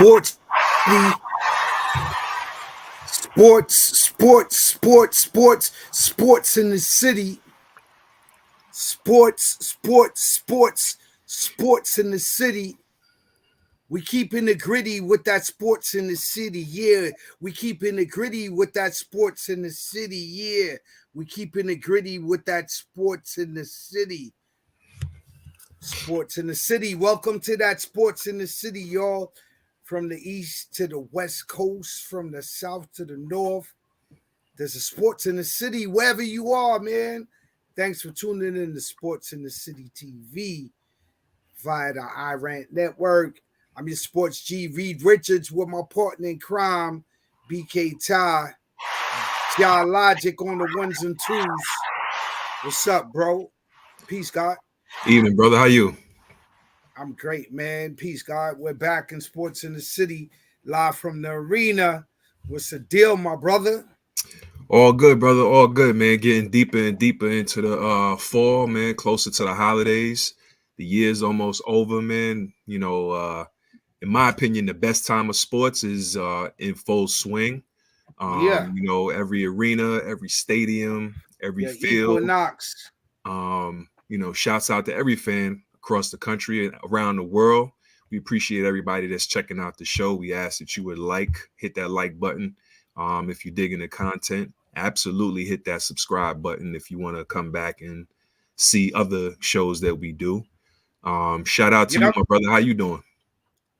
Sports City. Sports in the city. Sports in the city. We keeping it gritty with that sports in the city, yeah. We keeping it gritty with that sports in the city, yeah. We keeping it gritty with that sports in the city. Sports in the city. Welcome to that sports in the city, y'all. From the east to the west coast, from the south to the north. There's a sports in the city wherever you are, man. Thanks for tuning in to Sports in the City TV via the iRant Network. I'm your sports G. Reed Richards with my partner in crime, BK Ty. Logic on the ones and twos. What's up, bro? Peace, God. Evening, brother. How you? I'm great, man. Peace, God. We're back in Sports in the City, live from the arena. What's the deal, my brother? All good, brother. All good, man. Getting deeper and deeper into the fall, man. Closer to the holidays. The year's almost over, man. You know, in my opinion, the best time of sports is in full swing. You know, every arena, every stadium, every field. Equinox. You know, shouts out to every fan across the country and around the world. We appreciate everybody that's checking out the show. We ask that you would hit that like button. If you're digging the content, absolutely hit that subscribe button if you want to come back and see other shows that we do. Shout out to you, my brother. How you doing?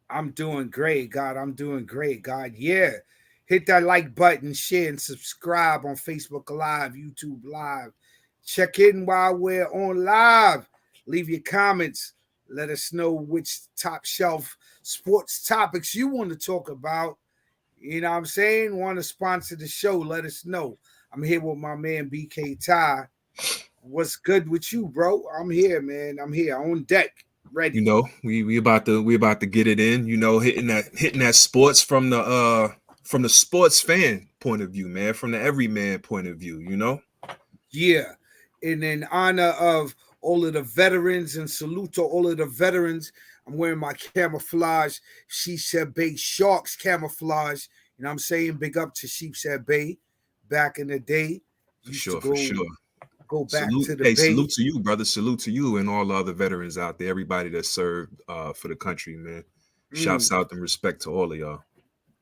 I'm doing great, God. I'm doing great, God. Yeah. Hit that like button, share, and subscribe on Facebook Live, YouTube Live. Check in while we're on live. Leave your comments. Let us know which top shelf sports topics you want to talk about. You know what I'm saying? Want to sponsor the show? Let us know. I'm here with my man BK Ty. What's good with you, bro? I'm here, man. I'm here on deck, ready. You know, we about to get it in. You know, hitting that sports from the sports fan point of view, man. From the everyman point of view, you know. Yeah, and in honor of all of the veterans and salute to all of the veterans, I'm wearing my camouflage Sheepshead Bay Sharks camouflage. You know what I'm saying? Big up to Sheepshead Bay back in the day. For sure. Go back to the Bay. Salute to you, brother. Salute to you and all the other veterans out there. Everybody that served for the country, man. Shouts out and respect to all of y'all.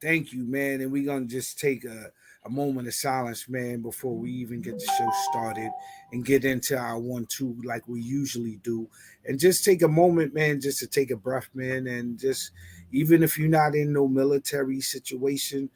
Thank you, man. And we're going to just take a moment of silence, man, before we even get the show started and get into our 1-2 like we usually do. And just take a moment, man, just to take a breath, man. And just, even if you're not in no military situation,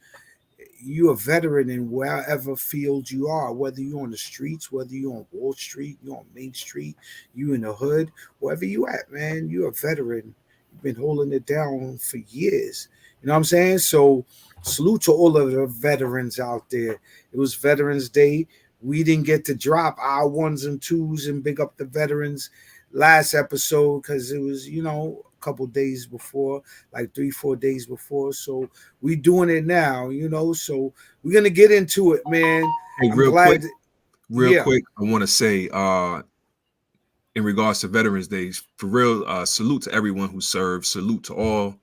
you're a veteran in wherever field you are, whether you're on the streets, whether you're on Wall Street, you're on Main Street, you in the hood, wherever you at, man, you're a veteran. You've been holding it down for years. You know what I'm saying? So salute to all of the veterans out there. It was Veterans Day. We didn't get to drop our 1s and 2s and big up the veterans last episode because it was, you know, a couple days before, like 3-4 days before. So we doing it now, you know. So we're gonna get into it, man. Hey, real quick, I want to say in regards to Veterans Day, for real, salute to everyone who served. Salute to all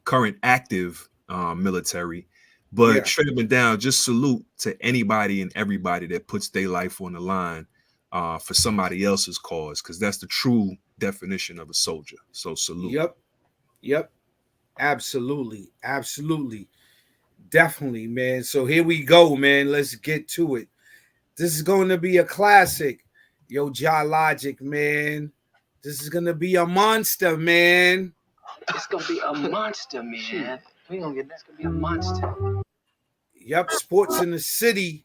current active military, but straight up and down, just salute to anybody and everybody that puts their life on the line for somebody else's cause, because that's the true definition of a soldier. So salute. Yep. Absolutely. Definitely, man. So here we go, man. Let's get to it. This is going to be a classic. Yo, Logic, man. This is going to be a monster, man. It's gonna be a monster, man. We gonna get that's gonna be a monster. Yep, Sports in the City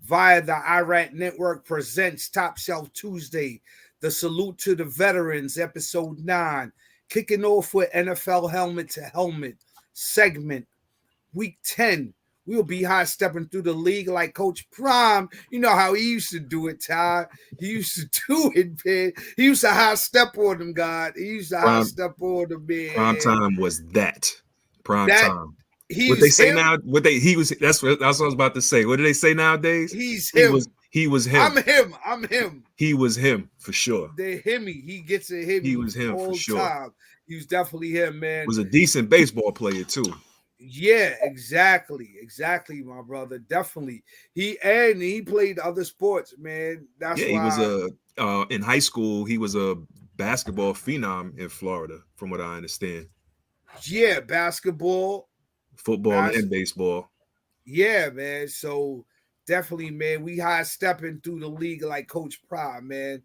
via the iRant Network presents Top Shelf Tuesday. The Salute to the Veterans, episode 9. Kicking off with NFL Helmet to Helmet segment. Week 10. We'll be high stepping through the league like Coach Prime. You know how he used to do it, Ty. He used to do it, man. He used to high step on them, God. He used to high step on them, man. Prime time was that. Prime time. What they say now? That's what I was about to say. What do they say nowadays? He was him. I'm him. He was him for sure. They're himmy. He gets a himmy. He was him all for sure. Time. He was definitely him, man. Was a decent baseball player too. Yeah, exactly, my brother. Definitely. He played other sports, man. That's He was why. in high school. He was a basketball phenom in Florida, from what I understand. Yeah, basketball, football, and baseball. Yeah, man. So definitely, man, we high stepping through the league like Coach Prime, man.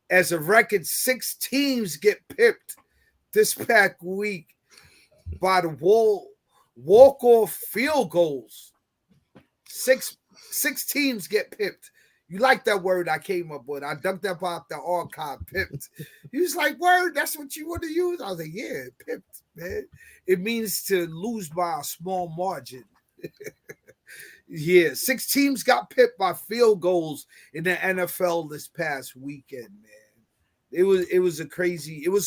As a record, 6 teams get pipped this past week by the walk-off field goals. Six teams get pipped. You like that word I came up with. I dunked up off the archive, pipped. He was like, word, that's what you want to use? I was like, yeah, pipped, man. It means to lose by a small margin. Yeah, 6 teams got pipped by field goals in the NFL this past weekend, man. It was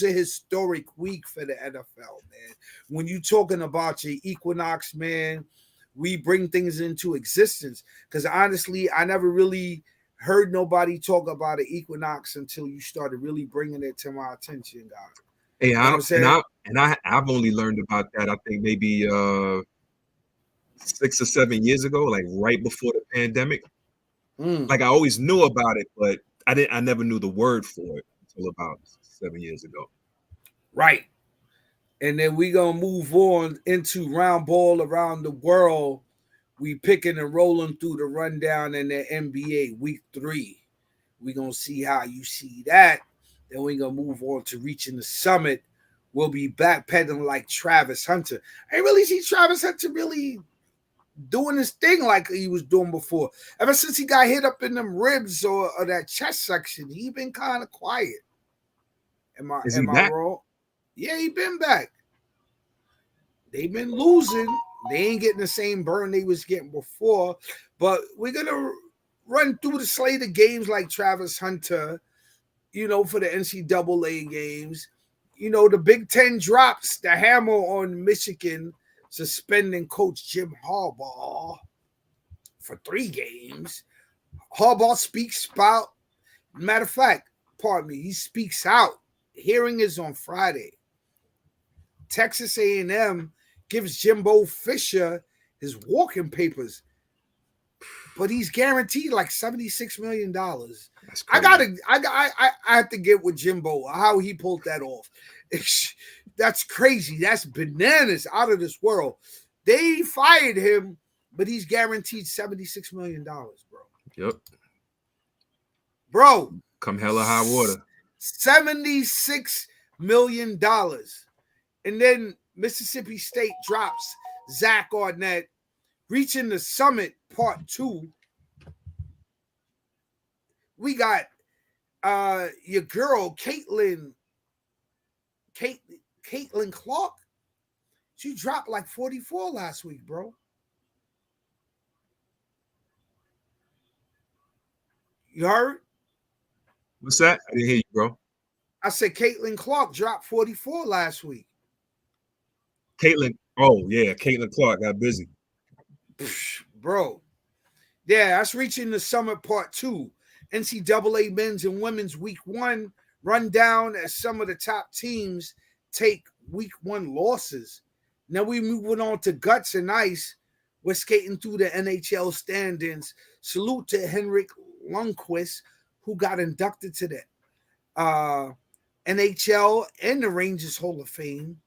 a historic week for the NFL, man. When you talking about your equinox, man, we bring things into existence. Because honestly, I never really heard nobody talk about an equinox until you started really bringing it to my attention, guys. Hey, you know I've only learned about that, I think maybe 6 or 7 years ago, like right before the pandemic. Like I always knew about it, but I never knew the word for it until about 7 years ago. Right. And then we gonna move on into round ball around the world. We picking and rolling through the rundown in the NBA week 3. We gonna see how you see that. Then we gonna move on to reaching the summit. We'll be backpedaling like Travis Hunter. I ain't really see Travis Hunter really doing his thing like he was doing before. Ever since he got hit up in them ribs or that chest section, he been kind of quiet. Am I wrong? Yeah, he been back. They've been losing. They ain't getting the same burn they was getting before. But we're gonna run through the slate of games like Travis Hunter, for the NCAA games. The Big Ten drops the hammer on Michigan, suspending Coach Jim Harbaugh for 3 games. Harbaugh speaks out. Matter of fact, pardon me, he speaks out. Hearing is on Friday. Texas A&M gives Jimbo Fisher his walking papers, but he's guaranteed like $76 million. I have to get with Jimbo how he pulled that off. That's crazy. That's bananas, out of this world. They fired him, but he's guaranteed $76 million, bro. Yep. Bro. Come hella high water. $76 million. And then Mississippi State drops Zach Arnett, reaching the summit part 2. We got your girl, Caitlin Clark. She dropped like 44 last week, bro. You heard? What's that? I didn't hear you, bro. I said Caitlin Clark dropped 44 last week. Caitlin Clark got busy. Bro. Yeah, that's reaching the summit part 2. NCAA men's and women's week 1 rundown as some of the top teams take week 1 losses. Now we moving on to guts and ice. We're skating through the NHL standings. Salute to Henriq Lonquist, who got inducted to the NHL and the Rangers Hall of Fame.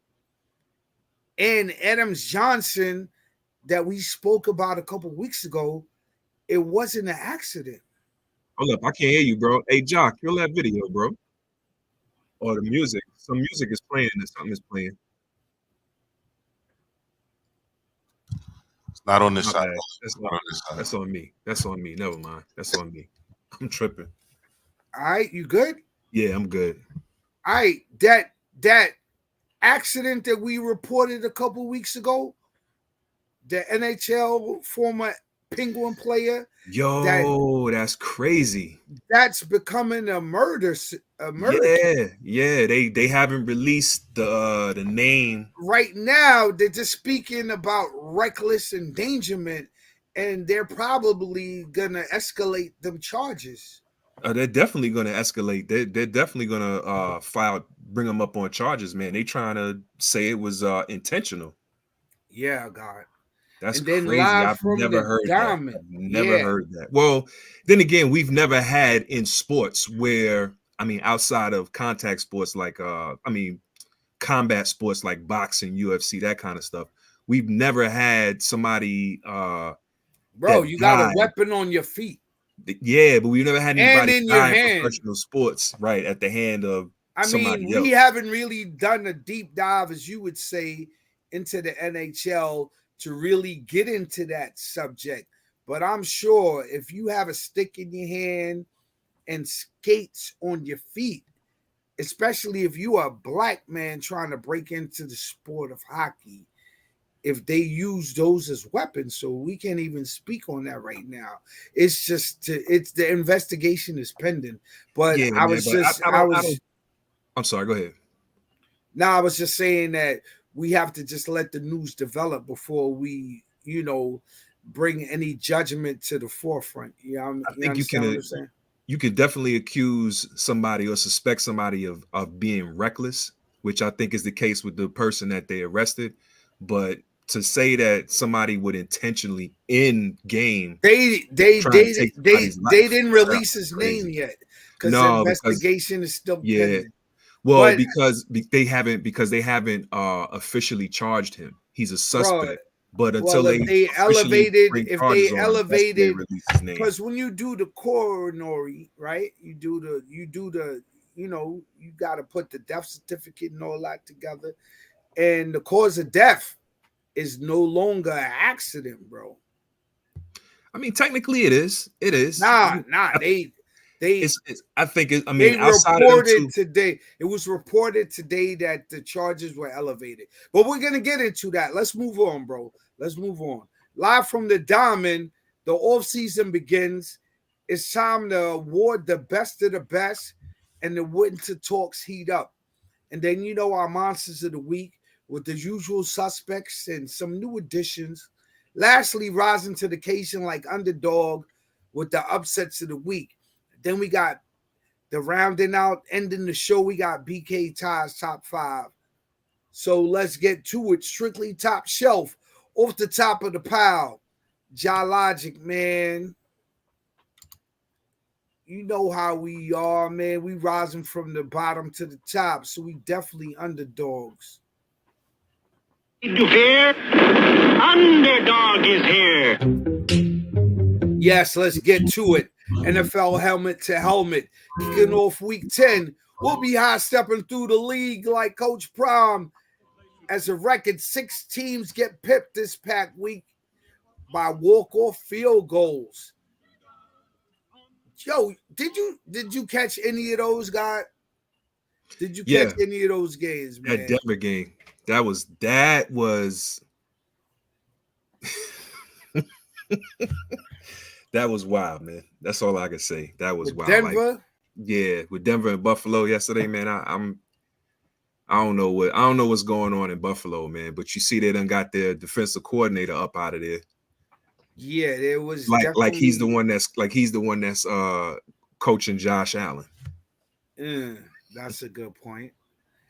And Adams Johnson, that we spoke about a couple weeks ago, it wasn't an accident. Hold up, I can't hear you, bro. Hey, Jock, kill that video, bro. Or the music. Some music is playing and something is playing. It's not on this side. That's on me. That's on me. Never mind. That's on me. I'm tripping. All right, you good? Yeah, I'm good. All right, that accident that we reported a couple weeks ago, the NHL former Penguin player. That's crazy. That's becoming a murder. Yeah. They haven't released the name right now. They're just speaking about reckless endangerment, and they're probably gonna escalate them charges. They're definitely gonna escalate. They're definitely gonna file bring him up on charges, man. They trying to say it was intentional. Yeah, God. That's And then crazy. live I've from never the heard that. diamond. I've never Yeah. heard that. Well, then again, we've never had in sports where, I mean, outside of contact sports like combat sports like boxing, UFC, that kind of stuff. We've never had somebody Bro, that you got a died. weapon on your feet. Yeah, but we've never had And anybody in your die in hand. professional sports, right, at the hand of somebody else. We haven't really done a deep dive, as you would say, into the NHL to really get into that subject. But I'm sure if you have a stick in your hand and skates on your feet, especially if you are a black man trying to break into the sport of hockey, if they use those as weapons, so we can't even speak on that right now. It's just it's the investigation is pending. But Yeah, I man, was but just I don't. I'm sorry. Go ahead. No, I was just saying that we have to just let the news develop before we, bring any judgment to the forefront. You understand what I'm saying? You could definitely accuse somebody or suspect somebody of being reckless, which I think is the case with the person that they arrested. But to say that somebody would intentionally in game they try and take somebody's life, didn't release his crazy. name yet because the No, investigation is still pending. Well, But, because they haven't officially charged him. He's a suspect. But until well, they bring charges on him, that's when they release his name. because when you do the coronary, right? You do the, you got to put the death certificate and all that together, and the cause of death is no longer an accident, bro. I mean, technically, it is. It is. Nah. I think it. I They mean, outside of them two, today. It was reported today that the charges were elevated. But we're gonna get into that. Let's move on, bro. Let's move on. Live from the Diamond, the offseason begins. It's time to award the best of the best, and the winter talks heat up. And then our monsters of the week with the usual suspects and some new additions. Lastly, rising to the occasion like underdog with the upsets of the week. Then we got the rounding out, ending the show. We got BK Ty's top 5. So let's get to it. Strictly top shelf, off the top of the pile. Logic, man. You know how we are, man. We rising from the bottom to the top, so we definitely underdogs. You hear? Underdog is here. Yes, let's get to it. NFL helmet to helmet. Kicking off week 10. We'll be high stepping through the league like Coach Prom. As a record, 6 teams get pipped this pack week by walk-off field goals. Yo, did you catch any of those, guys? Did you catch any of those games, man? That Denver game. That was that was wild, man. That's all I can say. That was wild. Denver? With Denver and Buffalo yesterday, man. I don't know what's going on in Buffalo, man. But you see, they done got their defensive coordinator up out of there. Yeah, there was like he's the one that's coaching Josh Allen. That's a good point.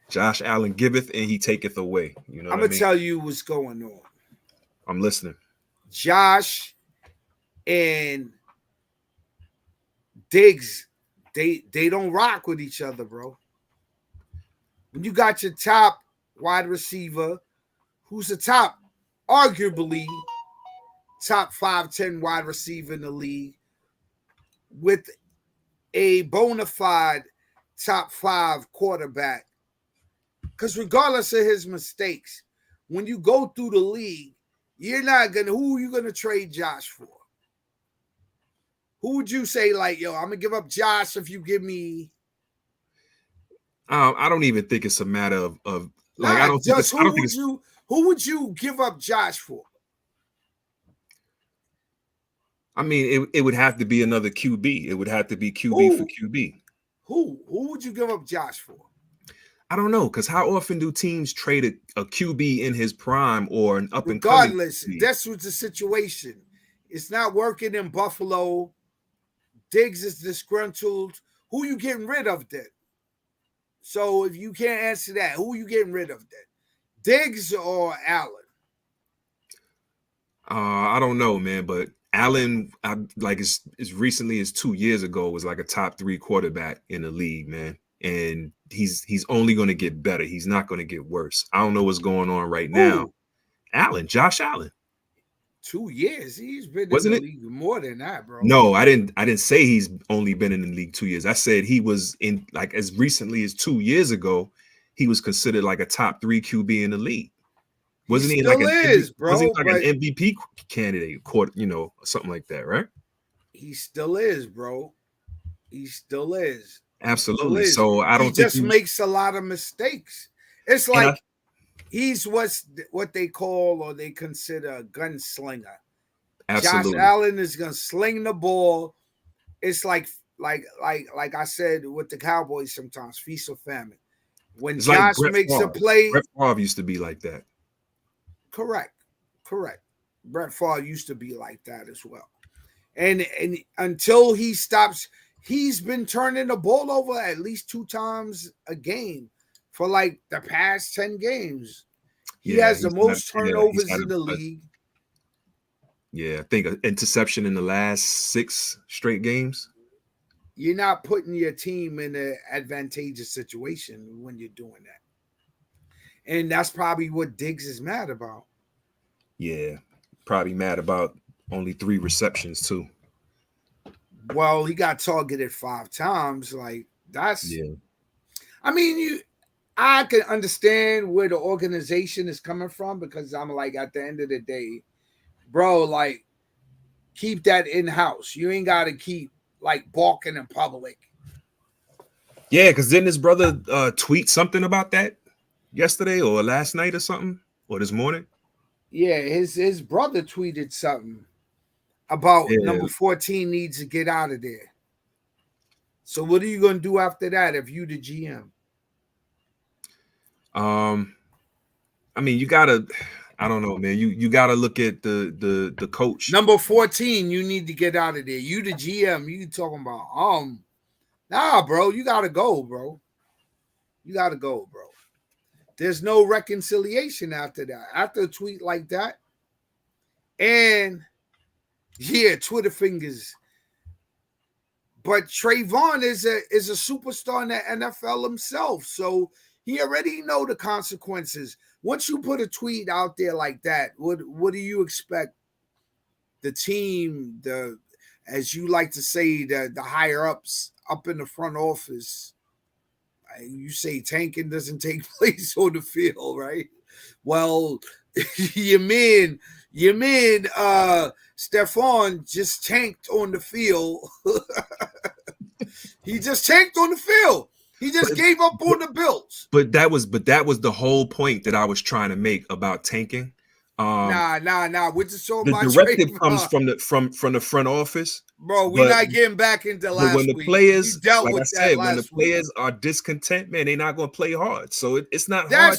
Josh Allen giveth and he taketh away. You know, I'm gonna tell you what's going on. I'm listening. Josh and Diggs, they don't rock with each other, bro. When you got your top wide receiver, who's the top, arguably top 5-10 wide receiver in the league, with a bona fide top 5 quarterback. Because regardless of his mistakes, when you go through the league, who are you gonna trade Josh for? Who would you say, like, yo, I'm gonna give up Josh if you give me? I don't even think it's a matter of like, I don't think it's, who would you give up Josh for? I mean, it would have to be another QB. It would have to be QB for QB. Who would you give up Josh for? I don't know, because how often do teams trade a QB in his prime or an up and coming? Regardless, that's what's the situation. It's not working in Buffalo. Diggs is disgruntled. Who you getting rid of then? So if you can't answer that, who are you getting rid of then? Diggs or Allen? I don't know, man, but Allen, like as recently as 2 years ago, was like a top 3 quarterback in the league, man. And he's only going to get better. He's not going to get worse. I don't know what's going on right now. Allen, Josh Allen. 2 years. He's been Wasn't in the it? league more than that, bro. No, I didn't say he's only been in the league 2 years. I said he was in, like, as recently as 2 years ago, he was considered like a top 3 QB in the league. Wasn't he like an MVP candidate, something like that, right? He still is, bro. He still is. Absolutely. So I don't think he makes a lot of mistakes. It's like he's what they call or they consider a gunslinger. Absolutely. Josh Allen is gonna sling the ball. It's like I said with the Cowboys sometimes, feast or famine. When Josh makes a play, Brett Favre used to be like that. Correct. Brett Favre used to be like that as well. And until he stops, he's been turning the ball over at least 2 times a game for like the past 10 games. He has the most turnovers in the league. Yeah, I think an interception in the last 6 straight games. You're not putting your team in an advantageous situation when you're doing that. And that's probably what Diggs is mad about. Yeah, probably mad about only 3 receptions too. Well, he got targeted 5 times. Like that's. Yeah. I mean, I can understand where the organization is coming from because I'm like, at the end of the day, bro, like, keep that in house. You ain't got to keep like barking in public. Yeah, because didn't his brother tweet something about that yesterday or last night or something, or this morning? Yeah, his brother tweeted something about number 14 needs to get out of there. So what are you going to do after that if you the GM? I mean, you gotta. I don't know, man. You gotta look at the coach. Number 14, you need to get out of there. You the GM. You talking about nah, bro. You gotta go, bro. You gotta go, bro. There's no reconciliation after that. After a tweet like that, and yeah, Twitter fingers. But Trayvon is a superstar in the NFL himself, so he already know the consequences. Once you put a tweet out there like that, what do you expect the team, as you like to say, the higher ups up in the front office? You say tanking doesn't take place on the field, right? Well, your man, Stephon just tanked on the field. He just tanked on the field. He just gave up on the Bills. But that was the whole point that I was trying to make about tanking. Nah. We're just talking about the directive comes from the front office. Bro, we're not getting back into last week. When the players, like I said, when the players are discontent, man, they're not going to play hard. So it's not hard.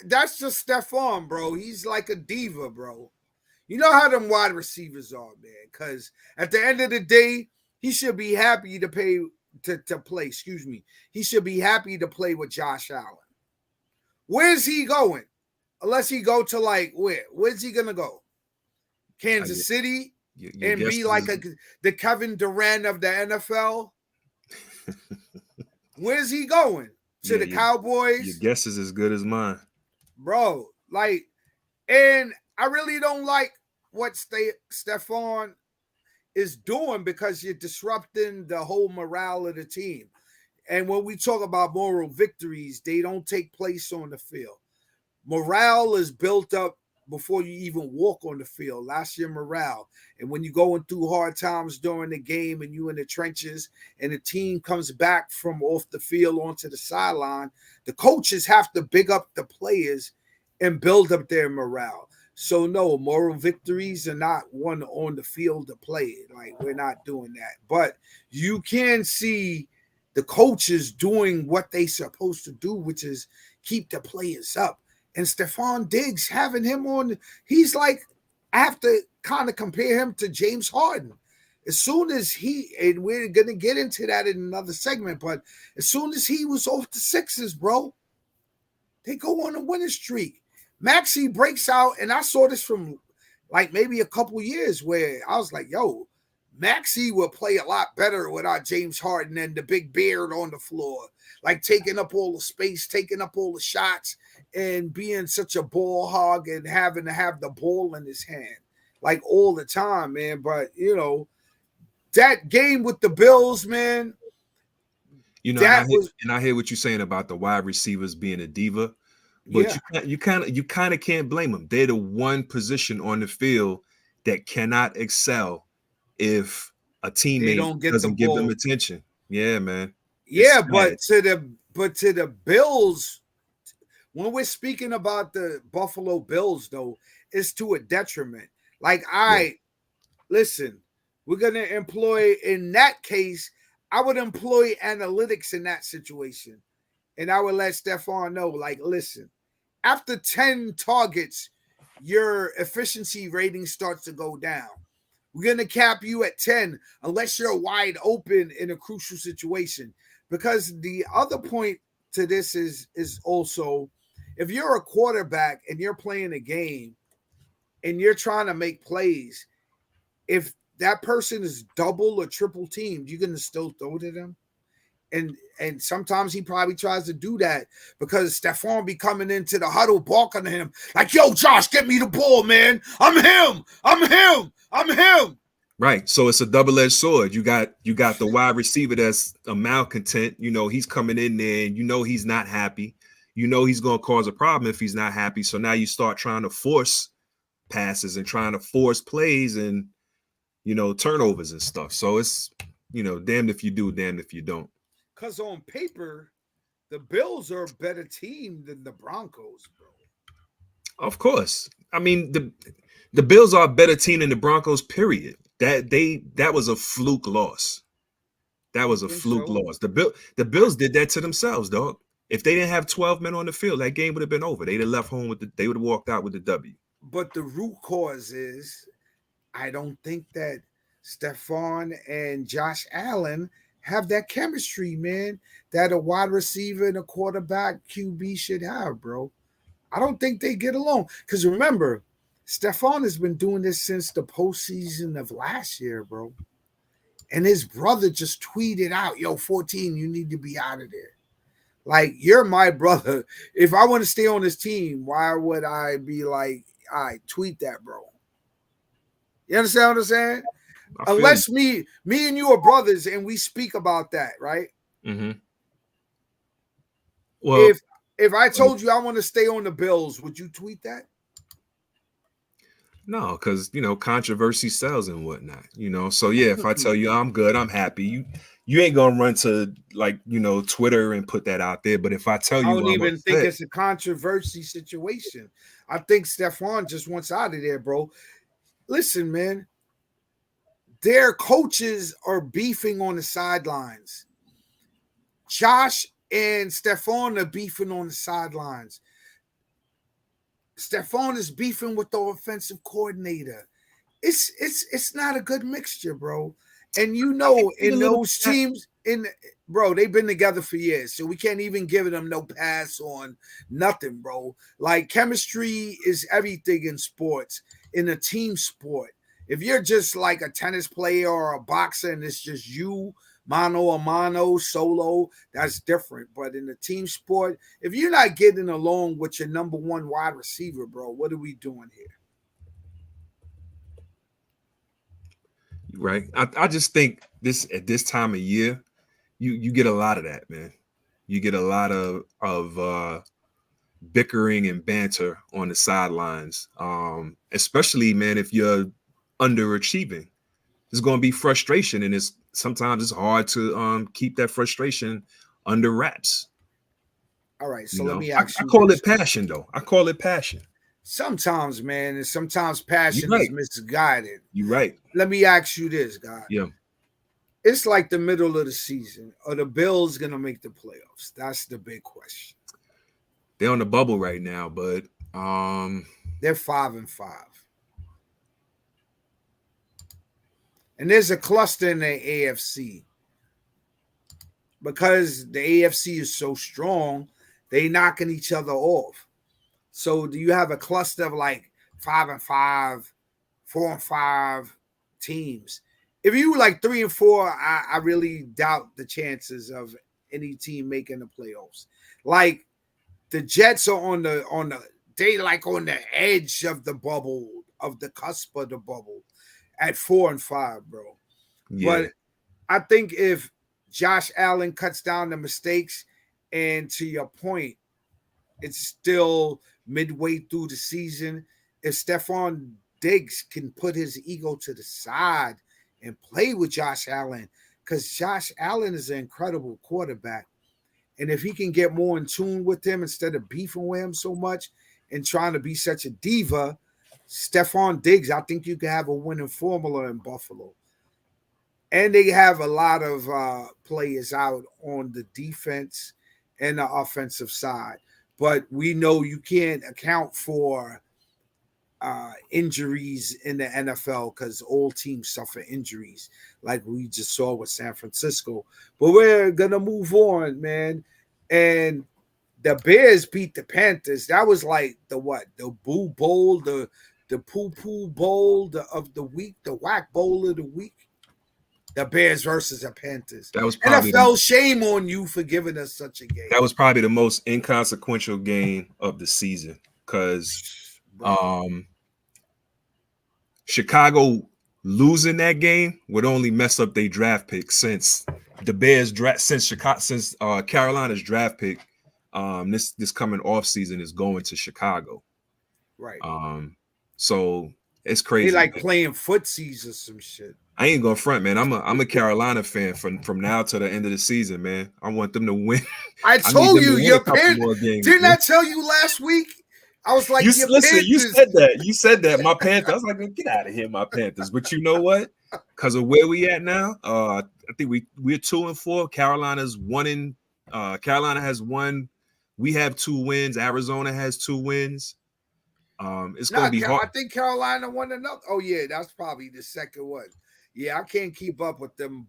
That's just Stephon, bro. He's like a diva, bro. You know how them wide receivers are, man. Because at the end of the day, he should be happy to play. Excuse me. He should be happy to play with Josh Allen. Where's he going? Unless he go to like where? Where's he gonna go? Kansas City and be like the Kevin Durant of the NFL? Where's he going? To the Cowboys? Your guess is as good as mine, bro. Like, and I really don't like what Stephon is doing because you're disrupting the whole morale of the team. And when we talk about moral victories, they don't take place on the field. Morale is built up before you even walk on the field. That's your morale. And when you're going through hard times during the game and you in the trenches and the team comes back from off the field onto the sideline, the coaches have to big up the players and build up their morale. So no, moral victories are not won on the field to play it. Like, we're not doing that. But you can see the coaches doing what they supposed to do, which is keep the players up. And Stephon Diggs, having him on, he's like, I have to kind of compare him to James Harden. As soon as he, and we're gonna get into that in another segment, but as soon as he was off the Sixers, bro, they go on a winning streak. Maxey breaks out, and I saw this from like maybe a couple years where I was like, yo, Maxey will play a lot better without James Harden and the big beard on the floor, like taking up all the space, taking up all the shots, and being such a ball hog and having to have the ball in his hand like all the time, man. But you know, that game with the Bills, man. You know, and I hear what you're saying about the wide receivers being a diva, but you kind of can't blame them. They're the one position on the field that cannot excel if a teammate doesn't give them attention. Yeah, man. Yeah, but to the Bills, when we're speaking about the Buffalo Bills, though, it's to a detriment. Like, listen, we're gonna employ in that case. I would employ analytics in that situation. And I would let Stephon know, like, listen, after 10 targets, your efficiency rating starts to go down. We're going to cap you at 10 unless you're wide open in a crucial situation. Because the other point to this is also, if you're a quarterback and you're playing a game and you're trying to make plays, if that person is double or triple teamed, you're going to still throw to them. And sometimes he probably tries to do that because Stephon be coming into the huddle barking at him like, yo, Josh, get me the ball, man. I'm him. Right. So it's a double-edged sword. You got the wide receiver that's a malcontent. You know, he's coming in there and you know he's not happy. You know he's going to cause a problem if he's not happy. So now you start trying to force passes and trying to force plays and, you know, turnovers and stuff. So it's, you know, damned if you do, damned if you don't. Because on paper, the Bills are a better team than the Broncos, bro. Of course. I mean, the Bills are a better team than the Broncos, period. That was a fluke loss. That was a fluke loss. The Bills did that to themselves, dog. If they didn't have 12 men on the field, that game would have been over. They'd have left home they would have walked out with the W. But the root cause is I don't think that Stephon and Josh Allen have that chemistry, man, that a wide receiver and a quarterback QB should have, bro. I don't think they get along. Because remember, Stephon has been doing this since the postseason of last year, bro. And his brother just tweeted out, yo, 14, you need to be out of there. Like, you're my brother. If I want to stay on this team, why would I be like, all right, tweet that, bro? You understand what I'm saying? Unless me and you are brothers and we speak about that, right? Mm-hmm. Well, if I told you I want to stay on the Bills, would you tweet that? No, because, you know, controversy sells and whatnot, you know. So, yeah, if I tell you I'm good, I'm happy, you ain't going to run to, like, you know, Twitter and put that out there. But if I tell you, I don't even think it's a controversy situation. I think Stephon just wants out of there, bro. Listen, man. Their coaches are beefing on the sidelines. Josh and Stephon are beefing on the sidelines. Stephon is beefing with the offensive coordinator. It's not a good mixture, bro. And you know, in those teams, they've been together for years, so we can't even give them no pass on nothing, bro. Like, chemistry is everything in sports, in a team sport. If you're just like a tennis player or a boxer and it's just you, mano a mano, solo, that's different. But in a team sport, if you're not getting along with your number one wide receiver, bro, what are we doing here? Right. I just think at this time of year, you get a lot of that, man. You get a lot of bickering and banter on the sidelines. Especially, man, if you're underachieving. There's going to be frustration, and sometimes it's hard to keep that frustration under wraps. All right, so let me ask you. I call it passion, though. I call it passion. Sometimes, man, and sometimes passion is misguided. You're right. Let me ask you this, guy. Yeah. It's like the middle of the season. Are the Bills going to make the playoffs? That's the big question. They're on the bubble right now, but they're 5-5. And there's a cluster in the AFC. Because the AFC is so strong, they knocking each other off. So do you have a cluster of like 5-5, 4-5 teams? If you were like 3-4, I really doubt the chances of any team making the playoffs. Like the Jets are on the they like on the edge of the bubble, of the cusp of the bubble at 4-5, bro. Yeah. But I think if Josh Allen cuts down the mistakes, and to your point, it's still midway through the season. If Stephon Diggs can put his ego to the side and play with Josh Allen, because Josh Allen is an incredible quarterback. And if he can get more in tune with him instead of beefing with him so much and trying to be such a diva, Stephon Diggs, I think you can have a winning formula in Buffalo. And they have a lot of players out on the defense and the offensive side. But we know you can't account for injuries in the NFL because all teams suffer injuries, like we just saw with San Francisco. But we're going to move on, man. And the Bears beat the Panthers. That was like the what? The Boo Bowl, the Poo-Poo Bowl of the week, the Whack Bowl of the week. The Bears versus the Panthers. That was probably NFL, shame on you for giving us such a game. That was probably the most inconsequential game of the season because Chicago losing that game would only mess up their draft pick since the Bears draft since Carolina's draft pick this coming off season is going to Chicago. Right. So it's crazy. They like playing footsies or some shit. I ain't gonna front, man. I'm a Carolina fan from now to the end of the season, man. I want them to win. I told you your Panthers. Didn't I tell you last week? I was like, you said that. You said that. My Panthers. I was like, get out of here, my Panthers. But you know what? Because of where we at now, I think we're 2-4. Carolina's one Carolina has one. We have 2 wins. Arizona has 2 wins. It's gonna be hard. I think Carolina won another. Oh yeah, that's probably the second one. Yeah, I can't keep up with them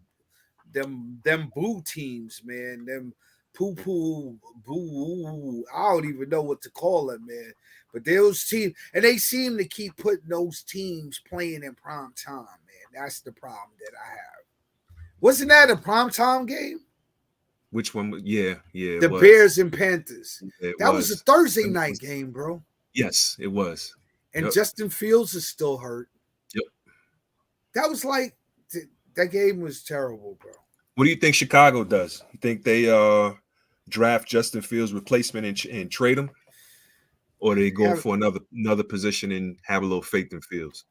boo teams, man. Them poo boo. I don't even know what to call them, man. But those teams, and they seem to keep putting those teams playing in prime time, man. That's the problem that I have. Wasn't that a prime time game? Which one? Yeah. The Bears and Panthers. That was a Thursday night game, bro. Yes, it was. And Justin Fields is still hurt. Yep. That was like that game was terrible, bro. What do you think Chicago does? You think they draft Justin Fields' replacement and trade him, or they go for another position and have a little faith in Fields?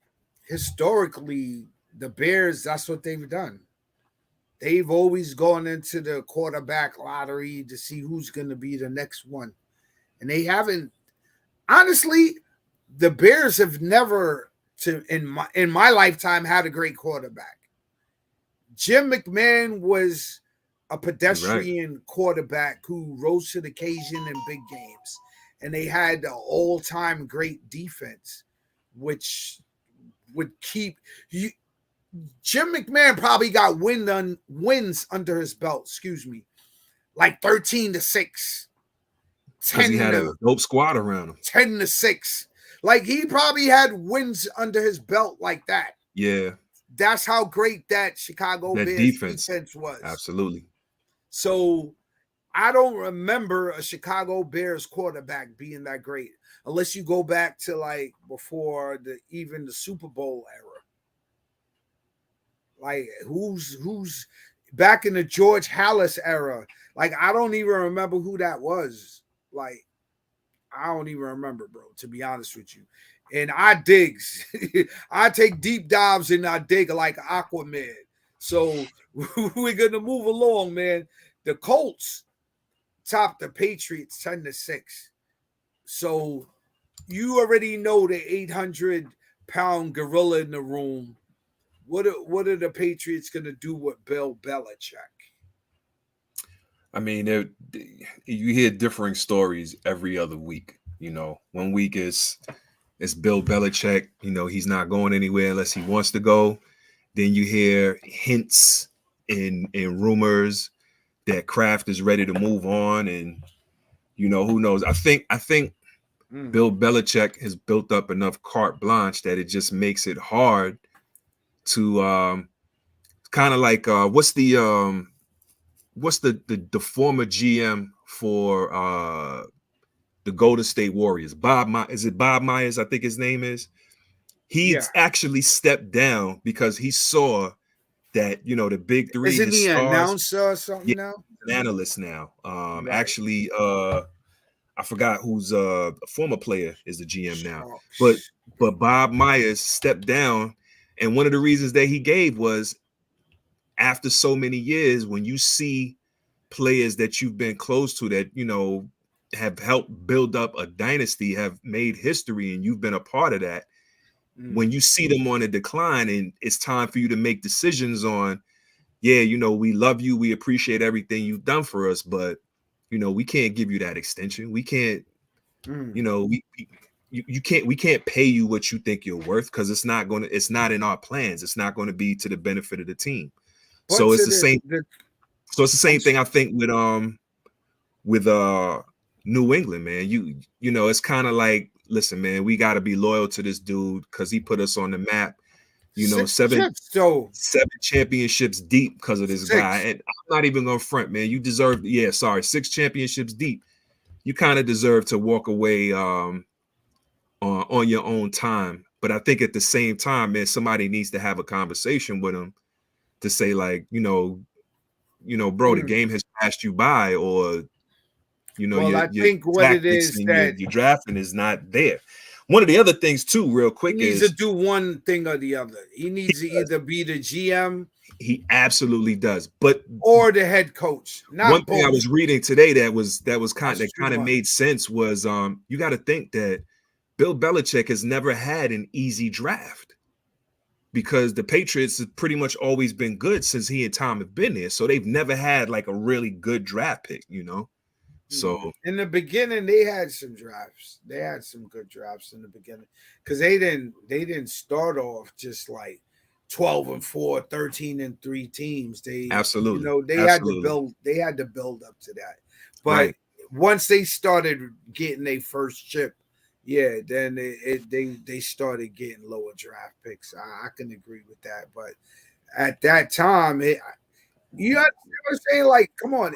Historically, the Bears, that's what they've done. They've always gone into the quarterback lottery to see who's going to be the next one, and they haven't. Honestly, the Bears have never, in my lifetime, had a great quarterback. Jim McMahon was a pedestrian quarterback who rose to the occasion in big games. And they had the all-time great defense, which would keep you. Jim McMahon probably got wins under his belt, like 13-6. Because he had a dope squad around him. 10-6. Like he probably had wins under his belt like that. Yeah. That's how great that Chicago Bears defense was. Absolutely. So I don't remember a Chicago Bears quarterback being that great, unless you go back to like before even the Super Bowl era. Like who's back in the George Halas era? Like I don't even remember who that was. Like I don't even remember, bro, to be honest with you. And I digs. I take deep dives and I dig like Aquaman. So we're going to move along, man. The Colts topped the Patriots 10-6. So you already know the 800-pound gorilla in the room. What are the Patriots going to do with Bill Belichick? I mean, you hear differing stories every other week. You know, one week it's Bill Belichick. You know, he's not going anywhere unless he wants to go. Then you hear hints and rumors that Kraft is ready to move on, and who knows? I think Bill Belichick has built up enough carte blanche that it just makes it hard to kind of like what's the former GM for the Golden State Warriors? Is it Bob Myers? I think his name is. He's actually stepped down because he saw that the big three. Isn't his he an stars, announcer or something now? An analyst now. Right. Actually, I forgot who's a former player is the GM now. But Bob Myers stepped down, and one of the reasons that he gave was after so many years, when you see players that you've been close to that have helped build up a dynasty, have made history, and you've been a part of that. When you see them on a decline, and it's time for you to make decisions on, we love you, we appreciate everything you've done for us, but we can't give you that extension. We can't, we can't pay you what you think you're worth, because it's not in our plans. It's not going to be to the benefit of the team. But so it's the same. So it's the same thing, I think, with New England, man. It's kind of like, listen, man, we got to be loyal to this dude because he put us on the map. Seven championships deep because of this guy. And I'm not even gonna front, man. You deserve, 6 championships deep. You kind of deserve to walk away on your own time. But I think at the same time, man, somebody needs to have a conversation with him to say, like, bro, the game has passed you by, or I think what it is that your drafting is not there. One of the other things too, real quick, he needs to do one thing or the other. He needs to either be the GM. He absolutely does, or the head coach. Not one both. thing I was reading today that kind of made sense was you got to think that Bill Belichick has never had an easy draft, because the Patriots have pretty much always been good since he and Tom have been there. So they've never had like a really good draft pick, So in the beginning, they had some drafts. They had some good drafts in the beginning, because they didn't start off just like 12-4, 13-3 teams. They absolutely, had to build up to that. But once they started getting their first chip, then they started getting lower draft picks. I can agree with that. But at that time, you understand what I'm saying? Like, come on.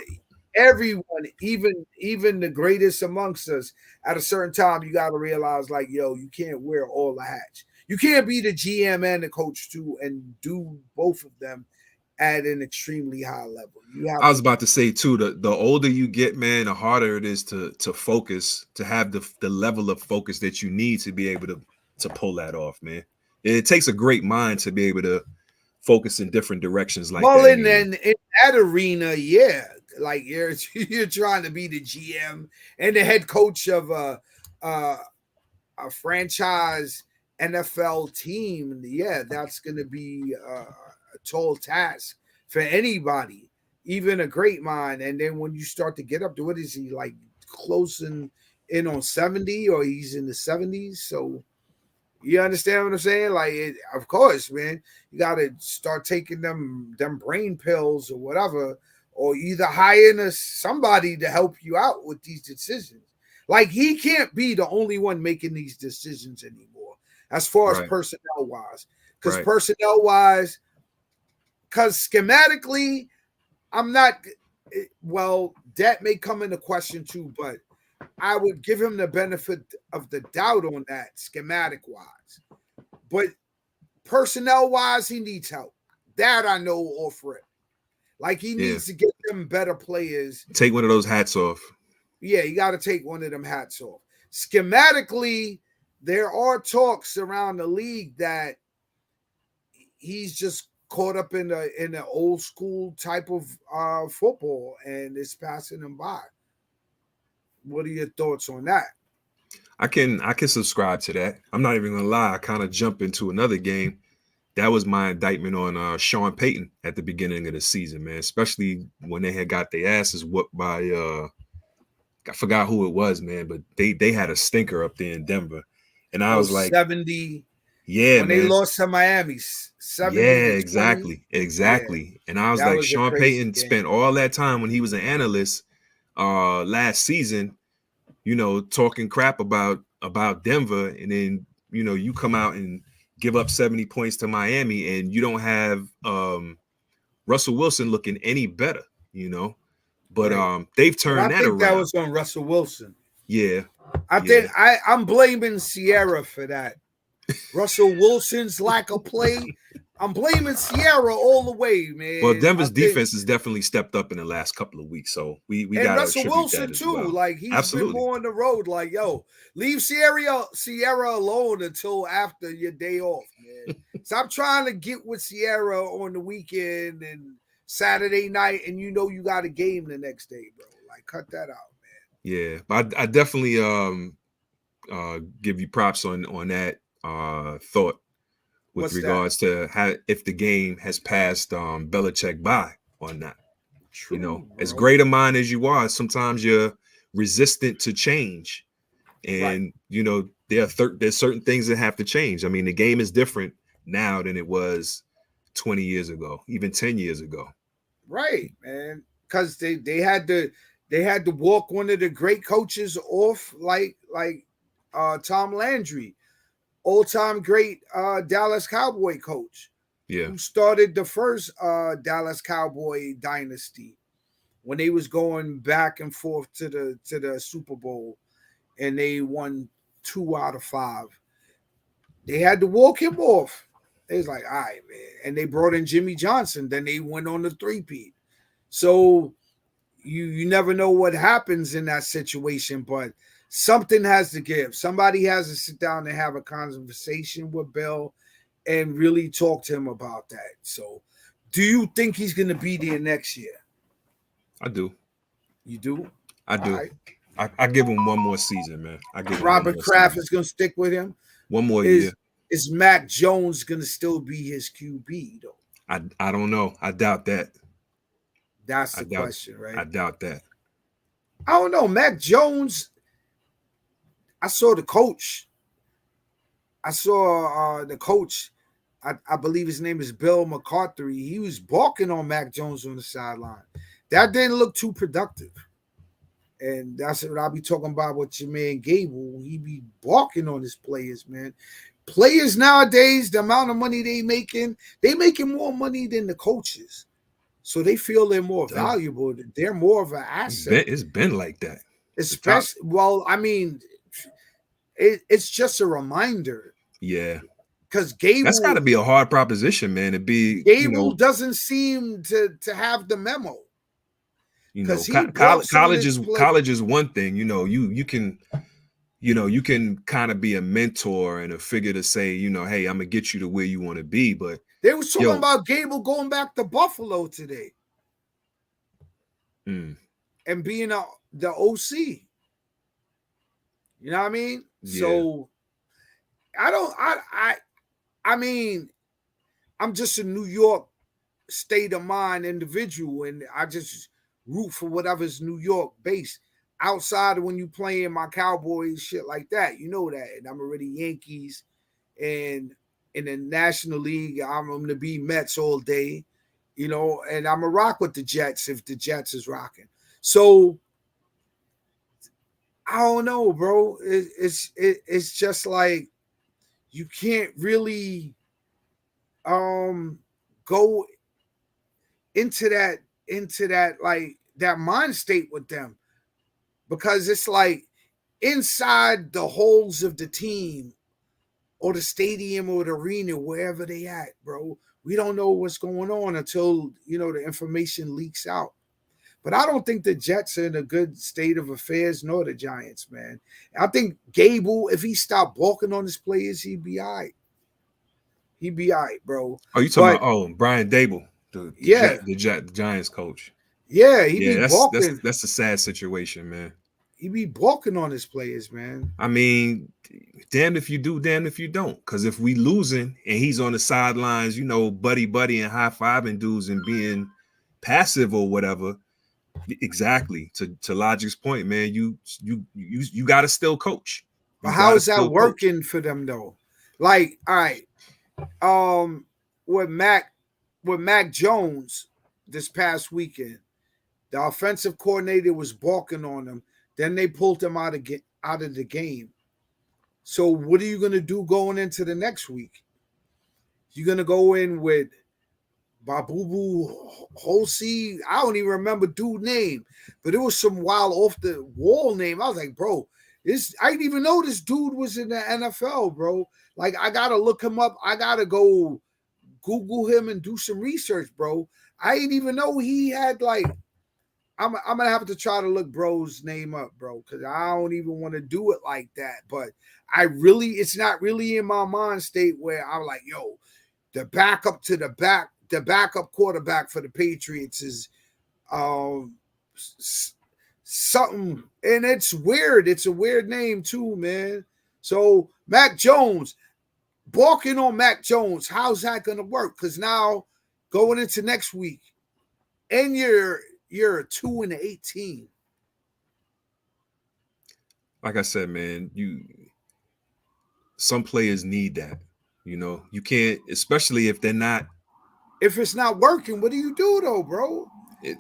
Everyone, even the greatest amongst us, at a certain time, you got to realize, like, you can't wear all the hats. You can't be the GM and the coach too, and do both of them at an extremely high level. I was about to say too, the older you get, man, the harder it is to focus, to have the level of focus that you need to be able to pull that off, man. It takes a great mind to be able to focus in different directions like that. Well, and then in that arena, like you're trying to be the GM and the head coach of a franchise NFL team. That's going to be a tall task for anybody, even a great mind. And then when you start to get up to, what is he, like, closing in on 70, or he's in the 70s? So you understand what I'm saying? Like, of course, man, you got to start taking them brain pills or whatever, or either hiring somebody to help you out with these decisions. Like, he can't be the only one making these decisions anymore, as far as personnel-wise. Because personnel-wise, because schematically, I'm not – well, that may come into question too, but I would give him the benefit of the doubt on that, schematic-wise. But personnel-wise, he needs help. That I know off rip. Like, he needs to get them better players. Take one of those hats off. Yeah, you got to take one of them hats off. Schematically, there are talks around the league that he's just caught up in the old school type of football, and it's passing him by. What are your thoughts on that? I can subscribe to that. I'm not even gonna lie. I kind of jump into another game. That was my indictment on Sean Payton at the beginning of the season, man. Especially when they had got their asses whooped by I forgot who it was, man, but they had a stinker up there in Denver, and I was like 70. Yeah, when they man. lost to Miami, 70 Yeah, to 20. exactly. And I was That like, was a Sean crazy Payton game. spent all that time when he was an analyst last season, talking crap about Denver, and then you come out and give up 70 points to Miami, and you don't have Russell Wilson looking any better, But Right. they've But I turned that think that around. was on Russell Wilson. Yeah. I think I'm blaming Sierra for that. Russell Wilson's lack of play. I'm blaming Sierra all the way, man. Well, Denver's defense has definitely stepped up in the last couple of weeks, so we and got to Russell attribute Wilson that as too. well. Like he's Absolutely. been more on the road. Like, yo, leave Sierra alone until after your day off, man. Stop trying to get with Sierra on the weekend and Saturday night, and you got a game the next day, bro. Like, cut that out, man. Yeah, but I definitely give you props on that thought with What's regards to if the game has passed Belichick by or not. True, as bro. great a mind as you are, sometimes you're resistant to change, and there's certain things that have to change. I mean, the game is different now than it was 20 years ago, even 10 years ago. Right, man. Because they had to walk one of the great coaches off, like Tom Landry, all-time great Dallas Cowboy coach, who started the first Dallas Cowboy dynasty when they was going back and forth to the Super Bowl, and they won 2 out of 5. They had to walk him off. They was like, all right, man. And they brought in Jimmy Johnson. Then they went on the 3-peat. So you never know what happens in that situation, but something has to give. Somebody has to sit down and have a conversation with Bill and really talk to him about that. So do you think he's going to be there next year? I do. You do? I do. Right. I give him one more season, man. I give him Robert Kraft is going to stick with him. One more year. Is Mac Jones going to still be his QB, though? I don't know. I doubt that. That's the question, right? I doubt that. I don't know. Mac Jones, I saw the coach. I believe his name is Bill McCarthy. He was balking on Mac Jones on the sideline. That didn't look too productive. And that's what I'll be talking about with your man Gable. He be balking on his players, man. Players nowadays, the amount of money they making more money than the coaches. So they feel they're more valuable. They're more of an asset. It's been like that. Especially, well, I mean, it's just a reminder. Yeah. Because Gable, that's got to be a hard proposition, man. To be Gable doesn't seem to have the memo. College is one thing. You can kind of be a mentor and a figure to say, hey, I'm gonna get you to where you want to be. But they was talking about Gable going back to Buffalo today and being the OC. You know what I mean? Yeah. So I mean, I'm just a New York state of mind individual, and I just root for whatever's New York based. Outside of when you playing my Cowboys, shit like that, you know that. And I'm already Yankees, and in the National League, I'm going to be Mets all day, and I'm a rock with the Jets if the Jets is rocking. So I don't know, bro. It's just like you can't really go into that like that mind state with them, because it's like inside the holes of the team or the stadium or the arena, wherever they at, bro, we don't know what's going on until the information leaks out. But I don't think the Jets are in a good state of affairs, nor the Giants, man. I think Gable, if he stopped balking on his players, he'd be all right. He'd be all right, bro. Oh, you talking about Brian Dable, the Giants coach? Yeah, he be balking. That's a sad situation, man. He be balking on his players, man. I mean, damned if you do, damned if you don't. Because if we losing and he's on the sidelines, buddy and high-fiving dudes and being passive or whatever. Exactly. To Logic's point, man, you got to still coach. But how is that working for them though? Like, all right, with Mac Jones this past weekend, the offensive coordinator was balking on him. Then they pulled him out of the game. So what are you gonna do going into the next week? You're gonna go in with Babubu Holsey. I don't even remember dude name, but it was some wild off the wall name. I was like, bro, I didn't even know this dude was in the NFL, bro. Like, I gotta look him up. I gotta go Google him and do some research, bro. I didn't even know he had like. I'm gonna have to try to look bro's name up, bro, because I don't even want to do it like that. But it's not really in my mind state where I'm like, yo, the backup quarterback for the Patriots is something, and it's weird. It's a weird name too, man. So Mac Jones, balking on Mac Jones, how's that gonna work? Because now going into next week, and you're 2-18. Like I said, man, some players need that. You can't, especially if they're not. If it's not working, what do you do though, bro?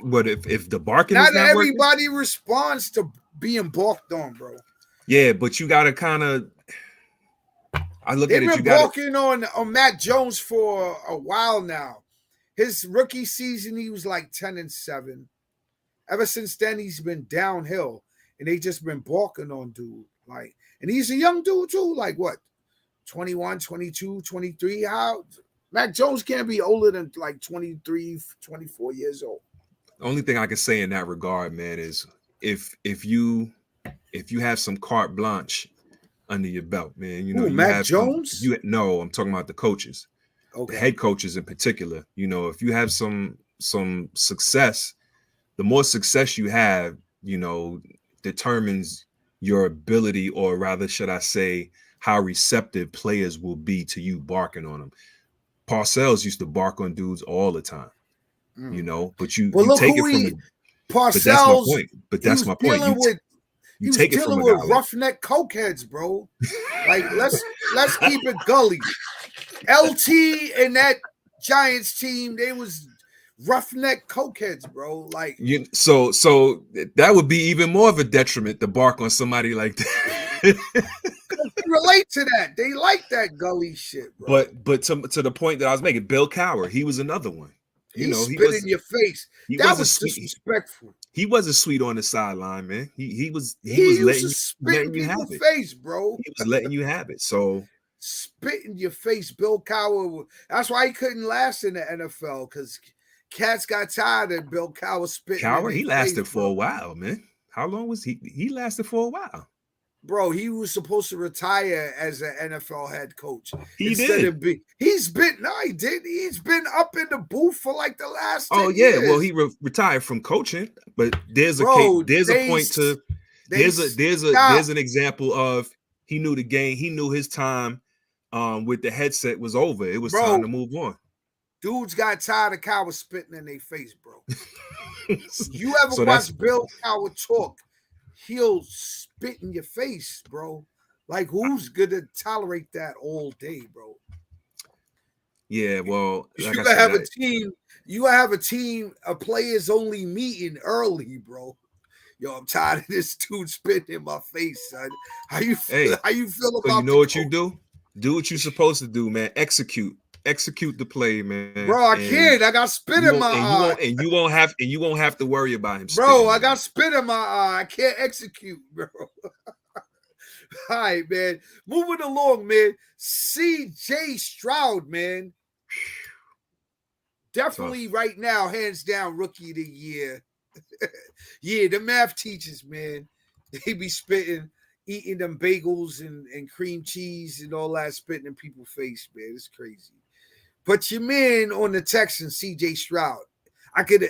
But if the barking not is not everybody working, responds to being balked on, bro. Yeah, but you gotta kind of. I look at it. They've been balking on Mac Jones for a while now. His rookie season, he was like 10-7. Ever since then, he's been downhill, and they just been balking on dude. Like, and he's a young dude too. Like what, 21, 22, 23? How Mac Jones can't be older than like 23, 24 years old. The only thing I can say in that regard, man, is if you have some carte blanche under your belt, man, you Mac have Jones. I'm talking about the coaches, okay, the head coaches in particular. If you have some success, the more success you have, determines your ability, or rather, should I say, how receptive players will be to you barking on them. Parcells used to bark on dudes all the time, but you take it from Parcells. But that's my point. You take it from a guy like roughneck cokeheads, bro. Like let's keep it gully. LT and that Giants team, they was roughneck cokeheads, bro. Like so that would be even more of a detriment to bark on somebody like that. Relate to that. They like that gully shit, bro. But to the point that I was making, Bill Cowher, he was another one. He spit in your face. That was disrespectful. He wasn't sweet on the sideline, man. He was letting you have it. Face, bro. He was letting you have it. So spit in your face, Bill Cowher. That's why he couldn't last in the NFL, because cats got tired of Bill Cowher spitting. Cowher, he lasted for a while, man. How long was he? He lasted for a while. Bro, he was supposed to retire as an NFL head coach. He did. He's been up in the booth for like the last 10 years. years. Well, he retired from coaching, but there's an example of he knew the game, he knew his time with the headset was over. It was time to move on. Dudes got tired of Cowher spitting in their face, bro. You ever watch Bill Cowher talk? He'll spit in your face, bro. Like, who's gonna tolerate that all day, bro? Yeah, well, like you gotta have a team. You gotta have a team, a players only meeting early, bro. Yo, I'm tired of this dude spitting in my face, son. How you feel about you know what you do? Do what you're supposed to do, man. Execute the play, man. Bro, I can't. I got spit in my eye. And you won't have to worry about him. Bro, I got spit in my eye. I can't execute, bro. All right, man. Moving along, man. CJ Stroud, man. Definitely right now, hands down, rookie of the year. Yeah, the math teachers, man. They be spitting, eating them bagels and cream cheese and all that, spitting in people's face, man. It's crazy. But your man on the Texans, CJ Stroud, I could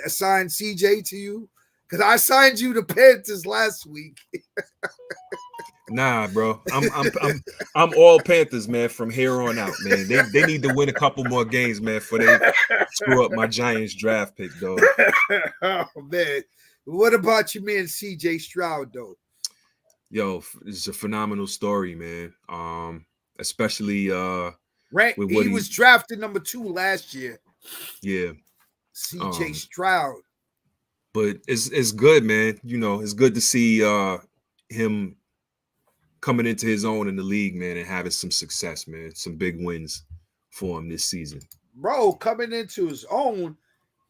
assign CJ to you, because I assigned you the Panthers last week. Nah, bro. I'm all Panthers, man, from here on out, man. They need to win a couple more games, man, before they screw up my Giants draft pick, though. Oh man. What about your man CJ Stroud, though? Yo, it's a phenomenal story, man. especially Right. with He what was drafted number 2 last year. Yeah. CJ Stroud. But it's good, man. You know, it's good to see him coming into his own in the league, man, and having some success, man. Some big wins for him this season. Bro, coming into his own,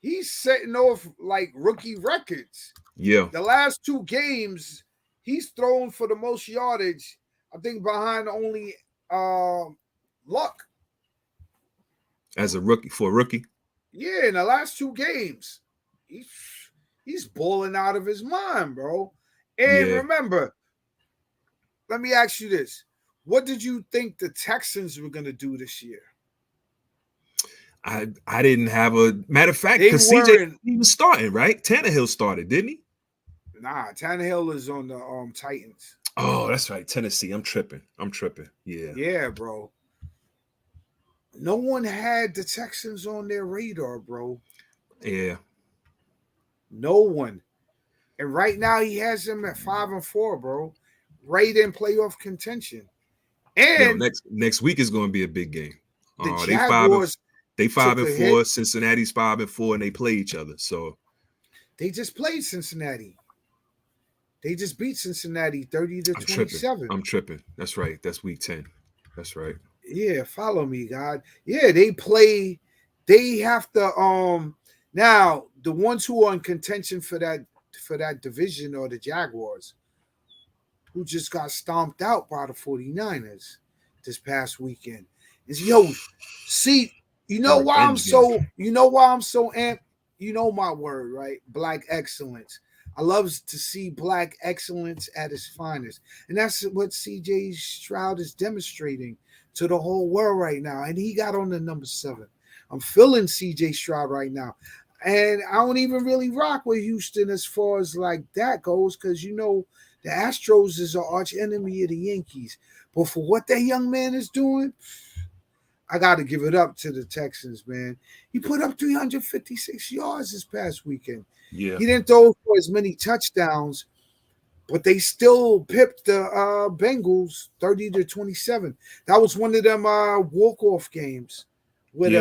he's setting off like rookie records. Yeah. The last 2 games, he's thrown for the most yardage, I think, behind only Luck. As a rookie, for a rookie? Yeah, in the last 2 games. He's balling out of his mind, bro. And remember, let me ask you this. What did you think the Texans were going to do this year? I didn't have a matter of fact, because CJ he was starting, right? Tannehill started, didn't he? Nah, Tannehill is on the Titans. Oh, that's right. Tennessee. I'm tripping. Yeah. Yeah, bro. No one had the Texans on their radar, bro. Yeah. No one. And right now he has them at 5-4, bro. Right in playoff contention. And next week is going to be a big game. The Jaguars they 5-4, Cincinnati's 5-4, and they play each other. So they just played Cincinnati. They just beat Cincinnati 30-27. I'm tripping. That's right. That's week 10. That's right. Yeah, follow me, God. Yeah, they have to now the ones who are in contention for that division are the Jaguars, who just got stomped out by the 49ers this past weekend. See, you know why I'm so amped? You know my word, right? Black excellence. I love to see black excellence at its finest. And that's what CJ Stroud is demonstrating to the whole world right now. And he got on the number 7. I'm feeling CJ Stroud right now. And I don't even really rock with Houston as far as like that goes, because you know the Astros is an arch enemy of the Yankees. But for what that young man is doing, I got to give it up to the Texans, man. He put up 356 yards this past weekend. Yeah. He didn't throw for as many touchdowns, but they still pipped the Bengals 30-27. That was one of them walk-off games with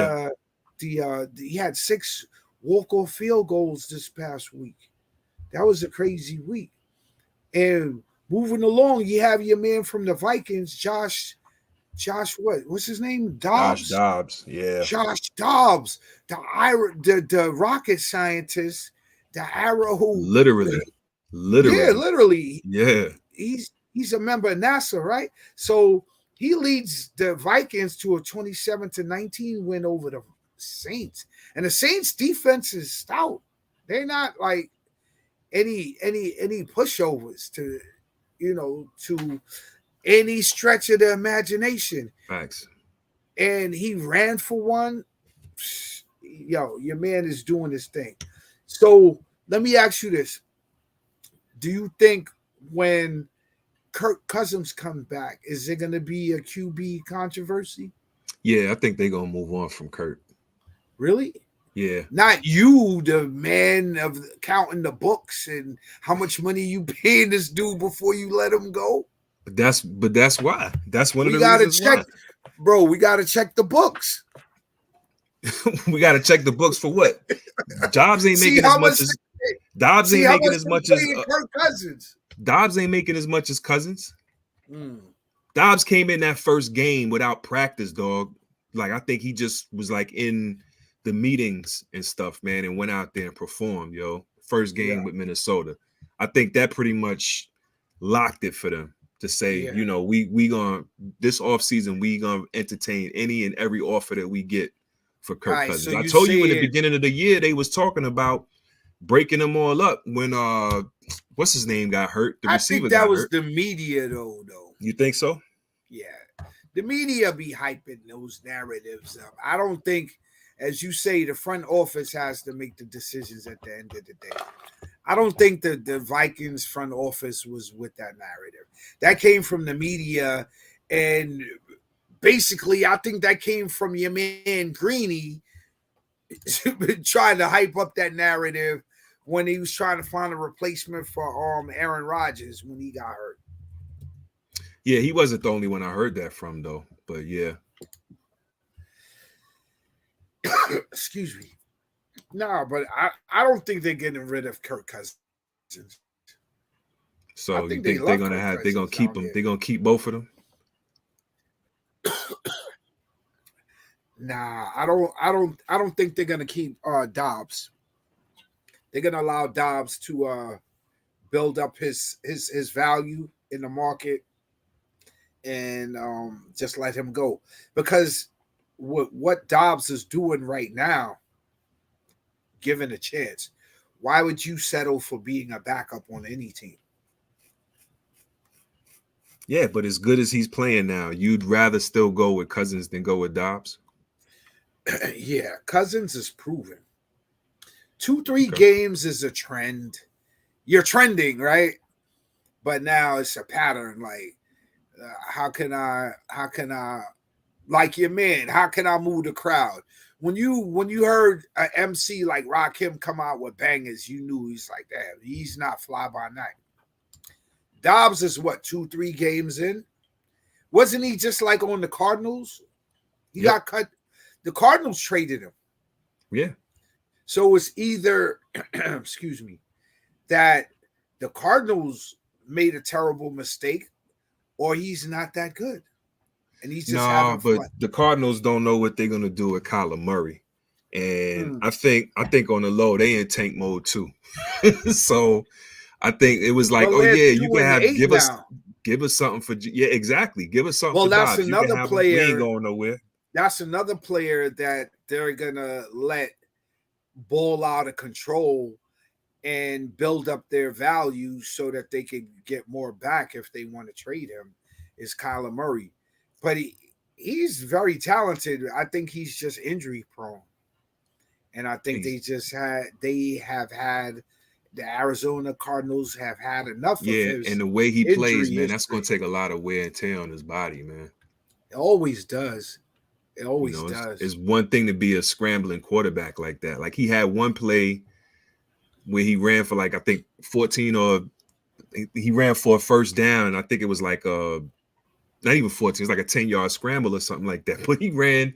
he had 6 walk-off field goals this past week. That was a crazy week. And moving along, you have your man from the Vikings, Josh, what's his name? Dobbs. Josh Dobbs, yeah. Josh Dobbs, the rocket scientist, the arrow. Literally. Yeah, literally. Yeah. He's a member of NASA, right? So he leads the Vikings to a 27-19 win over the Saints. And the Saints defense is stout. They're not like any pushovers to any stretch of the imagination. Facts. And he ran for one. Yo, your man is doing his thing. So let me ask you this. Do you think when Kirk Cousins comes back, is there going to be a QB controversy? Yeah, I think they're going to move on from Kirk. Really? Yeah. Not you, the man of counting the books and how much money you paying this dude before you let him go. But that's why. That's one of the reasons why. Bro, we got to check the books. We got to check the books for what? Dobbs ain't making as much as Dobbs ain't making as much as Kirk Cousins. Dobbs ain't making as much as Cousins. Dobbs came in that first game without practice, dog. Like I think he just was like in the meetings and stuff, man, and went out there and performed, yo. First game with Minnesota. I think that pretty much locked it for them to say, you know, we gonna this offseason, we gonna entertain any and every offer that we get for Kirk Cousins. So I told you in the beginning of the year they was talking about breaking them all up when what's his name got hurt. The receiver got hurt. I think that was the media though. You think so? Yeah. The media be hyping those narratives up. I don't think, as you say, the front office has to make the decisions at the end of the day. I don't think that the Vikings front office was with that narrative. That came from the media, and basically, I think that came from your man Greeny trying to hype up that narrative when he was trying to find a replacement for Aaron Rodgers when he got hurt. Yeah, he wasn't the only one I heard that from, though. But yeah. Excuse me. No, but I don't think they're getting rid of Kirk Cousins. So you think they're gonna keep them? They're gonna keep both of them? Nah, I don't think they're gonna keep Dobbs. They're gonna allow Dobbs to build up his value in the market and just let him go. Because what Dobbs is doing right now, given a chance, why would you settle for being a backup on any team? Yeah, but as good as he's playing now, you'd rather still go with Cousins than go with Dobbs? Yeah, Cousins is proven. 2-3 games is a trend. You're trending, right? But now it's a pattern. Like, how can I, like your man, how can I move the crowd? When you heard an MC like Rakim come out with bangers, you knew he's like that. He's not fly by night. Dobbs is what, 2-3 games in? Wasn't he just like on the Cardinals? He got cut. The Cardinals traded him. Yeah. So it's either, excuse me, that the Cardinals made a terrible mistake, or he's not that good, and he's just having fun. But the Cardinals don't know what they're gonna do with Kyler Murray, and I think on the low they in tank mode too. So I think it was like, you can give us something for exactly, give us something. Well, for that's Dobbs. Another player. We ain't going nowhere. That's another player that they're gonna let ball out of control and build up their value so that they could get more back if they want to trade him, is Kyler Murray. But he's very talented. I think he's just injury prone. And I think the Arizona Cardinals have had enough of his. And the way he plays, man, that's going to take a lot of wear and tear on his body, man. It always does. It always does. It's one thing to be a scrambling quarterback like that. Like, he had one play where he ran for like, I think 14, or he ran for a first down. And I think it was like not even 14, it was like a 10-yard scramble or something like that. But he ran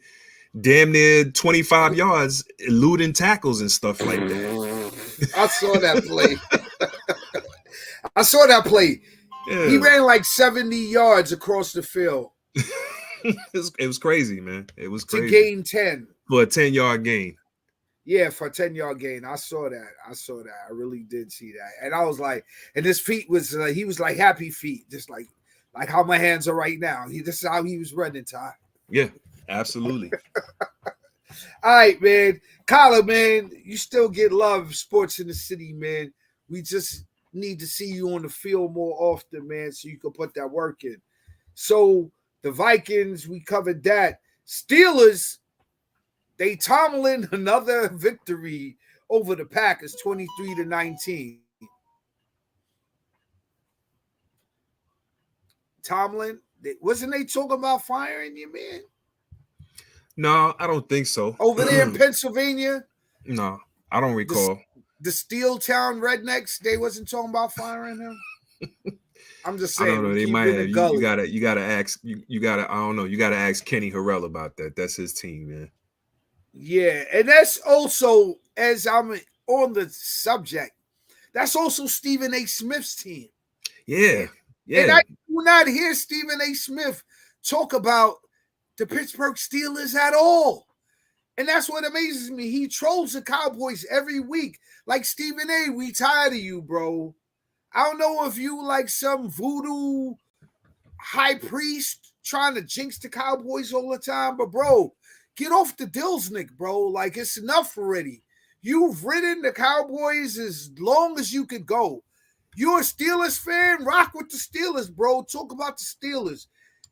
damn near 25 yards, eluding tackles and stuff like that. I saw that play. Yeah. He ran like 70 yards across the field. It was crazy, man. It was crazy. To gain 10. For a 10-yard gain. Yeah, for a 10-yard gain. I saw that. I really did see that. And I was like, and his feet was, he was like happy feet, just like how my hands are right now. This is how he was running, Ty. Yeah, absolutely. All right, man. Kyler, man, you still get love, Sports in the City, man. We just need to see you on the field more often, man, so you can put that work in. So the Vikings, we covered that. Steelers, they tumbling another victory over the Packers, 23-19. Tomlin, wasn't they talking about firing you, man? No, I don't think so. Over there in Pennsylvania? No, I don't recall. The Steel Town Rednecks, they wasn't talking about firing him? I'm just saying. I don't know. They might have. You gotta ask. You gotta. I don't know. You gotta ask Kenny Harrell about that. That's his team, man. Yeah, and that's also, as I'm on the subject, that's also Stephen A. Smith's team. Yeah. And I do not hear Stephen A. Smith talk about the Pittsburgh Steelers at all. And that's what amazes me. He trolls the Cowboys every week. Like, Stephen A., we tired of you, bro. I don't know if you like some voodoo high priest trying to jinx the Cowboys all the time, but bro, get off the Dilsnick, bro. Like, it's enough already. You've ridden the Cowboys as long as you could go. You're a Steelers fan? Rock with the Steelers, bro. Talk about the Steelers.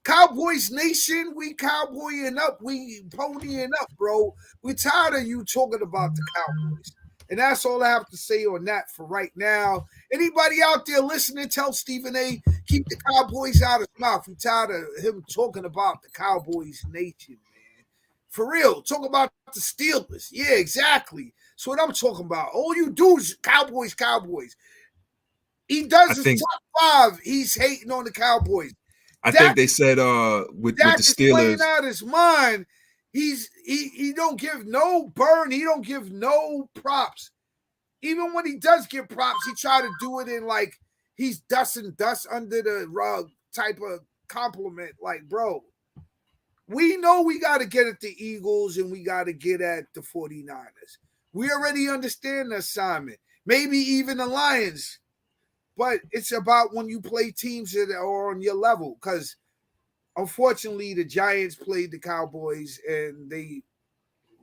Cowboys Nation, we cowboying up. We ponying up, bro. We're tired of you talking about the Cowboys. And that's all I have to say on that for right now. Anybody out there listening, tell Stephen A., keep the Cowboys out of his mouth. We're tired of him talking about the Cowboys Nation, man. For real, talk about the Steelers. Yeah, exactly. That's what I'm talking about. All you do is Cowboys. He does his top 5. He's hating on the Cowboys. I think they said with the Dak is playing Steelers out his mind. He don't give no burn. He don't give no props. Even when he does give props, he try to do it in like he's dusting dust under the rug type of compliment. Like, bro, we know we got to get at the Eagles and we got to get at the 49ers. We already understand the assignment. Maybe even the Lions. But it's about when you play teams that are on your level. Because, unfortunately, the Giants played the Cowboys and they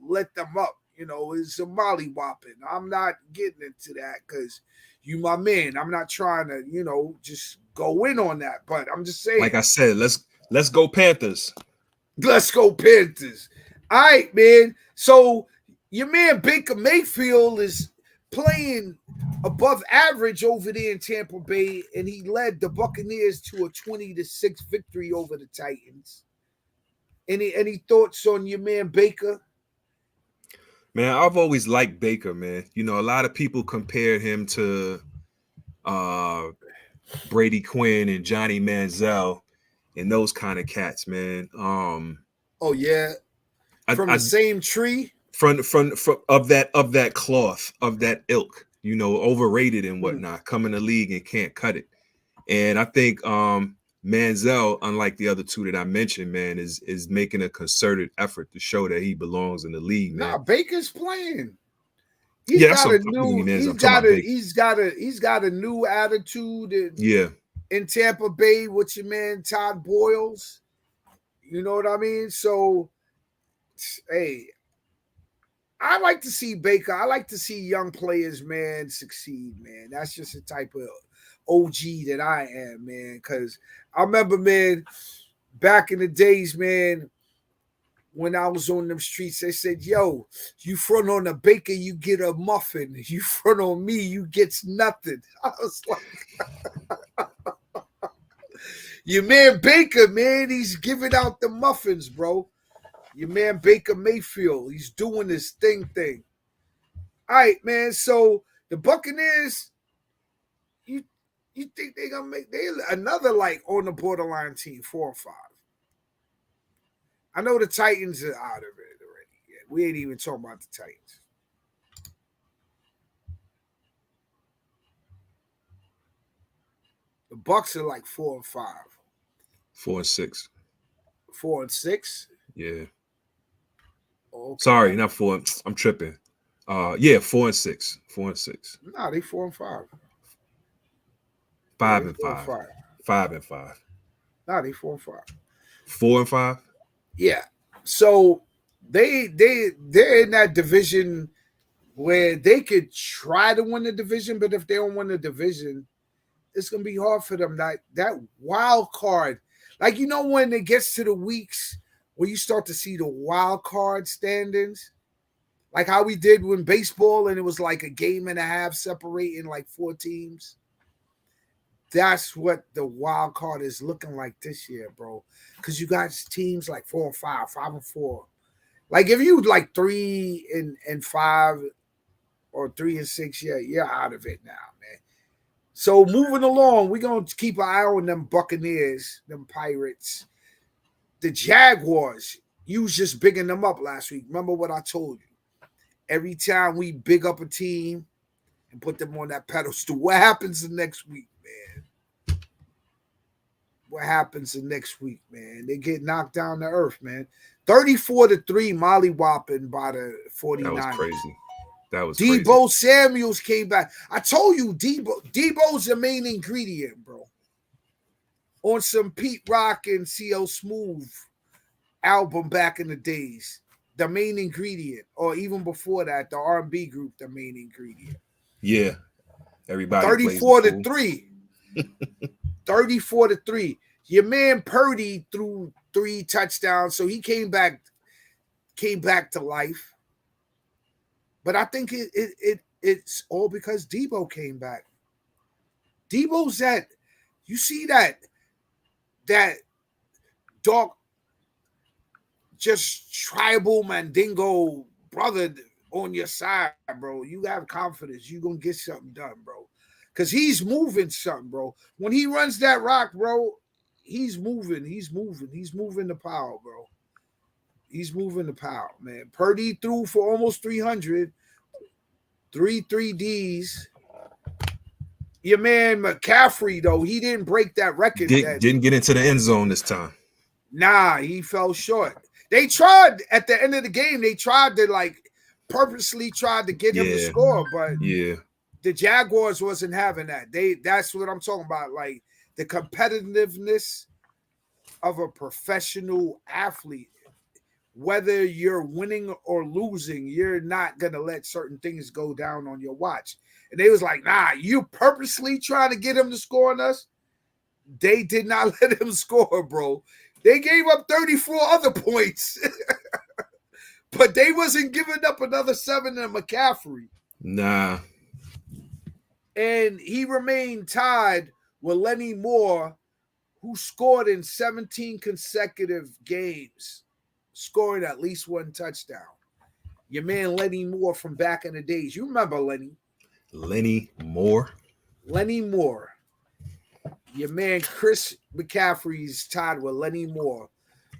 let them up. You know, it's a mollywhopping. I'm not getting into that because you my man. I'm not trying to, you know, just go in on that. But I'm just saying. like I said, let's go Panthers. Let's go Panthers. All right, man. So your man Baker Mayfield is playing above average over there in Tampa Bay, and he led the Buccaneers to a 20-6 victory over the Titans. Any thoughts on your man Baker? Man, I've always liked Baker, man. You know, a lot of people compare him to Brady Quinn and Johnny Manziel and those kind of cats, man. Oh yeah, from the same tree. From of that cloth, of that ilk, you know, overrated and whatnot. Come in the league and can't cut it. And I think Manziel, unlike the other two that I mentioned, man, is making a concerted effort to show that he belongs in the league, man. Nah, Baker's playing. He's got a new attitude. In Tampa Bay with your man Todd Boyles. You know what I mean? So, hey, I like to see Baker. I like to see young players, man, succeed, man. That's just the type of OG that I am, man. Because I remember, man, back in the days, man, when I was on them streets, they said, yo, you front on a Baker, you get a muffin. You front on me, you get nothing. I was like, your man Baker, man, he's giving out the muffins, bro. Your man Baker Mayfield, he's doing his thing. All right, man. So the Buccaneers, you think they're gonna make another like on the borderline team, 4 or 5? I know the Titans are out of it already. Yeah, we ain't even talking about the Titans. The Bucks are like 4 or 5. 4 and 6. 4 and 6? Yeah. Okay. Sorry, not 4. I'm tripping. 4 and 6. 4 and 6. Nah, they 4 and 5. 5 and 5. 5 and 5. Nah, they 4 and 5. 4 and 5? Yeah. So they're in that division where they could try to win the division, but if they don't win the division, it's gonna be hard for them. That wild card, like, you know, when it gets to the weeks where you start to see the wild card standings, like how we did when baseball and it was like a game and a half separating like 4 teams. That's what the wild card is looking like this year, bro. Because you got teams like 4 and 5, 5 and 4. Like if you like 3 and 5 or 3 and 6, yeah, you're out of it now, man. So moving along, we're gonna keep an eye on them Buccaneers, them Pirates. The Jaguars, you was just bigging them up last week. Remember what I told you? Every time we big up a team and put them on that pedestal, what happens the next week, man? What happens the next week, man? They get knocked down to earth, man. 34-3 mollywhopping by the 49ers. That was crazy. That was Debo crazy. Samuels came back. I told you, Debo's the main ingredient, bro. On some Pete Rock and CL Smooth album back in the days. The main ingredient. Or even before that, the R&B group, the main ingredient. Yeah. Everybody 34-3. 34-3. Your man Purdy threw 3 touchdowns, so he came back to life. But I think it's all because Debo came back. Debo's that, you see that dog, just tribal Mandingo brother on your side, bro. You have confidence. You're going to get something done, bro. Because he's moving something, bro. When he runs that rock, bro, he's moving the power, bro. He's moving the power, man. Purdy threw for almost 300, 3 Ds. Your man McCaffrey, though, he didn't break that record. Didn't get into the end zone this time. Nah, he fell short. They tried at the end of the game. They tried to purposely tried to get him to score, but the Jaguars wasn't having that. That's what I'm talking about. Like the competitiveness of a professional athlete. Whether you're winning or losing, you're not gonna let certain things go down on your watch. And they was like, nah, you purposely trying to get him to score on us. They did not let him score, bro. They gave up 34 other points. But they wasn't giving up another 7 to McCaffrey. Nah. And he remained tied with Lenny Moore, who scored in 17 consecutive games, scoring at least 1 touchdown. Your man Lenny Moore from back in the days. You remember Lenny? Lenny Moore. Lenny Moore. Your man Chris McCaffrey's tied with Lenny Moore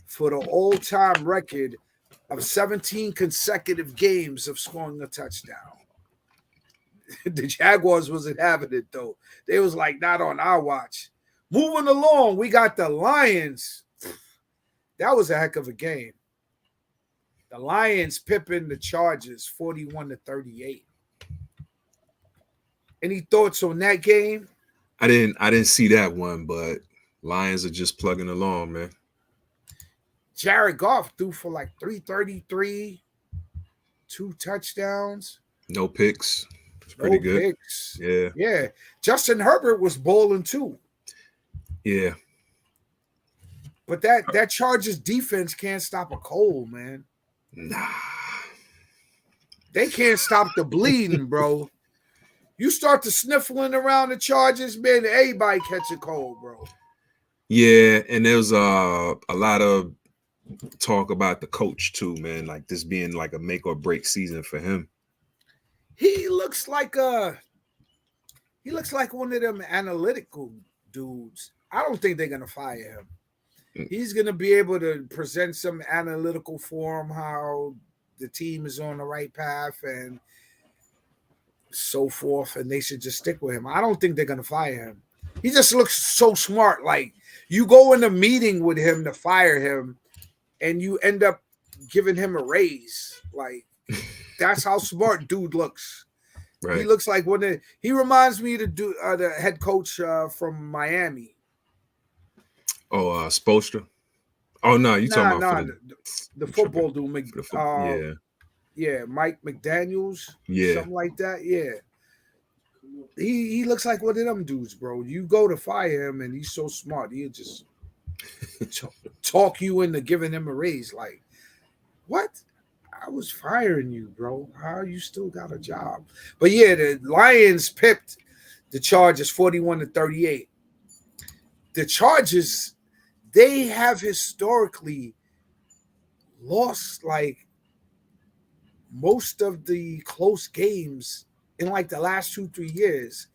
for the all-time record of 17 consecutive games of scoring a touchdown. The Jaguars wasn't having it, though. They was like, not on our watch. Moving along, we got the Lions. That was a heck of a game. The Lions pipping the Chargers 41-38. Any thoughts on that game? I didn't see that one, but Lions are just plugging along, man. Jared Goff threw for 333, 2 touchdowns. No picks. It's pretty good. Picks. Yeah. Yeah. Justin Herbert was balling too. Yeah. But that Chargers defense can't stop a cold, man. Nah. They can't stop the bleeding, bro. You start to sniffling around the Chargers, man, everybody catch a cold, bro. Yeah, and there's a lot of talk about the coach too, man. Like this being like a make or break season for him. He looks like one of them analytical dudes. I don't think they're gonna fire him. He's gonna be able to present some analytical form how the team is on the right path and so forth, and they should just stick with him. I don't think they're gonna fire him. He just looks so smart. Like you go in a meeting with him to fire him, and you end up giving him a raise. Like that's how smart dude looks. Right. He looks like he reminds me of the head coach from Miami. Oh, Spoelstra. Oh no, you talking about the football dude? Yeah, Mike McDaniels, something like that. Yeah, he looks like one of them dudes, bro. You go to fire him, and he's so smart. He'll just talk you into giving him a raise. Like, what? I was firing you, bro. How you still got a job? But yeah, the Lions pipped the Chargers 41-38. The Chargers, they have historically lost most of the close games in the last 2-3 years.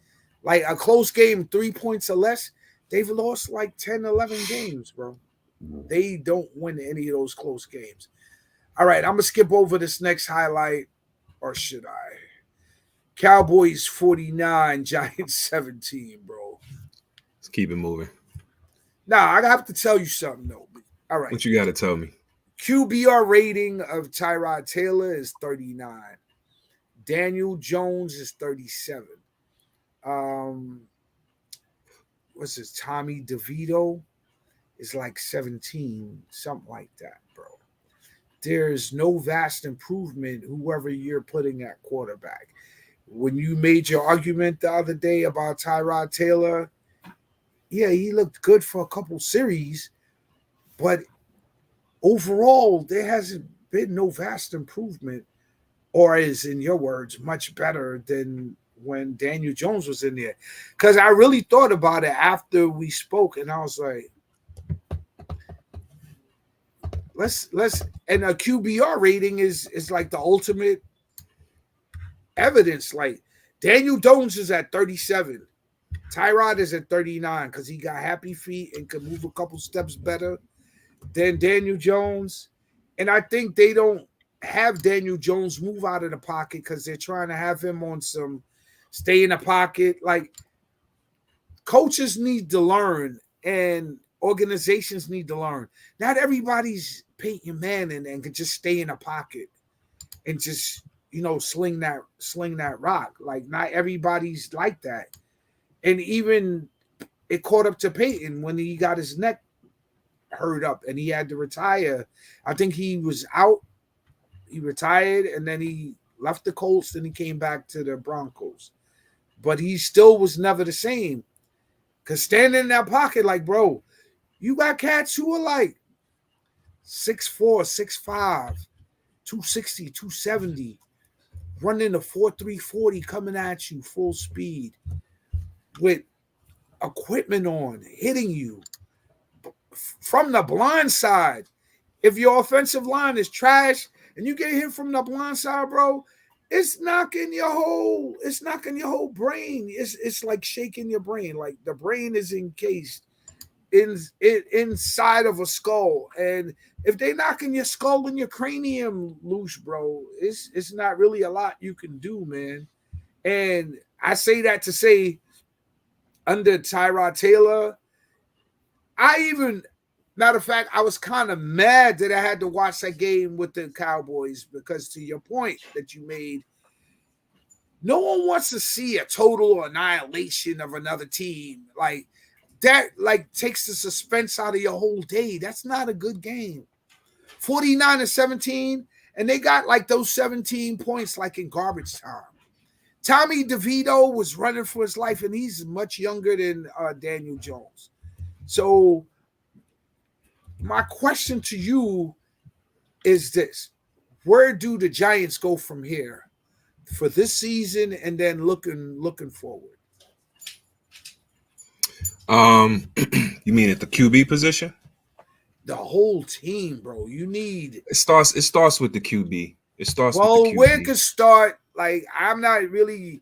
Like a close game, 3 points or less, they've lost 10, 11 games, bro. They don't win any of those close games. All right, I'm going to skip over this next highlight, or should I? Cowboys 49, Giants 17, bro. Let's keep it moving. Nah, I have to tell you something, though. All right. What you got to tell me? QBR rating of Tyrod Taylor is 39. Daniel Jones is 37. What's his Tommy DeVito is 17, something like that, bro. There's no vast improvement, whoever you're putting at quarterback. When you made your argument the other day about Tyrod Taylor, yeah, he looked good for a couple series, but overall, there hasn't been no vast improvement, or is, in your words, much better than when Daniel Jones was in there. Because I really thought about it after we spoke, and I was like, let's and a QBR rating is the ultimate evidence. Like Daniel Jones is at 37. Tyrod is at 39 because he got happy feet and could move a couple steps better than Daniel Jones. And I think they don't have Daniel Jones move out of the pocket because they're trying to have him on some stay in the pocket. Like, coaches need to learn and organizations need to learn. Not everybody's Peyton Manning and can just stay in a pocket and just, sling that rock. Like, not everybody's like that. And even it caught up to Peyton when he got his neck hurt up and he had to retire. I think he was out. He retired and then he left the Colts and he came back to the Broncos. But he still was never the same. Because standing in that pocket, like, bro, you got cats who are like 6'4", 6'5", 260, 270, running a 4.3 40 coming at you full speed with equipment on, hitting you from the blind side. If your offensive line is trash and you get hit from the blind side, bro, it's knocking your whole brain. It's like shaking your brain. Like, the brain is encased inside of a skull. And if they knocking your skull and your cranium loose, bro, it's not really a lot you can do, man. And I say that to say, under Tyrod Taylor, matter of fact, I was kind of mad that I had to watch that game with the Cowboys because, to your point that you made, no one wants to see a total annihilation of another team. Like, that takes the suspense out of your whole day. That's not a good game. 49-17, and they got like those 17 points like in garbage time. Tommy DeVito was running for his life, and he's much younger than Daniel Jones. So my question to you is this: where do the Giants go from here for this season and then looking forward? You mean at the QB position? The whole team, bro. You need it starts with the QB. It starts with the QB. Where it could start, like, I'm not really,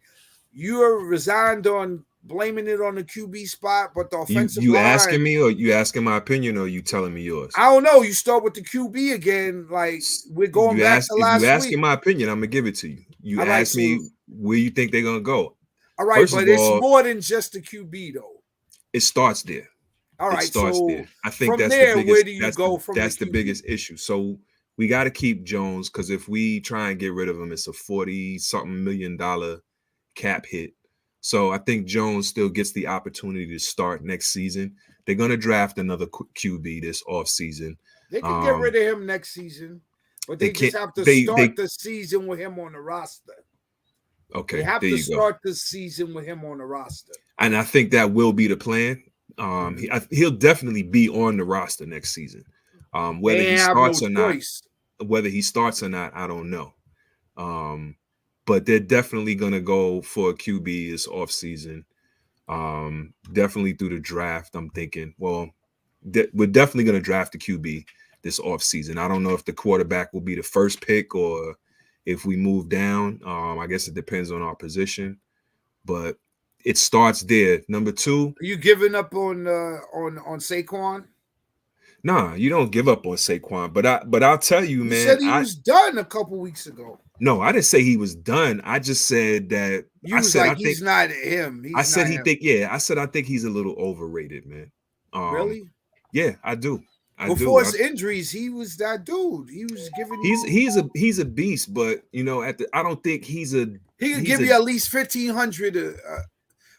you're resigned on blaming it on the QB spot, but the offensive you line, asking me, or you asking my opinion, or you telling me yours? I don't know. You start with the QB again. Like, we're going back to last week. If you asking my opinion, I'm gonna give it to you. You ask me where you think they're gonna go. All right, but it's more than just the QB though. It starts there. All right, it starts so there. I think from that's there, the biggest, where do you go from? That's the biggest issue. So we got to keep Jones, because if we try and get rid of him, it's a $40-something million cap hit. So I think Jones still gets the opportunity to start next season. They're going to draft another QB this offseason. They can get rid of him next season, but they just have to start the season with him on the roster. Okay, they have to start the season with him on the roster. And I think that will be the plan. He'll definitely be on the roster next season. Whether he starts or not, I don't know. But they're definitely gonna go for a QB this offseason. Definitely through the draft. I'm thinking, we're definitely gonna draft a QB this offseason. I don't know if the quarterback will be the first pick or if we move down. I guess it depends on our position, but it starts there. Number 2. Are you giving up on Saquon? Nah, you don't give up on Saquon. But I'll tell you, man. You said he was done a couple weeks ago. No, I didn't say he was done. I just said that he's not him. I said I think he's a little overrated, man. Really? Yeah, I do. Before his injuries, he was that dude. He was giving. He's a beast, but I don't think he could give you at least 1,500.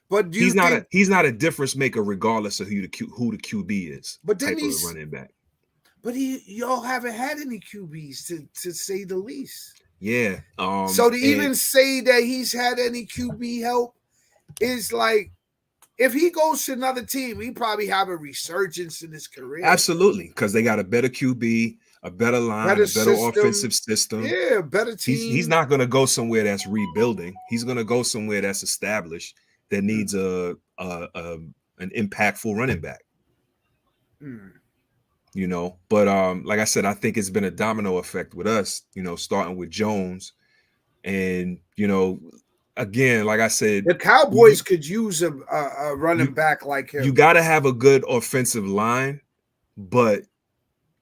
But he's not a difference maker regardless of who the QB is. But then he's running back. But y'all haven't had any QBs to say the least. Yeah. So to even say that he's had any QB help is like, if he goes to another team, he probably have a resurgence in his career. Absolutely, because they got a better QB, a better line, a better offensive system. Yeah, better team. He's not going to go somewhere that's rebuilding. He's going to go somewhere that's established that needs an impactful running back. But like I said, I think it's been a domino effect with us, starting with Jones. And, again, like I said, the Cowboys could use a running back like him. You got to have a good offensive line, but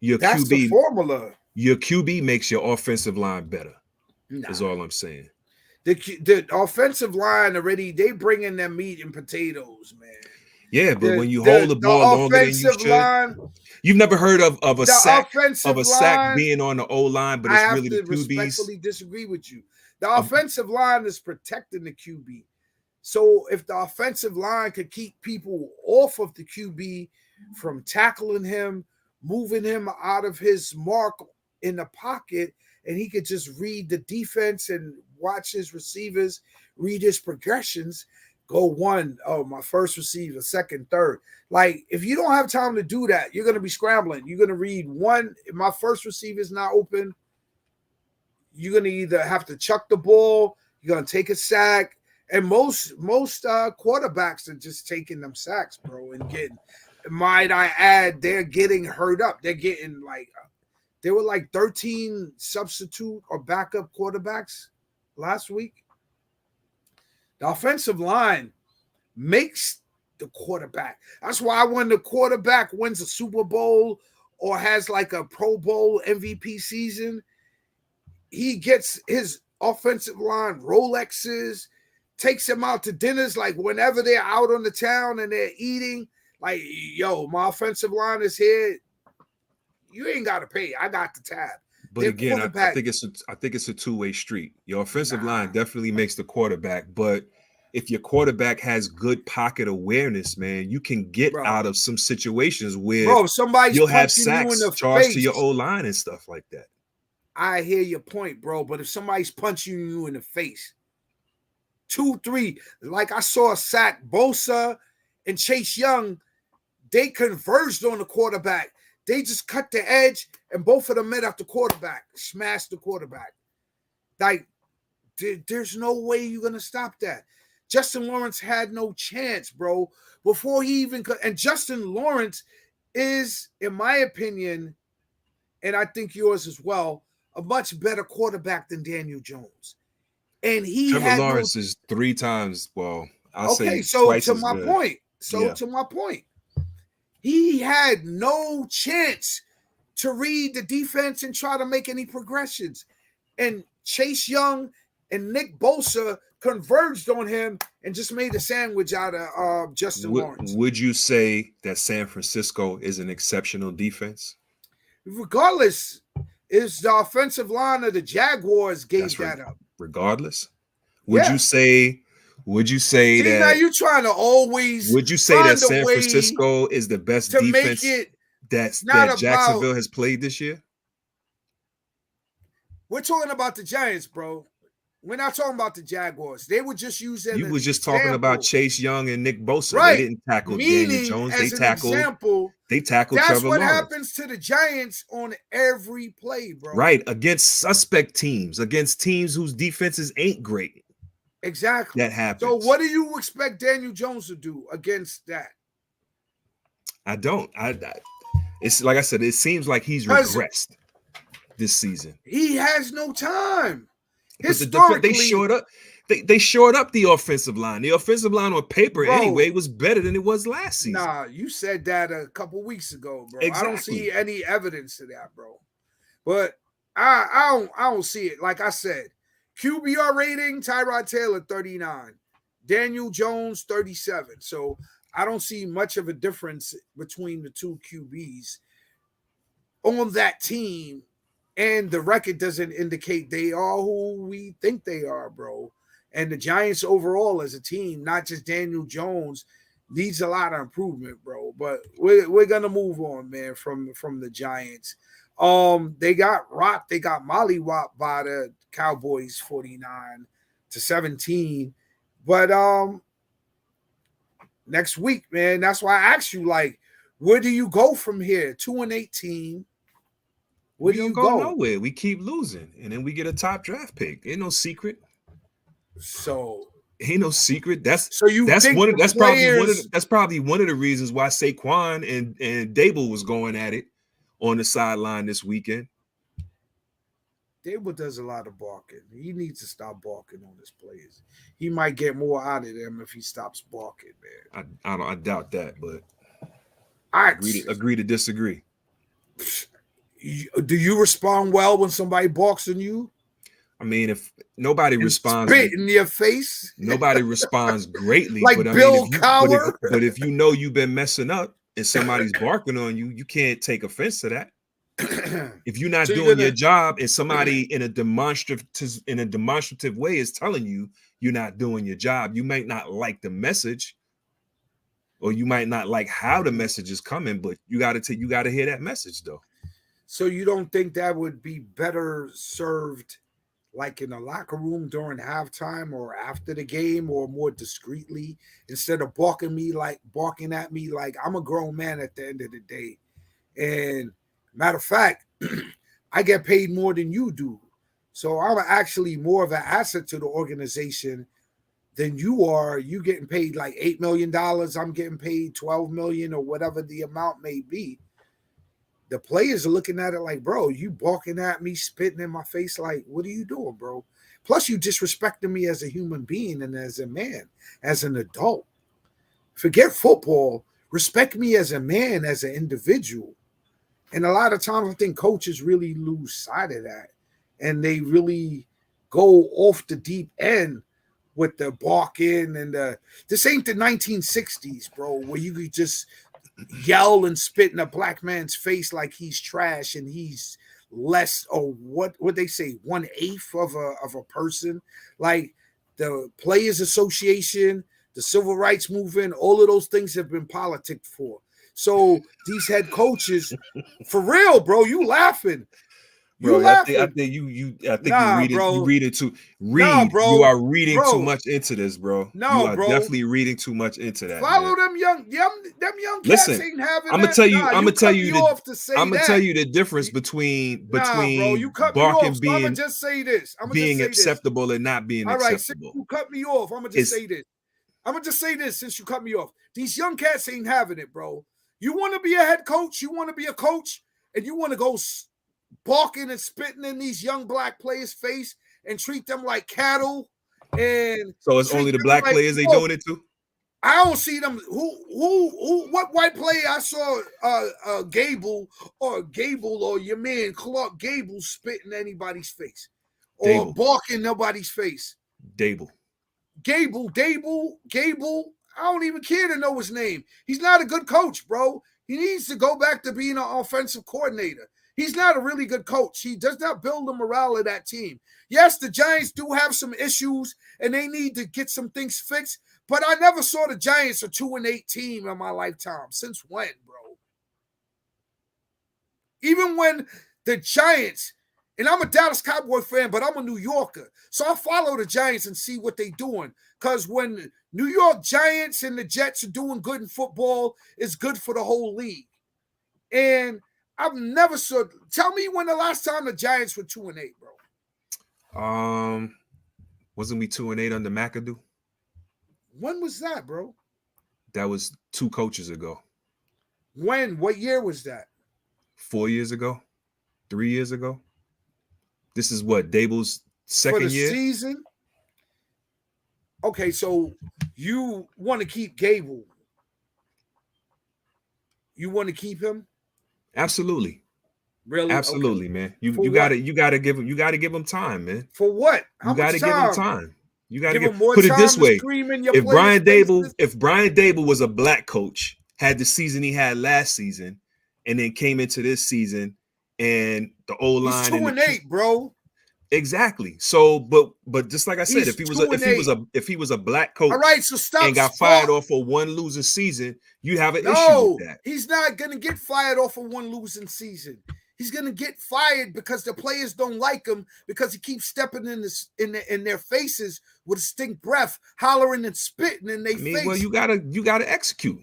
that's the formula. Your QB makes your offensive line better. Is all I'm saying. The offensive line already, they bring in their meat and potatoes, man. Yeah, but when you hold the ball longer than you should, you've never heard of a sack being on the O line, but it's really the QBs. I have to respectfully disagree with you. The offensive line is protecting the QB. So if the offensive line could keep people off of the QB from tackling him, moving him out of his mark in the pocket, and he could just read the defense and watch his receivers, read his progressions, go my first receiver, second, third. Like, if you don't have time to do that, you're going to be scrambling. You're going to read one. If my first receiver is not open, you're going to either have to chuck the ball, you're going to take a sack. And most quarterbacks are just taking them sacks, bro, and getting, might I add, they're getting hurt up. They're getting there were like 13 substitute or backup quarterbacks last week. The offensive line makes the quarterback. That's why when the quarterback wins a Super Bowl or has like a Pro Bowl MVP season, he gets his offensive line Rolexes, takes them out to dinners, like whenever they're out on the town and they're eating, like, yo, my offensive line is here. You ain't got to pay. I got the tab. But again, I think it's a two-way street. Your offensive line definitely makes the quarterback, but if your quarterback has good pocket awareness, man, you can get out of some situations where you'll have sacks charged to your O-line and stuff like that. I hear your point, bro, but if somebody's punching you in the face, 2, 3, like I saw a sack, Bosa and Chase Young, they converged on the quarterback. They just cut the edge, and both of them met up the quarterback, smashed the quarterback. Like, there's no way you're going to stop that. Justin Lawrence had no chance, bro, before he even could. And Justin Lawrence is, in my opinion, and I think yours as well, a much better quarterback than Daniel Jones. And Trevor Lawrence is 3 times, well, I'll say so twice to my point. To my point. He had no chance to read the defense and try to make any progressions. And Chase Young and Nick Bosa converged on him and just made a sandwich out of Justin Lawrence. Would you say that San Francisco is an exceptional defense? Regardless, it's the offensive line of the Jaguars gave that up. Regardless? Would you say that now you're trying to always would you say that San Francisco is the best defense that Jacksonville has played this year? We're talking about the Giants, bro. We're not talking about the Jaguars. They would just use that. You was just talking about Chase Young and Nick Bosa. Right. They didn't tackle Daniel Jones. They tackled Trevor Lawrence. That's what happens to the Giants on every play, bro. Right. Against suspect teams, against teams whose defenses ain't great. Exactly. That happens. So what do you expect Daniel Jones to do against that? I don't. It's like I said, it seems like he's regressed this season. He has no time. Historically, they shored up the offensive line. The offensive line on paper, anyway, was better than it was last season. Nah, you said that a couple weeks ago, bro. Exactly. I don't see any evidence to that, bro. But I don't see it. Like I said, QBR rating, Tyrod Taylor 39, Daniel Jones 37. So I don't see much of a difference between the two QBs on that team. And the record doesn't indicate they are who we think they are, bro. And the Giants overall as a team, not just Daniel Jones, needs a lot of improvement, bro. But we're gonna move on, man, from the Giants. They got rocked, they got mollywopped by the Cowboys 49-17. But next week, man, that's why I asked you, like, where do you go from here? 2-18. Where do you go? Nowhere. We keep losing, and then we get a top draft pick. Ain't no secret. So ain't no secret. That's probably one of the reasons why Saquon and Dable was going at it on the sideline this weekend. Dable does a lot of barking. He needs to stop barking on his players. He might get more out of them if he stops barking, man. I doubt that, but I agree to disagree. Do you respond well when somebody barks on you? I mean, if nobody responds, spit in your face. Nobody responds greatly. Like but Bill I mean, Cowher. but if you know you've been messing up and somebody's barking on you, you can't take offense to that. If you're not doing your job and somebody in a demonstrative way is telling you you're not doing your job, you might not like the message, or you might not like how the message is coming, but you got to hear that message though. So you don't think that would be better served like in the locker room during halftime or after the game, or more discreetly, instead of barking at me like I'm a grown man at the end of the day? And matter of fact, I get paid more than you do. So I'm actually more of an asset to the organization than you are. You getting paid like $8 million. I'm getting paid $12 million or whatever the amount may be. The players are looking at it like, bro, you barking at me, spitting in my face. Like, what are you doing, bro? Plus, you disrespecting me as a human being and as a man, as an adult. Forget football. Respect me as a man, as an individual. And a lot of times I think coaches really lose sight of that. And they really go off the deep end with the barking and this ain't the 1960s, bro, where you could just yell and spit in a black man's face like he's trash and he's less, or what they say, 1/8 of a person. Like the Players Association, the Civil Rights Movement, all of those things have been politicked for. So these head coaches, for real, bro, you laughing. Bro, laughing. I think you reading too much into this, bro. No, you are bro. Definitely reading too much into that. Follow man. them young Listen, cats ain't having I'm that. gonna tell you. I'm gonna tell you the difference between bro, you cut barking me off, so being I'm gonna just say this. being acceptable and not being acceptable. All right, since you cut me off, I'm gonna just say this. Since you cut me off. These young cats ain't having it, bro. You want to be a head coach, you want to be a coach, and you want to go barking and spitting in these young black players' face and treat them like cattle. And so it's only the black players they doing it to? I don't see them. What white player I saw Gable or your man Clark Gable spitting anybody's face or barking nobody's face? Gable. I don't even care to know his name. He's not a good coach, bro. He needs to go back to being an offensive coordinator. He's not a really good coach. He does not build the morale of that team. Yes, the Giants do have some issues and they need to get some things fixed, but I never saw the Giants a 2-8 team in my lifetime. Since when, bro? Even when the Giants, and I'm a Dallas Cowboy fan, but I'm a New Yorker, so I follow the Giants and see what they're doing. Because when New York Giants and the Jets are doing good in football, it's good for the whole league. And I've never saw. Tell me when the last time the Giants were 2-8, bro. Wasn't we 2-8 under McAdoo? When was that, bro? That was 2 coaches ago. When? What year was that? 4 years ago? 3 years ago? This is what, Dable's second year? Season? Okay, so you want to keep Gable. You want to keep him? Absolutely. Really? Absolutely, okay. Man. You gotta give him time, man. For what? You gotta give him time. You gotta give him more put time it this way. If Brian Dable was a black coach, had the season he had last season, and then came into this season and the O-line, he's 2-8, bro. Exactly. So, but just like I said, if he was a black coach, all right, so stop and got fired off for one losing season, you have an issue with that. He's not gonna get fired off for one losing season. He's gonna get fired because the players don't like him because he keeps stepping in their faces with a stink breath, hollering and spitting in their face. Well, you gotta execute.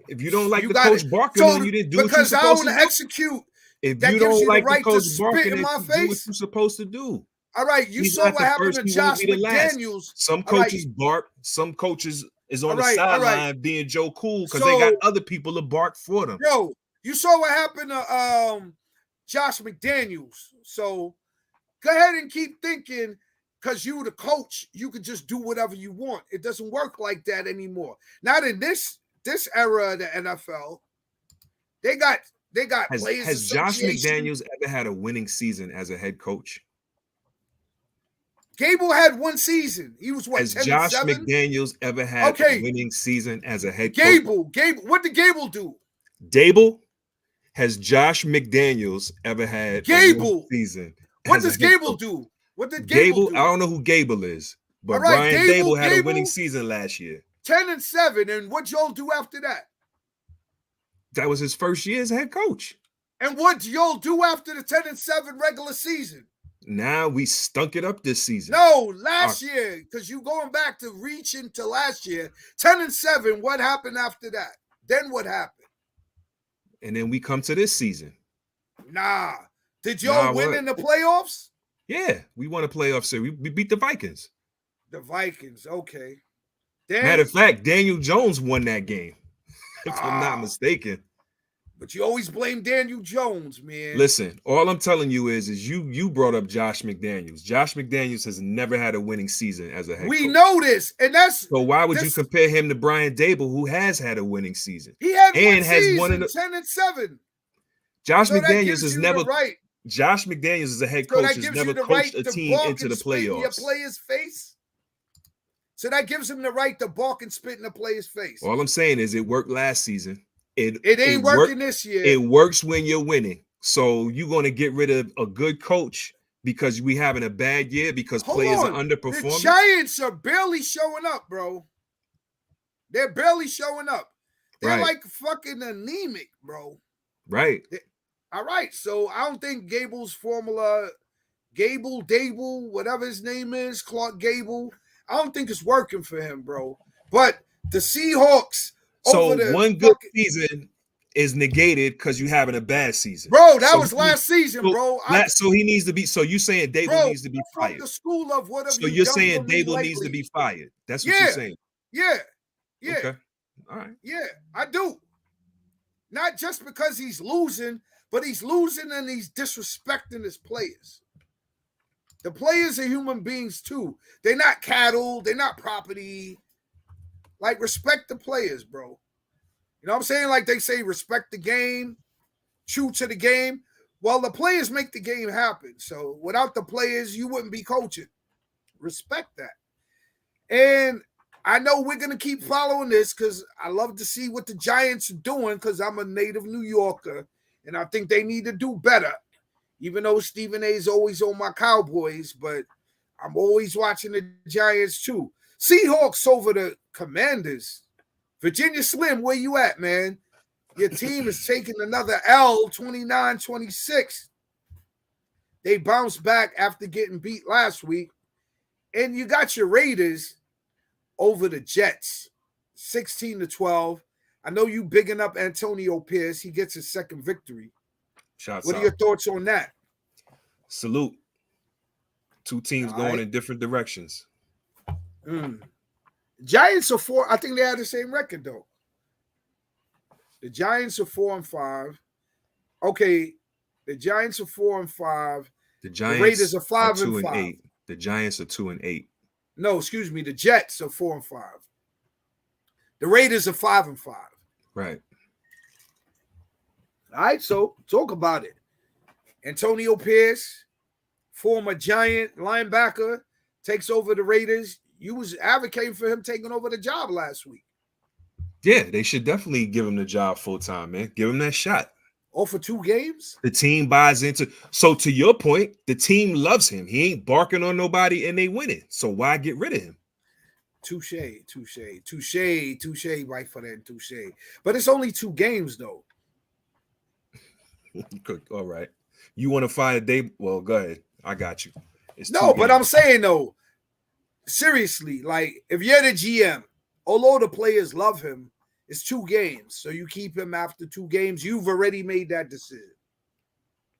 If you don't like the coach barking on you, didn't do what you're supposed to do. Because I want to execute. If you don't like the coach barking, do what you're supposed to do. All right, you saw what happened to Josh McDaniels. Some coaches bark. Some coaches is on the sideline being Joe Cool because they got other people to bark for them. Yo, you saw what happened to Josh McDaniels. So Go ahead and keep thinking, because you the coach, you could just do whatever you want. It doesn't work like that anymore. Not in this era of the NFL. They got players. Has Josh McDaniels ever had a winning season as a head coach? Gable had one season. He was what? Has Josh McDaniels ever had a winning season as a head coach? Gable. What did Gable do? Dable. Has Josh McDaniels ever had a winning season? What does Gable do? What did Gable do? I don't know who Gable is, but Brian Dable had a winning season last year. 10-7. And what'd y'all do after that? That was his first year as head coach. And what'd y'all do after the 10-7 regular season? Now we stunk it up this season. No, last year, because you going back to reaching to last year. 10-7. What happened after that? Then what happened? And then we come to this season. Nah. Did y'all win in the playoffs? Yeah, we won a playoff series. We beat the Vikings. The Vikings, okay. Matter of fact, Daniel Jones won that game, if I'm not mistaken. But you always blame Daniel Jones, man. Listen, all I'm telling you is you brought up Josh McDaniels. Josh McDaniels has never had a winning season as a head coach. We know this, and that's so why would you compare him to Brian Dable, who has had a winning season? He had one season, 10-7. Josh McDaniels has never. Josh McDaniels is a head coach has never coached a team into the playoffs. Your player's face. So that gives him the right to balk and spit in the player's face. All I'm saying is it worked last season. It ain't working this year. It works when you're winning. So you're going to get rid of a good coach because we having a bad year because players are underperforming? The Giants are barely showing up, bro. They're barely showing up. They're like fucking anemic, bro. Right. All right. So I don't think Gable's formula, Dable, whatever his name is, Clark Gable, I don't think it's working for him, bro. But the Seahawks. So one good season is negated because you're having a bad season. Bro, that was last season, bro. So he needs to be. So you saying Dable needs to be fired? The school of whatever. So you're saying Dable needs to be fired? That's what you're saying. Yeah. Okay. All right. Yeah, I do. Not just because he's losing, but he's losing and he's disrespecting his players. The players are human beings too. They're not cattle. They're not property. Like, respect the players, bro. You know what I'm saying? Like they say, respect the game, true to the game. Well, the players make the game happen. So without the players, you wouldn't be coaching. Respect that. And I know we're going to keep following this because I love to see what the Giants are doing because I'm a native New Yorker, and I think they need to do better. Even though Stephen A is always on my Cowboys, but I'm always watching the Giants too. Seahawks over the Commanders. Virginia Slim, where you at, man? Your team is taking another L, 29-26. They bounced back after getting beat last week. And you got your Raiders over the Jets, 16-12. I know you bigging up Antonio Pierce. He gets his second victory. What are your thoughts on that? Salute. Two teams going in different directions. Giants are 4. I think they have the same record, though. The Giants are 4-5. Okay, the Giants are 4-5. The Raiders are 5-5. The Giants are 2-8. No, excuse me. The Jets are 4-5. The Raiders are 5-5. Right. All right, so talk about it. Antonio Pierce, former Giant linebacker, takes over the Raiders. You was advocating for him taking over the job last week. Yeah, they should definitely give him the job full time, man. Give him that shot. Oh, for 2 games? The team buys into. So to your point, the team loves him. He ain't barking on nobody, and they winning. So why get rid of him? Touche. Right for that, touche. But it's only 2 games, though. All right. You want to fire Dave? Well, go ahead. I got you. No, but I'm saying, though, seriously, like, if you're the GM, although the players love him, it's 2 games. So you keep him after 2 games. You've already made that decision.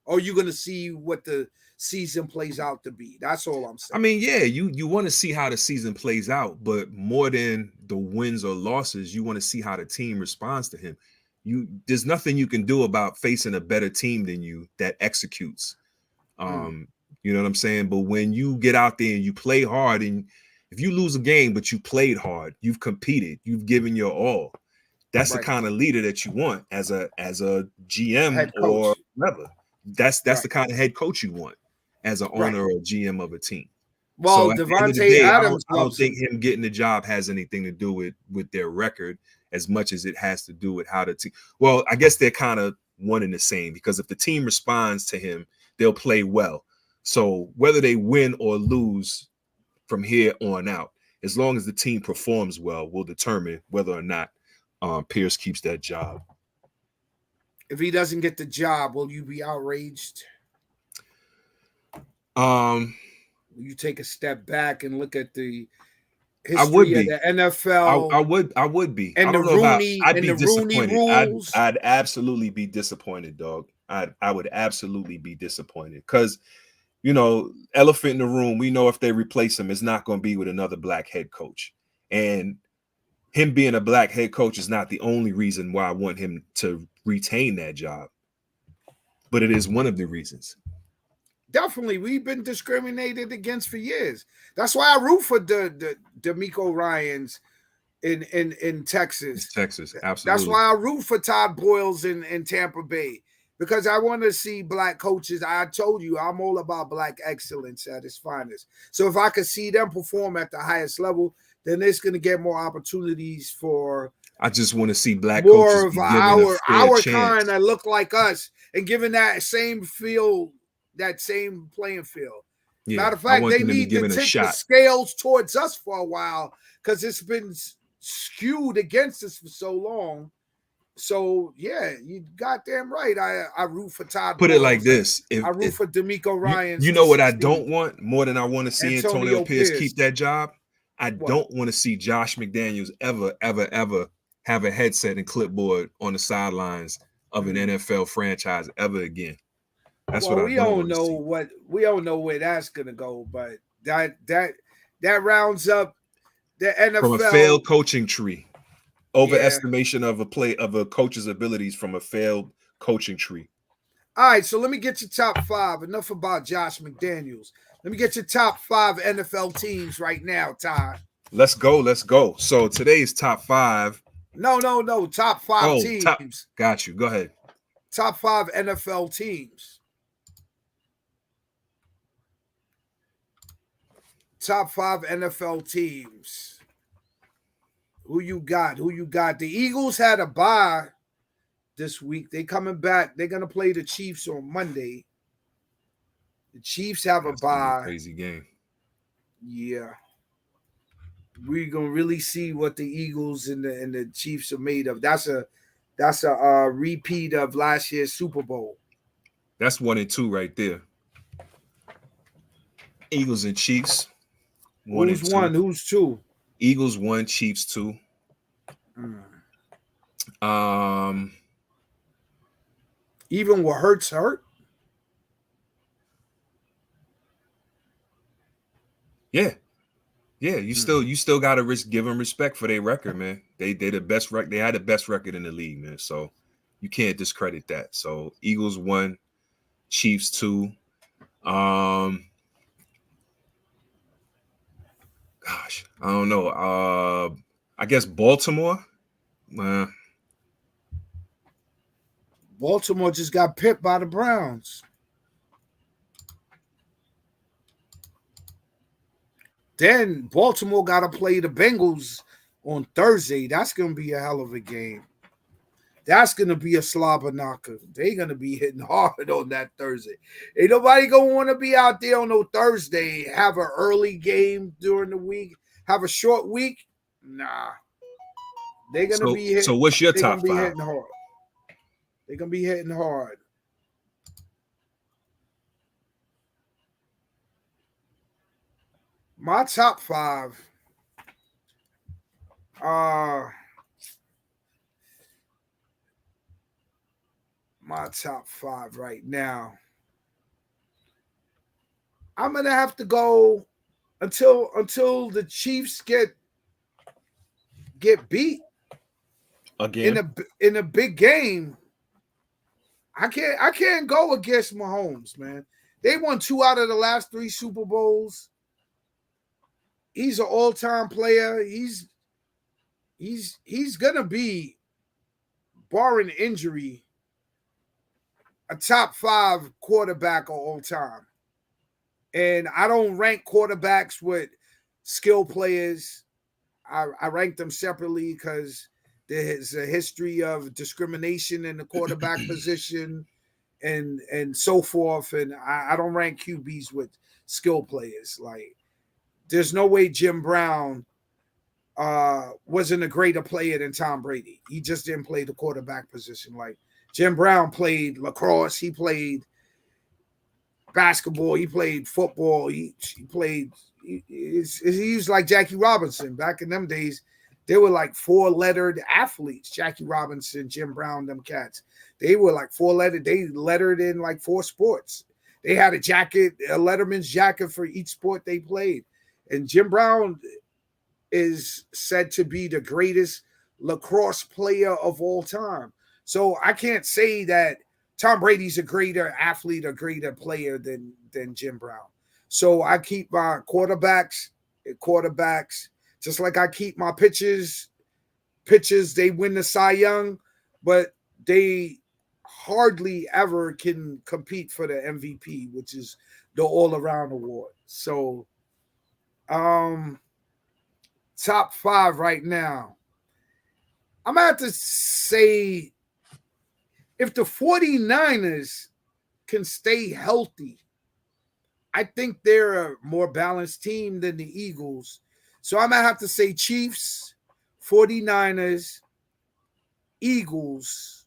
Or you're going to see what the season plays out to be. That's all I'm saying. I mean, yeah, you want to see how the season plays out, but more than the wins or losses, you want to see how the team responds to him. There's nothing you can do about facing a better team than you that executes. You know what I'm saying? But when you get out there and you play hard, and if you lose a game, but you played hard, you've competed, you've given your all. That's the kind of leader that you want as a GM or whatever. That's the kind of head coach you want as an owner or GM of a team. Well, so at the end of the day, I don't think him getting the job has anything to do with their record as much as it has to do with how the team. Well, I guess they're kind of one and the same, because if the team responds to him, they'll play well. So whether they win or lose from here on out, as long as the team performs well, will determine whether or not Pierce keeps that job. If he doesn't get the job, will you be outraged? Will you take a step back and look at the history of the NFL? I would be. And I don't the know Rooney, how I'd and be the disappointed. Rooney rules. I'd absolutely be disappointed, dog. I would absolutely be disappointed, because elephant in the room, we know if they replace him, it's not going to be with another black head coach. And him being a black head coach is not the only reason why I want him to retain that job, but it is one of the reasons. Definitely, we've been discriminated against for years. That's why I root for the D'Amico Ryans in Texas. Texas, absolutely. That's why I root for Todd Boyles in Tampa Bay, because I want to see black coaches. I told you, I'm all about black excellence at its finest. So if I could see them perform at the highest level, then it's going to get more opportunities for. I just want to see black more coaches of be given our chance. kind that look like us and given that same field, that same playing field. Yeah, matter of fact, they need to tip the scales towards us for a while, because it's been skewed against us for so long. So yeah, you goddamn right. I root for Todd. Put it like this: I root for D'Amico Ryan. You know what I don't want more than I want to see Antonio Pierce keep that job? I don't want to see Josh McDaniels ever have a headset and clipboard on the sidelines of an NFL franchise ever again. That's what I don't know. We don't know where that's gonna go, but that rounds up the NFL from a failed coaching tree. Overestimation of a coach's abilities from a failed coaching tree. All right, so let me get your top 5. Enough about Josh McDaniels. Let me get your top 5 NFL teams right now, Todd. Let's go. So today's top 5. No. Top 5 teams. Got you. Go ahead. Top 5 NFL teams. Top 5 NFL teams. Who you got? The Eagles had a bye this week. They coming back. They're gonna play the Chiefs on Monday. The Chiefs have a bye. Crazy game. Yeah. We're gonna really see what the Eagles and the Chiefs are made of. That's a repeat of last year's Super Bowl. That's 1 and 2 right there. Eagles and Chiefs. Who's 1? Who's 2? Eagles 1, Chiefs 2. Even what hurt. Yeah. You still gotta give them respect for their record, man. They the best record. They had the best record in the league, man. So you can't discredit that. So Eagles 1, Chiefs 2. Gosh, I don't know. I guess Baltimore. Baltimore just got pipped by the Browns. Then Baltimore got to play the Bengals on Thursday. That's going to be a hell of a game. That's going to be a slobber knocker. They're going to be hitting hard on that Thursday. Ain't nobody going to want to be out there on no Thursday, have an early game during the week, have a short week. Nah. They're going to be hitting. So what's your top 5? They're going to be hitting hard. My top 5. My top 5 right now. I'm gonna have to go until the Chiefs get beat again in a big game. I can't go against Mahomes, man. They won 2 out of the last 3 Super Bowls. He's an all-time player. He's gonna be, barring injury, a top 5 quarterback of all time. And I don't rank quarterbacks with skill players. I rank them separately because there's a history of discrimination in the quarterback position and so forth. And I don't rank QBs with skill players. Like, there's no way Jim Brown wasn't a greater player than Tom Brady. He just didn't play the quarterback position. Like, Jim Brown played lacrosse, he played basketball, he played football, he was like Jackie Robinson. Back in them days, they were like 4-lettered athletes. Jackie Robinson, Jim Brown, them cats. They were like 4-lettered. They lettered in like 4 sports. They had a jacket, a Letterman's jacket for each sport they played. And Jim Brown is said to be the greatest lacrosse player of all time. So I can't say that Tom Brady's a greater athlete or greater player than Jim Brown. So I keep my quarterbacks, just like I keep my pitchers. They win the Cy Young, but they hardly ever can compete for the MVP, which is the all-around award. So top 5 right now. I'm going to have to say, if the 49ers can stay healthy, I think they're a more balanced team than the Eagles. So I'm going to have to say Chiefs, 49ers, Eagles.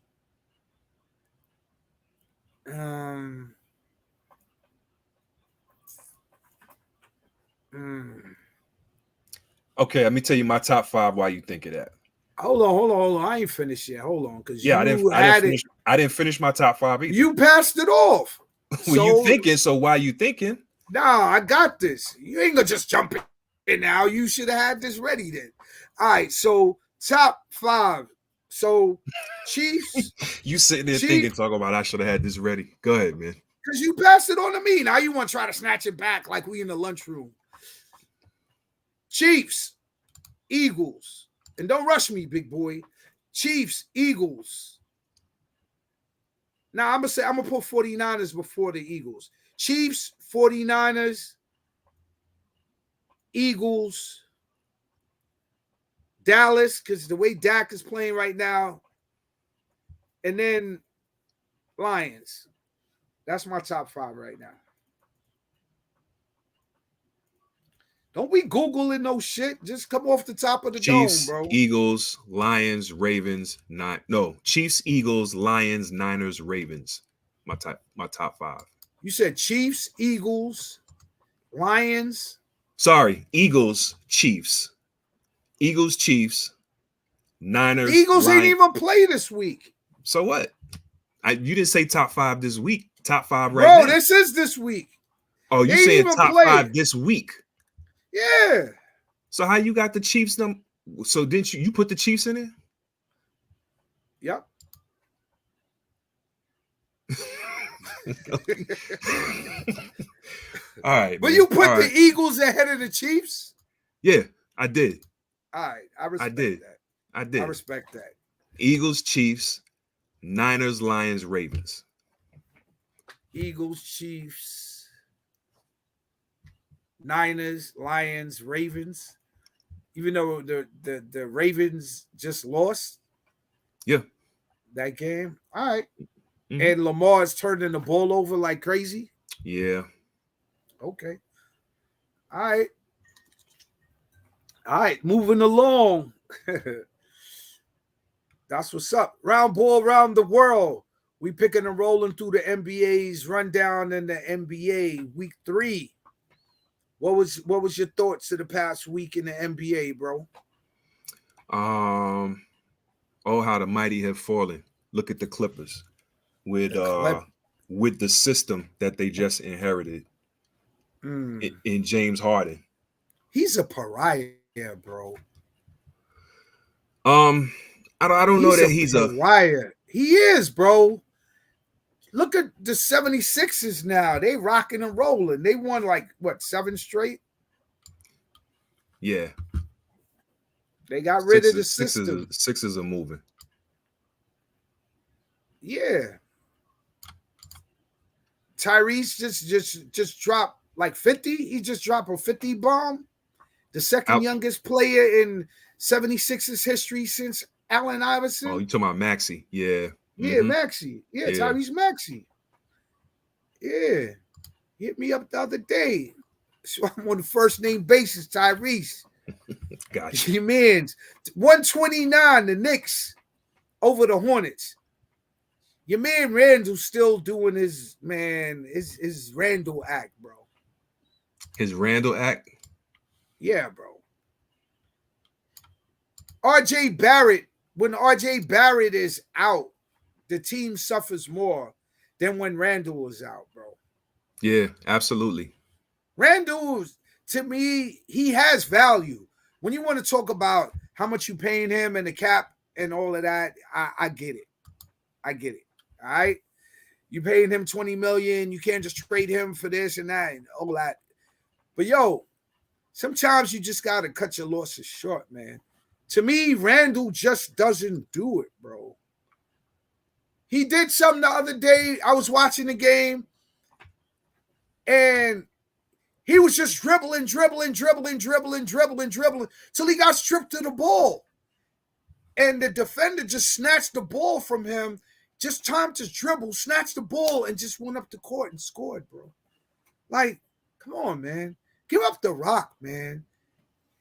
Okay, let me tell you my top 5 while you think of that. Hold on. I ain't finished yet. Hold on, because I didn't finish my top 5 either. You passed it off. Well, you thinking, so why you thinking? Nah, I got this. You ain't gonna just jump in now. You should have had this ready then. All right, so top 5. So Chiefs. You sitting there thinking, talking about I should have had this ready. Go ahead, man. Because you passed it on to me. Now you want to try to snatch it back like we in the lunchroom. Chiefs, Eagles. And don't rush me, big boy. Chiefs, Eagles. Now I'm gonna put 49ers before the Eagles. Chiefs, 49ers, Eagles, Dallas, because the way Dak is playing right now, and then Lions. That's my top 5 right now. Don't be Googling no shit. Just come off the top of the Chiefs, dome, bro. Eagles, Lions, Ravens, Chiefs, Eagles, Lions, Niners, Ravens. My top 5. You said Chiefs, Eagles, Lions. Sorry, Eagles, Chiefs. Eagles, Chiefs, Niners. The Eagles Lions. ain't even play this week. So what? You didn't say top 5 this week. Top 5 right now. Bro, this is this week. Oh, you saying top 5 this week? Yeah. So how you got the Chiefs? So didn't you put the Chiefs in it? Yep. All right. But man. You put the Eagles ahead of the Chiefs? Yeah, I did. All right. I respect that. I did. I respect that. Eagles, Chiefs, Niners, Lions, Ravens. Eagles, Chiefs, Niners, Lions, Ravens. Even though the Ravens just lost. Yeah. That game. All right. Mm-hmm. And Lamar's turning the ball over like crazy. Yeah. Okay. All right. Moving along. That's what's up. Round ball around the world. We picking and rolling through the NBA's rundown in the NBA week 3. What was your thoughts of the past week in the NBA, bro? Oh, how the mighty have fallen. Look at the Clippers with the system that they just inherited in James Harden. He's a pariah, bro. I don't know that he's a pariah. He is, bro. Look at the 76ers now. They rocking and rolling. They won like, what, 7 straight? Yeah. They got rid of the Sixers system. Sixers are moving. Yeah. Tyrese just dropped like 50. He just dropped a 50 bomb. The second youngest player in 76ers history since Allen Iverson. Oh, you talking about Maxey? Yeah. Yeah, Maxey. Yeah, Tyrese Maxey. Yeah. Hit me up the other day. So I'm on the first name basis, Tyrese. Gotcha. Your man's 129, the Knicks over the Hornets. Your man Randall's still doing his Randall act, bro. His Randall act? Yeah, bro. RJ Barrett, when RJ Barrett is out, the team suffers more than when Randall is out, bro. Yeah, absolutely. Randall, to me, he has value. When you want to talk about how much you paying him and the cap and all of that, I get it. I get it. All right. You paying him $20 million. You can't just trade him for this and that and all that. But yo, sometimes you just gotta cut your losses short, man. To me, Randall just doesn't do it, bro. He did something the other day. I was watching the game, and he was just dribbling till he got stripped of the ball. And the defender just snatched the ball from him, just time to dribble, snatched the ball, and just went up the court and scored, bro. Like, come on, man. Give up the rock, man.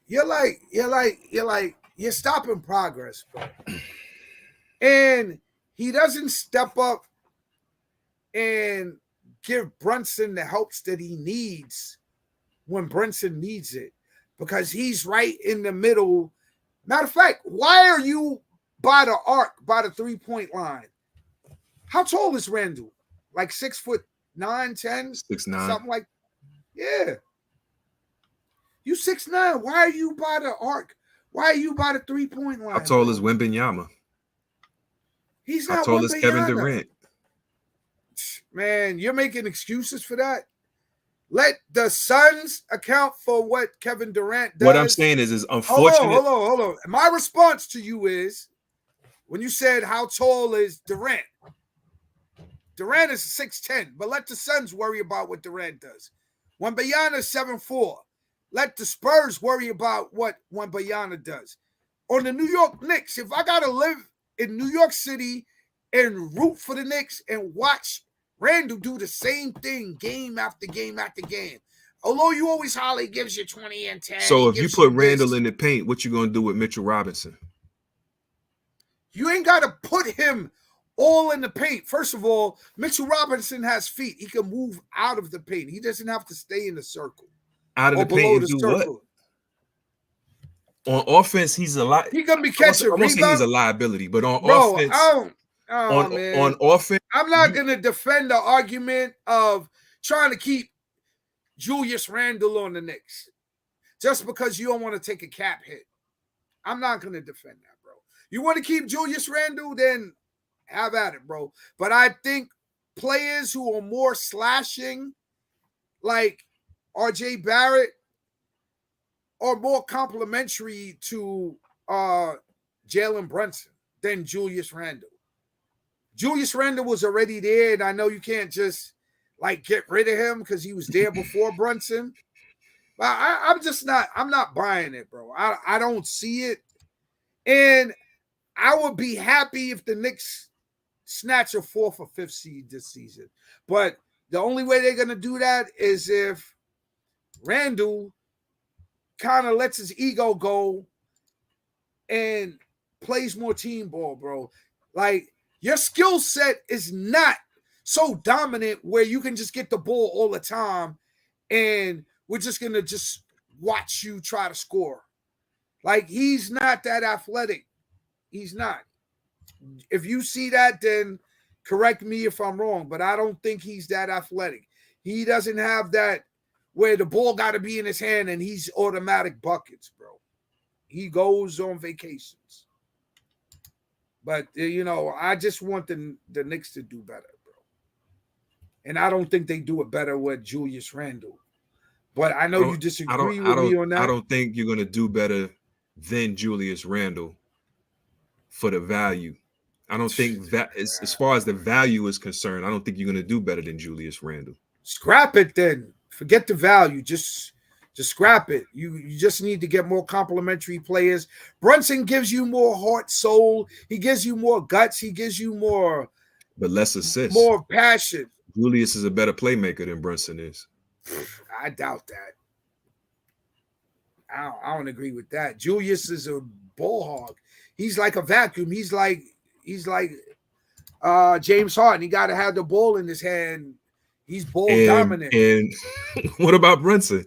You're stopping progress, bro. And he doesn't step up and give Brunson the helps that he needs when Brunson needs it, because he's right in the middle. Matter of fact, why are you by the arc, by the 3-point line? How tall is Randall? Like 6'9", 10? 6'9". Something like, yeah. You 6'9". Why are you by the arc? Why are you by the 3-point line? How tall is Wembanyama? He's not. How tall is Kevin Durant? Man, you're making excuses for that. Let the Suns account for what Kevin Durant does. What I'm saying is unfortunate. Hold on. My response to you is, when you said how tall is Durant? Durant is 6'10", but let the Suns worry about what Durant does. Wembanyama is 7'4". Let the Spurs worry about what Wembanyama does. On the New York Knicks, if I got to live in New York City and root for the Knicks and watch Randall do the same thing game after game after game. Although you always holler, he gives you 20 and 10. So if you put Randall in the paint, what you going to do with Mitchell Robinson? You ain't got to put him all in the paint. First of all, Mitchell Robinson has feet. He can move out of the paint. He doesn't have to stay in the circle. Out of the paint and do circle. What? On offense, he's a lot. He gonna be catching. I'm not saying he's a liability, but on offense, on offense, I'm not gonna defend the argument of trying to keep Julius Randle on the Knicks just because you don't want to take a cap hit. I'm not gonna defend that, bro. You want to keep Julius Randle, then have at it, bro. But I think players who are more slashing, like RJ Barrett, are more complimentary to Jalen Brunson than Julius Randle. Julius Randle was already there, and I know you can't just like get rid of him because he was there before Brunson. But I'm not buying it, bro. I don't see it. And I would be happy if the Knicks snatch a 4th or 5th seed this season. But the only way they're going to do that is if Randle kind of lets his ego go and plays more team ball, bro. Like, your skill set is not so dominant where you can just get the ball all the time and we're just going to just watch you try to score. Like, he's not that athletic. He's not. If you see that, then correct me if I'm wrong, but I don't think he's that athletic. He doesn't have that where the ball got to be in his hand and he's automatic buckets, bro. He goes on vacations. But, I just want the Knicks to do better, bro. and I don't think they do it better with Julius Randle. But I know you disagree with me on that. I don't think you're going to do better than Julius Randle for the value. I don't think that as far as the value is concerned, I don't think you're going to do better than Julius Randle. Scrap it then. Forget the value. Just scrap it. You just need to get more complementary players. Brunson gives you more heart, soul. He gives you more guts. He gives you more, but less assists, more passion. Julius is a better playmaker than Brunson is. I doubt that. I don't agree with that. Julius is a ball hog. He's like a vacuum. He's like James Harden. He got to have the ball in his hand. He's ball dominant. And what about Brunson?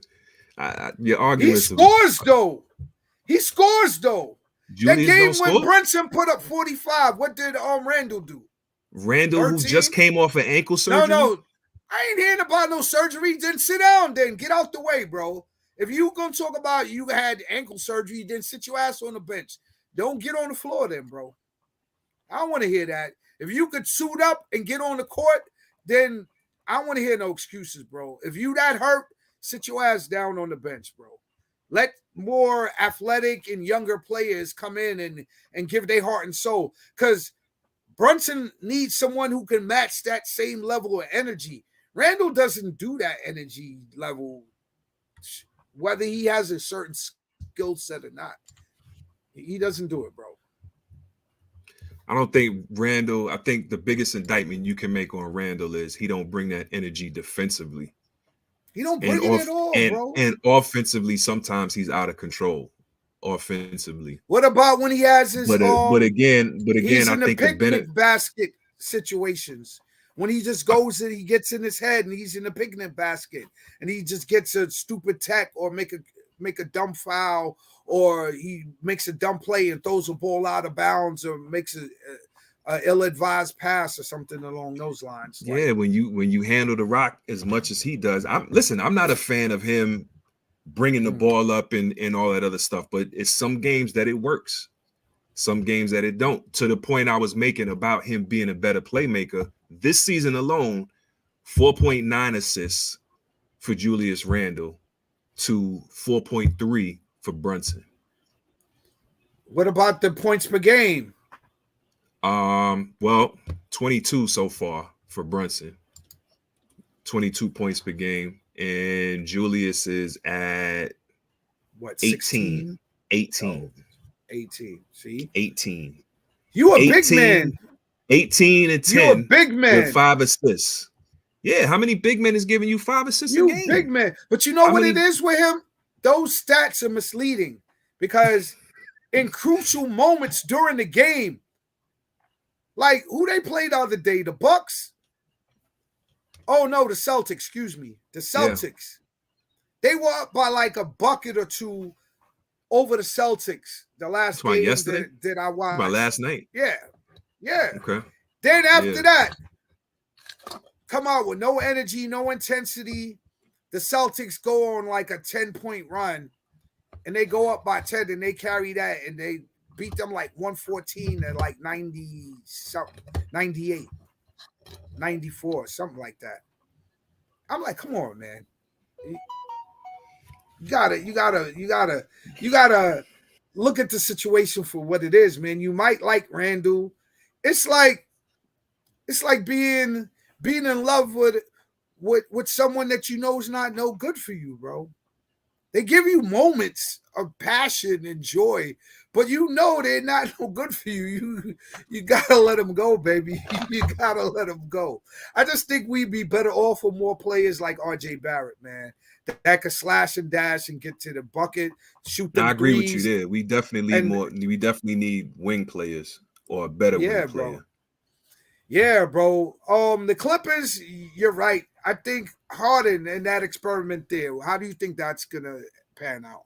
Your argument. He scores though. Julius that game when score? Brunson put up 45. What did Randle do? Randle, 13? Who just came off an ankle surgery? No. I ain't hearing about no surgery. Then sit down. Then get out the way, bro. If you gonna talk about you had ankle surgery, then sit your ass on the bench. Don't get on the floor then, bro. I don't want to hear that. If you could suit up and get on the court, then I don't want to hear no excuses, bro. If you that hurt, sit your ass down on the bench, bro. Let more athletic and younger players come in and give their heart and soul. Because Brunson needs someone who can match that same level of energy. Randle doesn't do that energy level, whether he has a certain skill set or not. He doesn't do it, bro. I don't think Randle, I think the biggest indictment you can make on Randle is he don't bring that energy defensively. He don't bring it at all, bro. And offensively, sometimes he's out of control. Offensively. What about when he has his but again, I think the picnic basket situations when he just goes and he gets in his head and he's in the picnic basket and he just gets a stupid tech or make a dumb foul or he makes a dumb play and throws a ball out of bounds or makes a ill-advised pass or something along those lines. Yeah, when you handle the rock as much as he does. I'm not a fan of him bringing the ball up and all that other stuff, but it's some games that it works, some games that it don't. To the point I was making about him being a better playmaker, this season alone, 4.9 assists for Julius Randle to 4.3 for Brunson. What about the points per game? Well, 22 so far for Brunson. 22 points per game. And Julius is at what, 18. 18. Oh, 18. See? 18. You a 18, big man. 18 and 10. You a big man. With 5 assists. Yeah, how many big men is giving you 5 assists a game? You big man. But you know what it is with him? Those stats are misleading because in crucial moments during the game, like who they played the other day, the Bucks? Oh no, the Celtics, excuse me. The Celtics. Yeah. They were up by like a bucket or two over the Celtics the last game that I watched. By last night. Yeah. Yeah. Okay. Then after that, come out with no energy, no intensity. The Celtics go on like a 10-point run and they go up by 10 and they carry that and they beat them like 114 and like 90 something, 98, 94, something like that. I'm like, come on, man. You gotta look at the situation for what it is, man. You might like Randle. It's like being in love with someone that you know is not no good for you, bro. They give you moments of passion and joy, but you know they're not no good for you. You gotta let them go, baby. You gotta let them go. I just think we'd be better off with more players like R.J. Barrett, man, that could slash and dash and get to the bucket, shoot them. I agree with you there. We definitely need more. We definitely need wing players or a better wing player. Bro. Yeah, bro. The Clippers, you're right. I think Harden and that experiment there, how do you think that's going to pan out?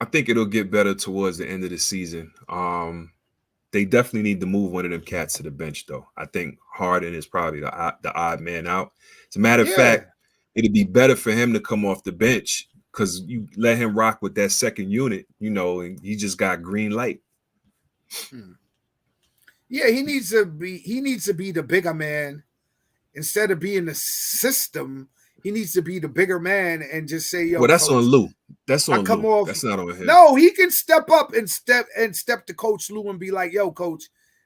I think it'll get better towards the end of the season. They definitely need to move one of them cats to the bench, though. I think Harden is probably the odd man out. As a matter of fact, it'd be better for him to come off the bench because you let him rock with that second unit, and he just got green light. Yeah, he needs to be the bigger man instead of being the system, he needs to be the bigger man and just say, "Yo, well, that's coach, on Lou. That's I on come Lou. off." That's not on him. No, he can step up and step to Coach Lou and be like, "Yo, coach,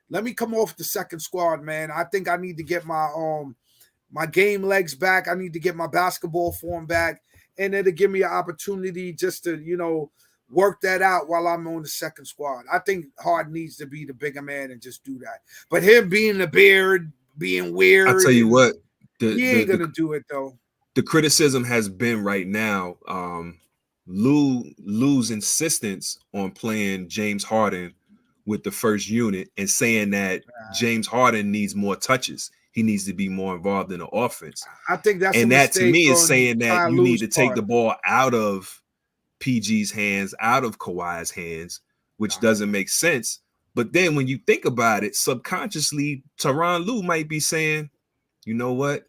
let me come off the second squad, man. I think I need to get my game legs back. I need to get my basketball form back, and it'll give me an opportunity just to, work that out while I'm on the second squad." I think Harden needs to be the bigger man and just do that. But him being the beard, being weird, I'll tell you what, he ain't gonna do it though. The criticism has been right now, Lou's insistence on playing James Harden with the first unit and saying that James Harden needs more touches. He needs to be more involved in the offense. I think that's and that to me is saying that you need to take the ball out of PG's hands, out of Kawhi's hands, which doesn't make sense. But then when you think about it, subconsciously, Tyronn Lue might be saying, you know what?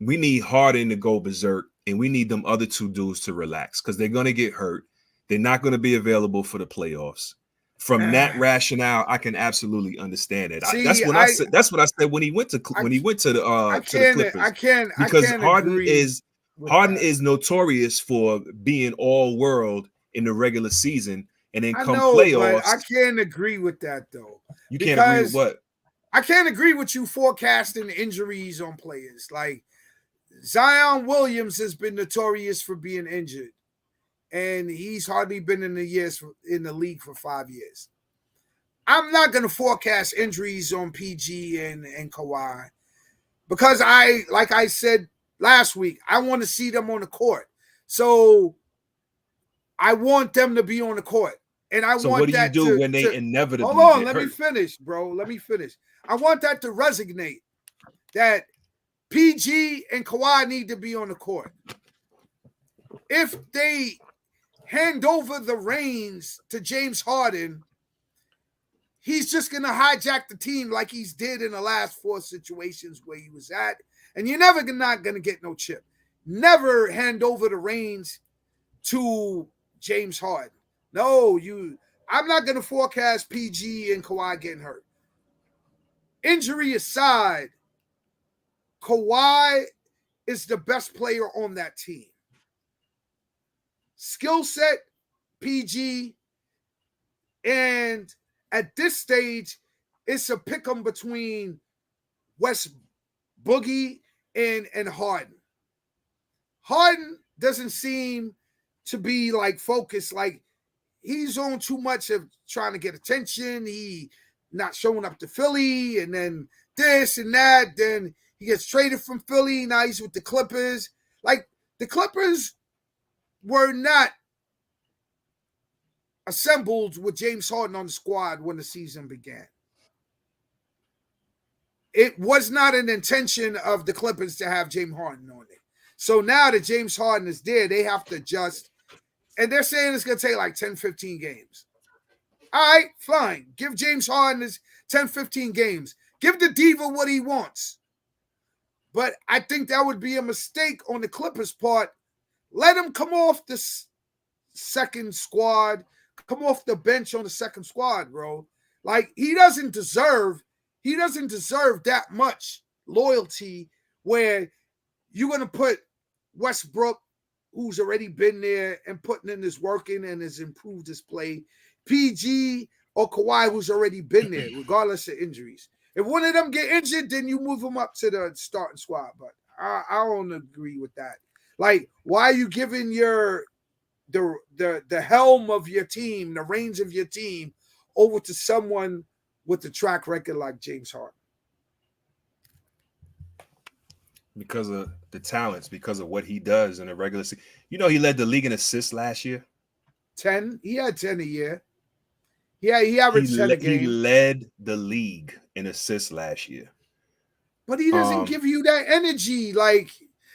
We need Harden to go berserk, and we need them other two dudes to relax because they're going to get hurt. They're not going to be available for the playoffs. From that rationale, I can absolutely understand it. That's what I said. That's what I said when he went to the Clippers. Because Harden is notorious for being all world in the regular season, and then playoffs. But I can't agree with that though. You can't agree with what? I can't agree with you forecasting injuries on players. Like Zion Williams has been notorious for being injured, and he's hardly been in the league for 5 years. I'm not going to forecast injuries on PG and Kawhi because like I said last week, I want to see them on the court. So I want them to be on the court. And I want that. So what do you do when they inevitably hold on, let hurt? me finish, bro. Let me finish. I want that to resonate that PG and Kawhi need to be on the court. If they hand over the reins to James Harden, he's just going to hijack the team like he's did in the last 4 situations where he was at. And you're never not going to get no chip. Never hand over the reins to James Harden. No, I'm not going to forecast PG and Kawhi getting hurt. Injury aside, Kawhi is the best player on that team. Skill set, PG, and at this stage, it's a pick 'em between West Boogie and Harden. Harden doesn't seem to be like focused, like he's on too much of trying to get attention. He not showing up to Philly, and then this and that. Then he gets traded from Philly. Now he's with the Clippers. Like the Clippers were not assembled with James Harden on the squad when the season began. It was not an intention of the Clippers to have James Harden on it. So now that James Harden is there, they have to adjust. And they're saying it's going to take like 10, 15 games. All right, fine. Give James Harden his 10, 15 games. Give the diva what he wants. But I think that would be a mistake on the Clippers' part. Let him come off the second squad. Come off the bench on the second squad, bro. Like, he doesn't deserve that much loyalty where you're going to put Westbrook, who's already been there and putting in his work in and has improved his play, PG or Kawhi, who's already been there, regardless of injuries. If one of them get injured, then you move them up to the starting squad. But I don't agree with that. Like, why are you giving the helm of your team, the reins of your team, over to someone with a track record like James Harden? Because of the talents, because of what he does in the regular season. You know, he led the league in assists last year. 10. He had 10 a year. Yeah, he averaged 10 a game. He led the league in assists last year. But he doesn't give you that energy. Like,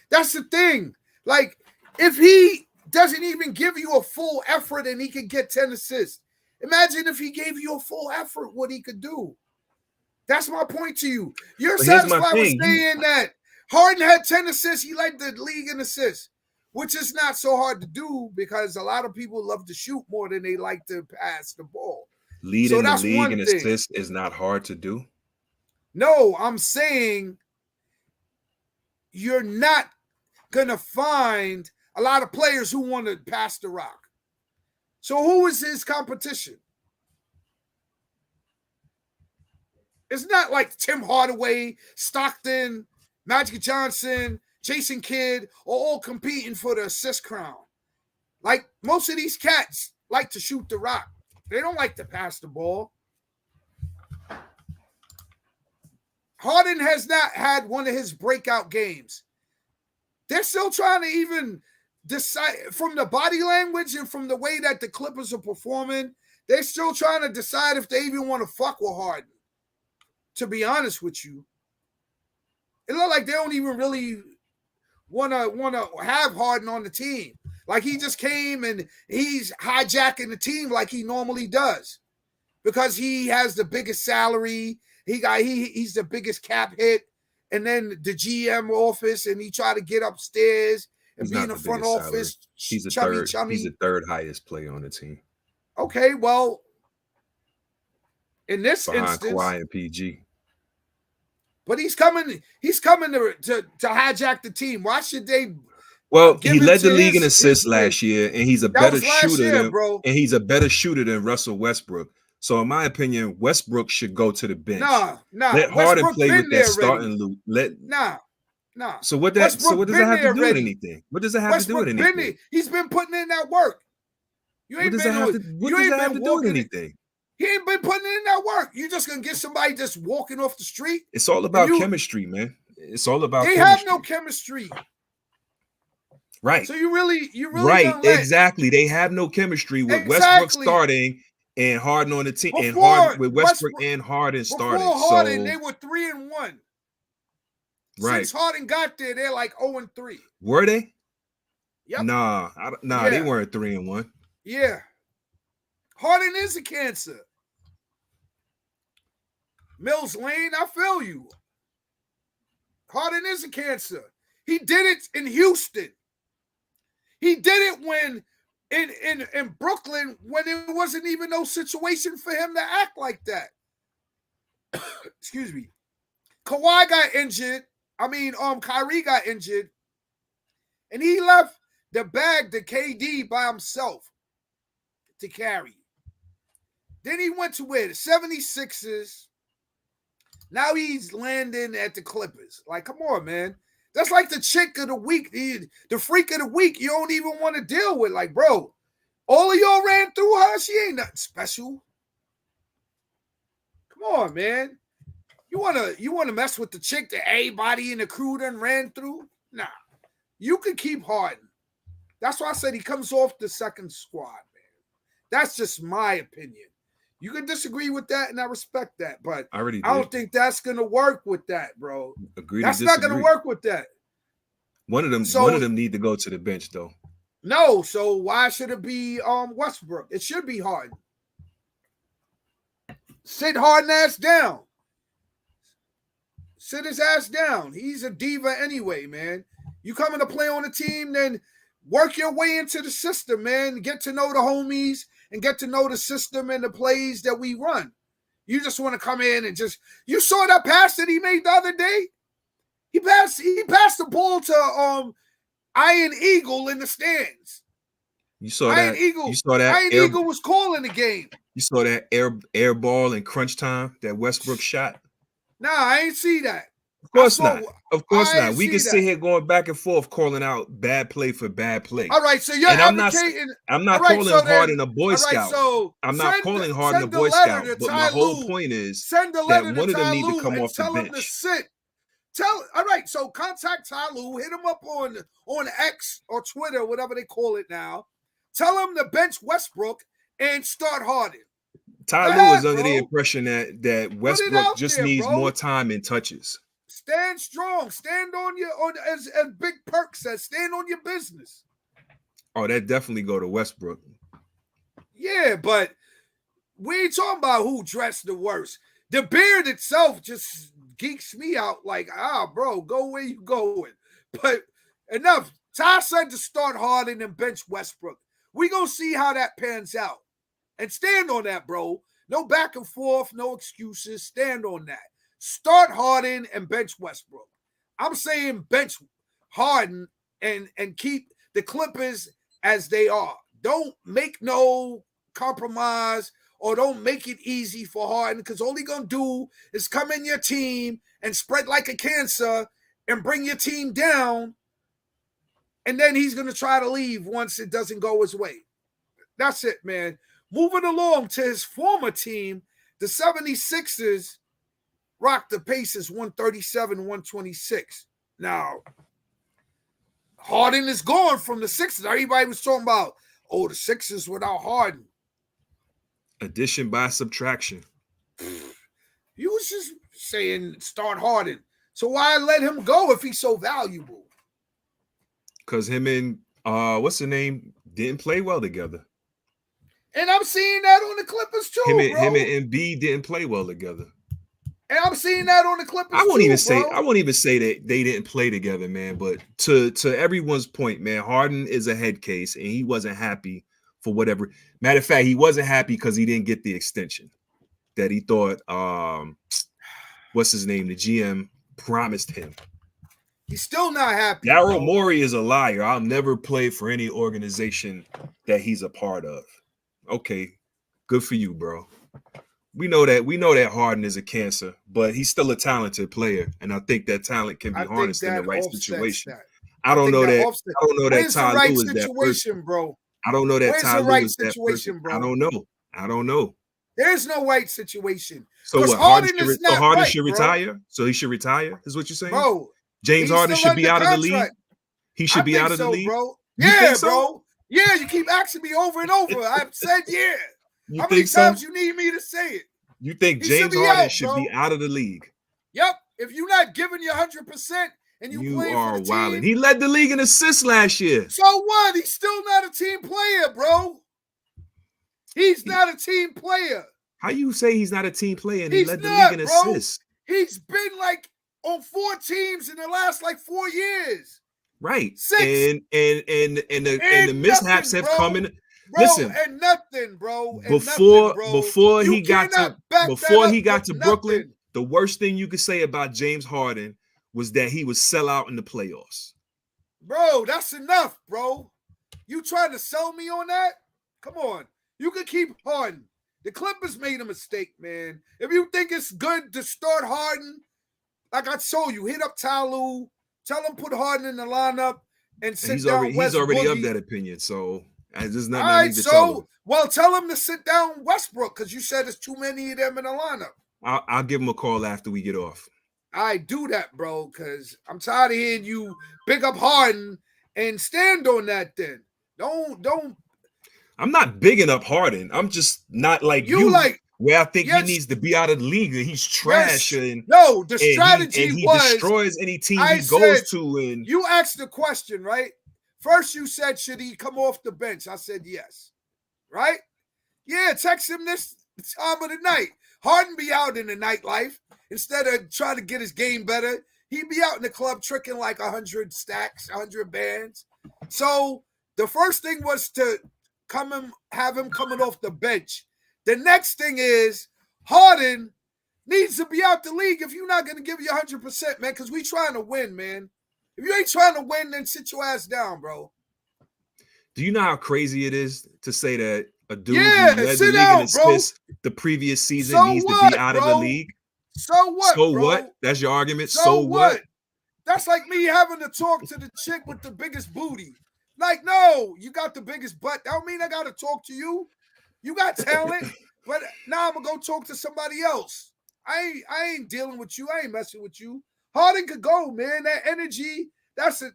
that's the thing. Like, if he doesn't even give you a full effort and he could get 10 assists, imagine if he gave you a full effort, what he could do. That's my point to you. You're satisfied with saying that Harden had 10 assists. He led the league in assists, which is not so hard to do because a lot of people love to shoot more than they like to pass the ball. Leading the league in assists is not hard to do. No, I'm saying you're not going to find a lot of players who want to pass the rock. So who is his competition? It's not like Tim Hardaway, Stockton, Magic Johnson, Jason Kidd are all competing for the assist crown. Like, most of these cats like to shoot the rock. They don't like to pass the ball. Harden has not had one of his breakout games. They're still trying to even decide from the body language and from the way that the Clippers are performing. They're still trying to decide if they even want to fuck with Harden. To be honest with you, it looks like they don't even really want to have Harden on the team. Like, he just came and he's hijacking the team like he normally does because he has the biggest salary. He's the biggest cap hit, and then the GM office, and he tried to get upstairs and be in the front office. He's the third highest player on the team. Okay, well, in this behind instance, Kawhi and PG. But he's coming to hijack the team. Why should they? Well, he led the league in assists last year, and he's a better shooter and he's a better shooter than Russell Westbrook. So, in my opinion, Westbrook should go to the bench. Nah. Let Harden play with that starting loop. Nah. So what does that have to do with anything? What does it have to do with anything? He's been putting in that work. What does that have to do with anything? He ain't been putting in that work. You just gonna get somebody just walking off the street? It's all about chemistry, man. It's all about they chemistry. Have no chemistry. Right. So you really right. Exactly. They have no chemistry with Westbrook starting and Harden on the team, and Westbrook and Harden starting. Before Harden, they were 3-1. Right. Since Harden got there, they're like 0-3. Were they? Yep. Nah, they weren't 3-1. Yeah. Harden is a cancer. Mills Lane, I feel you. Harden is a cancer. He did it in Houston. He did it when in Brooklyn when there wasn't even no situation for him to act like that. Excuse me. Kawhi got injured. Kyrie got injured. And he left the bag to KD by himself to carry. Then he went to where? The 76ers. Now he's landing at the Clippers. Like, come on, man. That's like the chick of the week, the freak of the week you don't even want to deal with. Like, bro, all of y'all ran through her. She ain't nothing special. Come on, man. You wanna mess with the chick that everybody in the crew done ran through? Nah. You can keep Harden. That's why I said he comes off the second squad, man. That's just my opinion. You can disagree with that, and I respect that, but I don't think that's gonna work with that, bro. That's not gonna work with that. One of them need to go to the bench, though. No, so why should it be Westbrook? It should be Harden. Sit Harden ass down. Sit his ass down. He's a diva anyway, man. You coming to play on the team, then work your way into the system, man. Get to know the homies and get to know the system and the plays that we run. You just want to come in and you saw that pass that he made the other day? He passed the ball to Iron Eagle in the stands. You saw that? You saw that? Iron Eagle was calling the game. You saw that air ball in crunch time that Westbrook shot? Nah, I ain't see that. Of course not. Of course not. We can sit here going back and forth calling out bad play for bad play. All right, so you're advocating. I'm not calling Harden a Boy Scout. I'm not calling Harden a Boy Scout. But my whole point is that one of them need to come off the bench. Him to sit. All right, so contact Ty Lue, hit him up on X or Twitter, whatever they call it now. Tell him to bench Westbrook and start Harden. Ty Lue is under the impression that Westbrook just needs more time and touches. Stand strong. Stand as Big Perk says, stand on your business. Oh, that definitely go to Westbrook. Yeah, but we ain't talking about who dressed the worst. The beard itself just geeks me out. Like, bro, go where you going. But enough. Ty said to start Harden and bench Westbrook. We gonna see how that pans out. And stand on that, bro. No back and forth, no excuses. Stand on that. Start Harden and bench Westbrook. I'm saying bench Harden and keep the Clippers as they are. Don't make no compromise or don't make it easy for Harden, because all he gonna do is come in your team and spread like a cancer and bring your team down, and then he's gonna try to leave once it doesn't go his way. That's it, man. Moving along to his former team, the 76ers rocked the Pacers 137-126. Now, Harden is gone from the Sixers. Everybody was talking about, oh, the Sixers without Harden. Addition by subtraction. You was just saying start Harden. So why let him go if he's so valuable? Because him and what's the name didn't play well together. And I'm seeing that on the Clippers too, Him bro. and Embiid didn't play well together. And I'm seeing that on the Clippers I won't even say that they didn't play together, man. But to everyone's point, man, Harden is a head case, and he wasn't happy for whatever. Matter of fact, he wasn't happy because he didn't get the extension that he thought what's his name? The GM promised him. He's still not happy. Daryl Morey is a liar. I'll never play for any organization that he's a part of. Okay, good for you, bro. We know that Harden is a cancer, but he's still a talented player, and I think that talent can be harnessed in the right situation. I don't know that Ty Lue is that person, bro. I don't know that Where's Ty the right Lue is that situation, person. bro? I don't know. There's no right situation. So what? Harden should retire. So he should retire. Is what you're saying, bro? James Harden should be out of the league. He should be out of the league, bro. Yeah, bro. Yeah, you keep asking me over and over. I've said yeah. How many times you need me to say it? You think James Harden should be out of the league? Yep. If you're not giving you 100% and you playing for the wilding. team, he led the league in assists last year. So what? He's still not a team player, bro. He's not a team player. How you say he's not a team player and he led the league in assists? He's been like on 4 teams in the last like 4 years. Right. 6. And the mishaps have come in. Listen, and nothing, bro. Before he got to Brooklyn, the worst thing you could say about James Harden was that he would sell out in the playoffs. Bro, that's enough, bro. You trying to sell me on that? Come on. You can keep Harden. The Clippers made a mistake, man. If you think it's good to start Harden, like I told you, hit up Ty Lue, tell him put Harden in the lineup and sit down. He's already of that opinion, so there's nothing I need to tell him. Well, tell him to sit down Westbrook because you said there's too many of them in the lineup. I'll give him a call after we get off. I do that, bro, because I'm tired of hearing you pick up Harden and stand on that. Then don't. I'm not bigging up Harden. I'm just not like you where I think he needs to be out of the league. He's trash. The strategy he was destroys any team he goes to. And you asked the question, right? First, you said, should he come off the bench? I said yes. Right? Yeah, text him this time of the night. Harden be out in the nightlife. Instead of trying to get his game better, he'd be out in the club tricking like 100 stacks, 100 bands. So the first thing was to have him coming off the bench. The next thing is Harden needs to be out the league if you're not going to give you 100%, man, because we trying to win, man. If you ain't trying to win, then sit your ass down, bro. Do you know how crazy it is to say that a dude who led the league in assists the previous season needs to be out of the league? So what? So what? That's your argument? So what? That's like me having to talk to the chick with the biggest booty. Like, no, you got the biggest butt. That don't mean I got to talk to you. You got talent, but now I'm going to go talk to somebody else. I ain't dealing with you. I ain't messing with you. Harden could go, man. That energy, that's a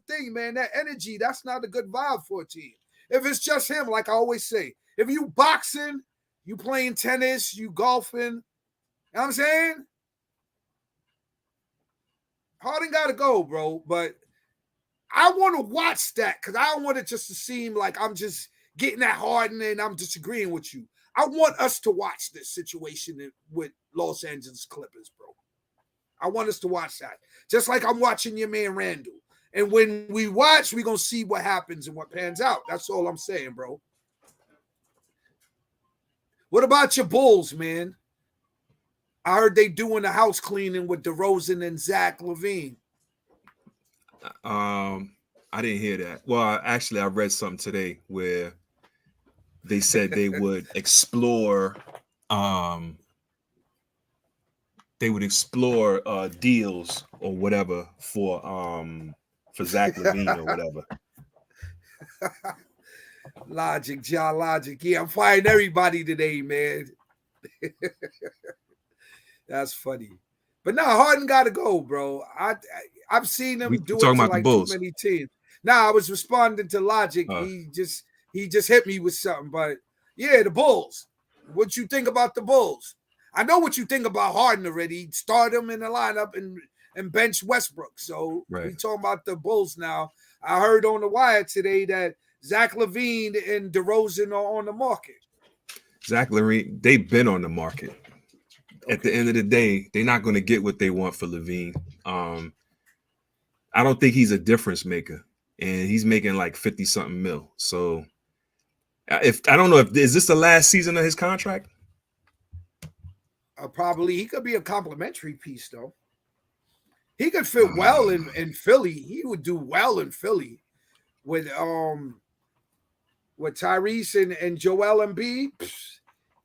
thing, man. That energy, that's not a good vibe for a team. If it's just him, like I always say, if you boxing, you playing tennis, you golfing, you know what I'm saying? Harden got to go, bro. But I want to watch that because I don't want it just to seem like I'm just getting at Harden and I'm disagreeing with you. I want us to watch this situation with Los Angeles Clippers, bro. I want us to watch that. Just like I'm watching your man Randall. And when we watch, we're going to see what happens and what pans out. That's all I'm saying, bro. What about your Bulls, man? I heard they doing the house cleaning with DeRozan and Zach LaVine. I didn't hear that. Well, actually, I read something today where they said they would explore deals or whatever for Zach LaVine or whatever. Logic, John Logic. Yeah, I'm firing everybody today, man. That's funny. But no, Harden got to go, bro. I've seen him do it to like too many teams. Nah, I was responding to Logic. He just hit me with something. But yeah, the Bulls. What you think about the Bulls? I know what you think about Harden already. Start him in the lineup and bench Westbrook. So we talking about the Bulls now. I heard on the wire today that Zach LaVine and DeRozan are on the market. Zach LaVine, they've been on the market. Okay. At the end of the day, they're not going to get what they want for LaVine. I don't think he's a difference maker, and he's making like 50-something mil. So if I don't know is this the last season of his contract? Probably. He could be a complimentary piece though. He could fit well in Philly. He would do well in Philly with Tyrese and Joel Embiid.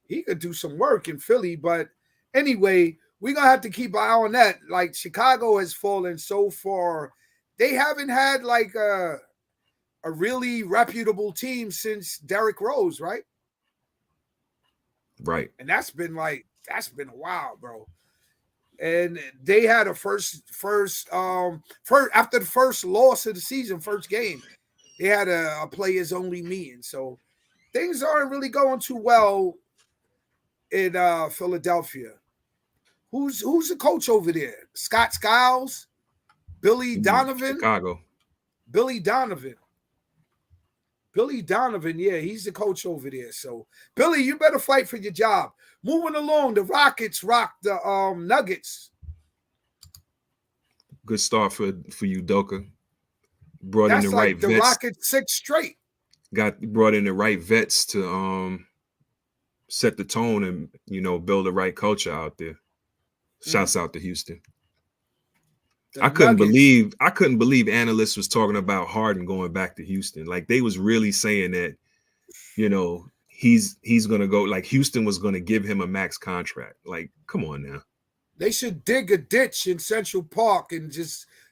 He could do some work in Philly. But anyway, we're gonna have to keep an eye on that. Like Chicago has fallen so far. They haven't had like a really reputable team since Derrick Rose, right? Right. And that's been a while, bro. And they had a first after the first loss of the season, first game, they had a players only meeting. So things aren't really going too well in Philadelphia. Who's the coach over there? Scott Skiles, Billy Donovan, Chicago. Billy Donovan, yeah, he's the coach over there. So, Billy, you better fight for your job. Moving along, the Rockets rock the Nuggets. Good start for you, Doka. Brought That's in the like right the vets. Rockets 6 straight. Brought in the right vets to set the tone and build the right culture out there. Shouts out to Houston. I couldn't believe analysts was talking about Harden going back to Houston. Like they was really saying that, he's gonna go. Like Houston was gonna give him a max contract. Like, come on now. They should dig a ditch in Central Park and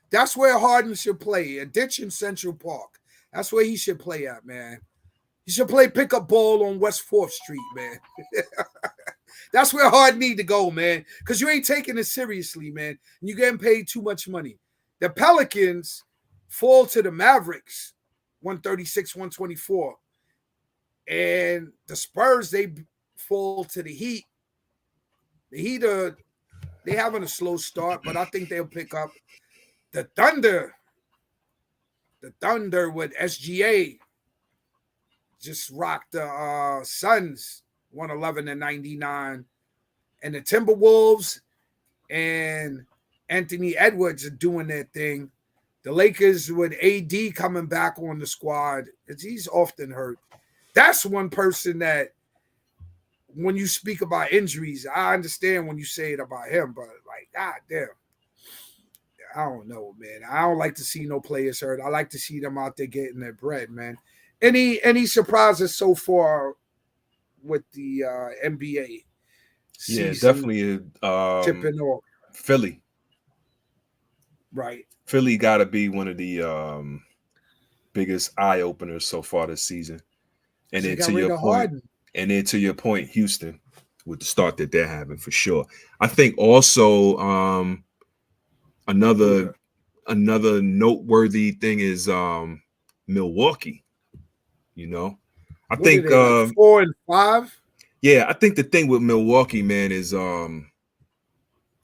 that's where Harden should play. A ditch in Central Park. That's where he should play at, man. He should play pickup ball on West 4th Street, man. That's where Harden need to go, man. Because you ain't taking it seriously, man. And you're getting paid too much money. The Pelicans fall to the Mavericks, 136-124. And the Spurs, they fall to the Heat. The Heat they having a slow start, but I think they'll pick up. The Thunder with SGA just rocked the Suns 111-99, and the Timberwolves and Anthony Edwards are doing their thing. The Lakers with AD coming back on the squad, he's often hurt. That's one person that when you speak about injuries, I understand when you say it about him, but like, god damn. I don't know, man. I don't like to see no players hurt. I like to see them out there getting their bread, man. Any surprises so far with the NBA season? Yeah, definitely tipping off. Philly. Right. Philly got to be one of the biggest eye openers so far this season. And then to your point, Houston with the start that they're having for sure. I think also another noteworthy thing is Milwaukee. I think like 4 and 5. Yeah, I think the thing with Milwaukee, man, is the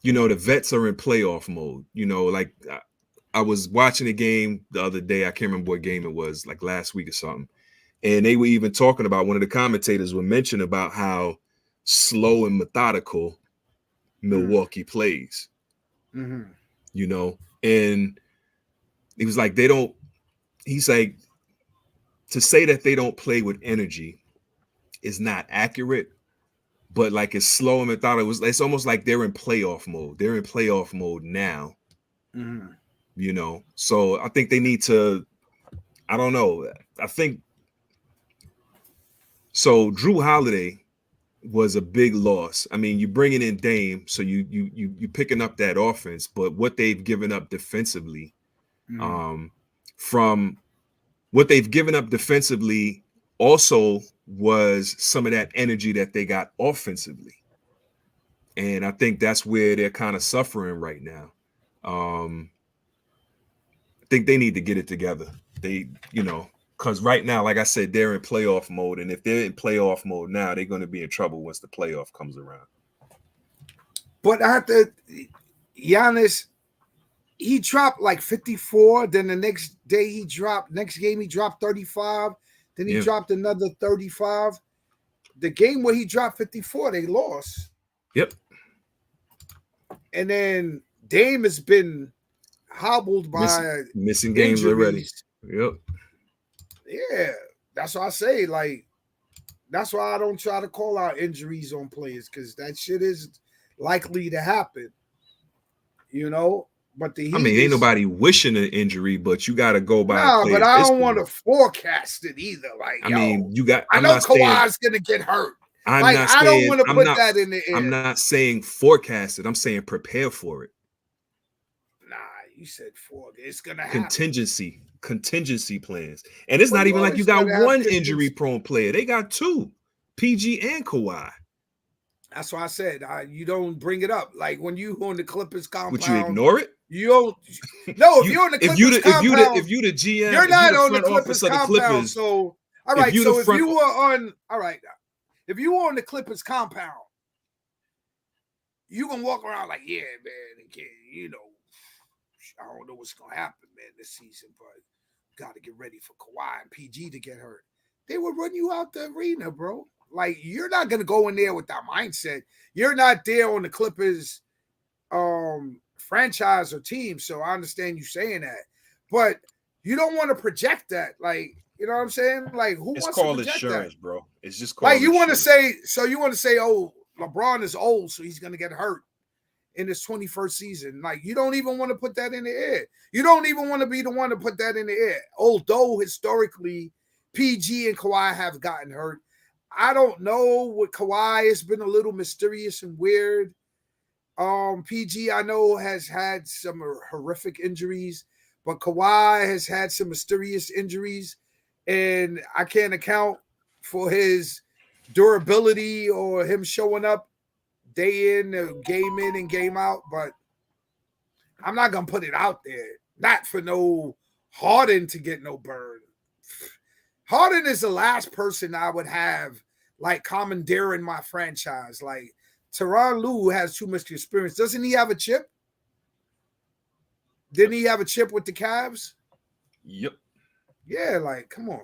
vets are in playoff mode. Like I was watching a game the other day. I can't remember what game it was, like last week or something. And they were even talking about, one of the commentators were mentioning about how slow and methodical Milwaukee plays. Mm-hmm. And he was like, he's like, to say that they don't play with energy is not accurate, but like it's slower than I thought it was. It's almost like they're in playoff mode. They're in playoff mode now. Mm-hmm. You know, so I think they need to. I don't know. I think so. Drew Holiday was a big loss. I mean, you bringing in Dame, so you picking up that offense, but what they've given up defensively, from what they've given up defensively, also was some of that energy that they got offensively, and I think that's where they're kind of suffering right now. I think they need to get it together. They, because right now, like I said, they're in playoff mode, and if they're in playoff mode now, they're going to be in trouble once the playoff comes around. But Giannis, he dropped like 54. Then the next game he dropped 35. Then he dropped another 35. The game where he dropped 54, they lost. Yep. And then Dame has been hobbled by missing games already. Yep. Yeah, that's why I say, like, that's why I don't try to call out injuries on players, because that shit is likely to happen. But ain't nobody wishing an injury, but you got to go by. No, but I don't want to forecast it either. Like, I know Kawhi's gonna get hurt. I don't want to put that in the air. I'm not saying forecast it. I'm saying prepare for it. Nah, you said it's gonna happen. Contingency plans, and it's not even like you got one injury-prone player. They got two, PG and Kawhi. That's why I said you don't bring it up. Like when you on the Clippers compound, would you ignore it? You don't. No, if you're on the Clippers compound, if you the GM, you're not on the Clippers compound. So all right, so if you were on the Clippers compound, you gonna walk around like, yeah, man, I don't know what's gonna happen, man, this season, but got to get ready for Kawhi and PG to get hurt. They would run you out the arena, bro. Like, you're not gonna go in there with that mindset. You're not there on the Clippers franchise or team, so I understand you saying that, but you don't want to project that. Like, you know what I'm saying? Like, who wants to project that? It's called insurance, bro. It's just called like you want to say. So you want to say, oh, LeBron is old, so he's gonna get hurt in his 21st season. Like, you don't even want to put that in the air. You don't even want to be the one to put that in the air. Although historically, PG and Kawhi have gotten hurt. I don't know. With Kawhi, it's been a little mysterious and weird. PG, I know, has had some horrific injuries, but Kawhi has had some mysterious injuries, and I can't account for his durability or him showing up day in, game in and game out, but I'm not going to put it out there. Not for no Harden to get no burn. Harden is the last person I would have like commandeering my franchise. Like, Tyronn Lue has too much experience. Doesn't he have a chip? Didn't he have a chip with the Cavs? Yep. Yeah, like, come on.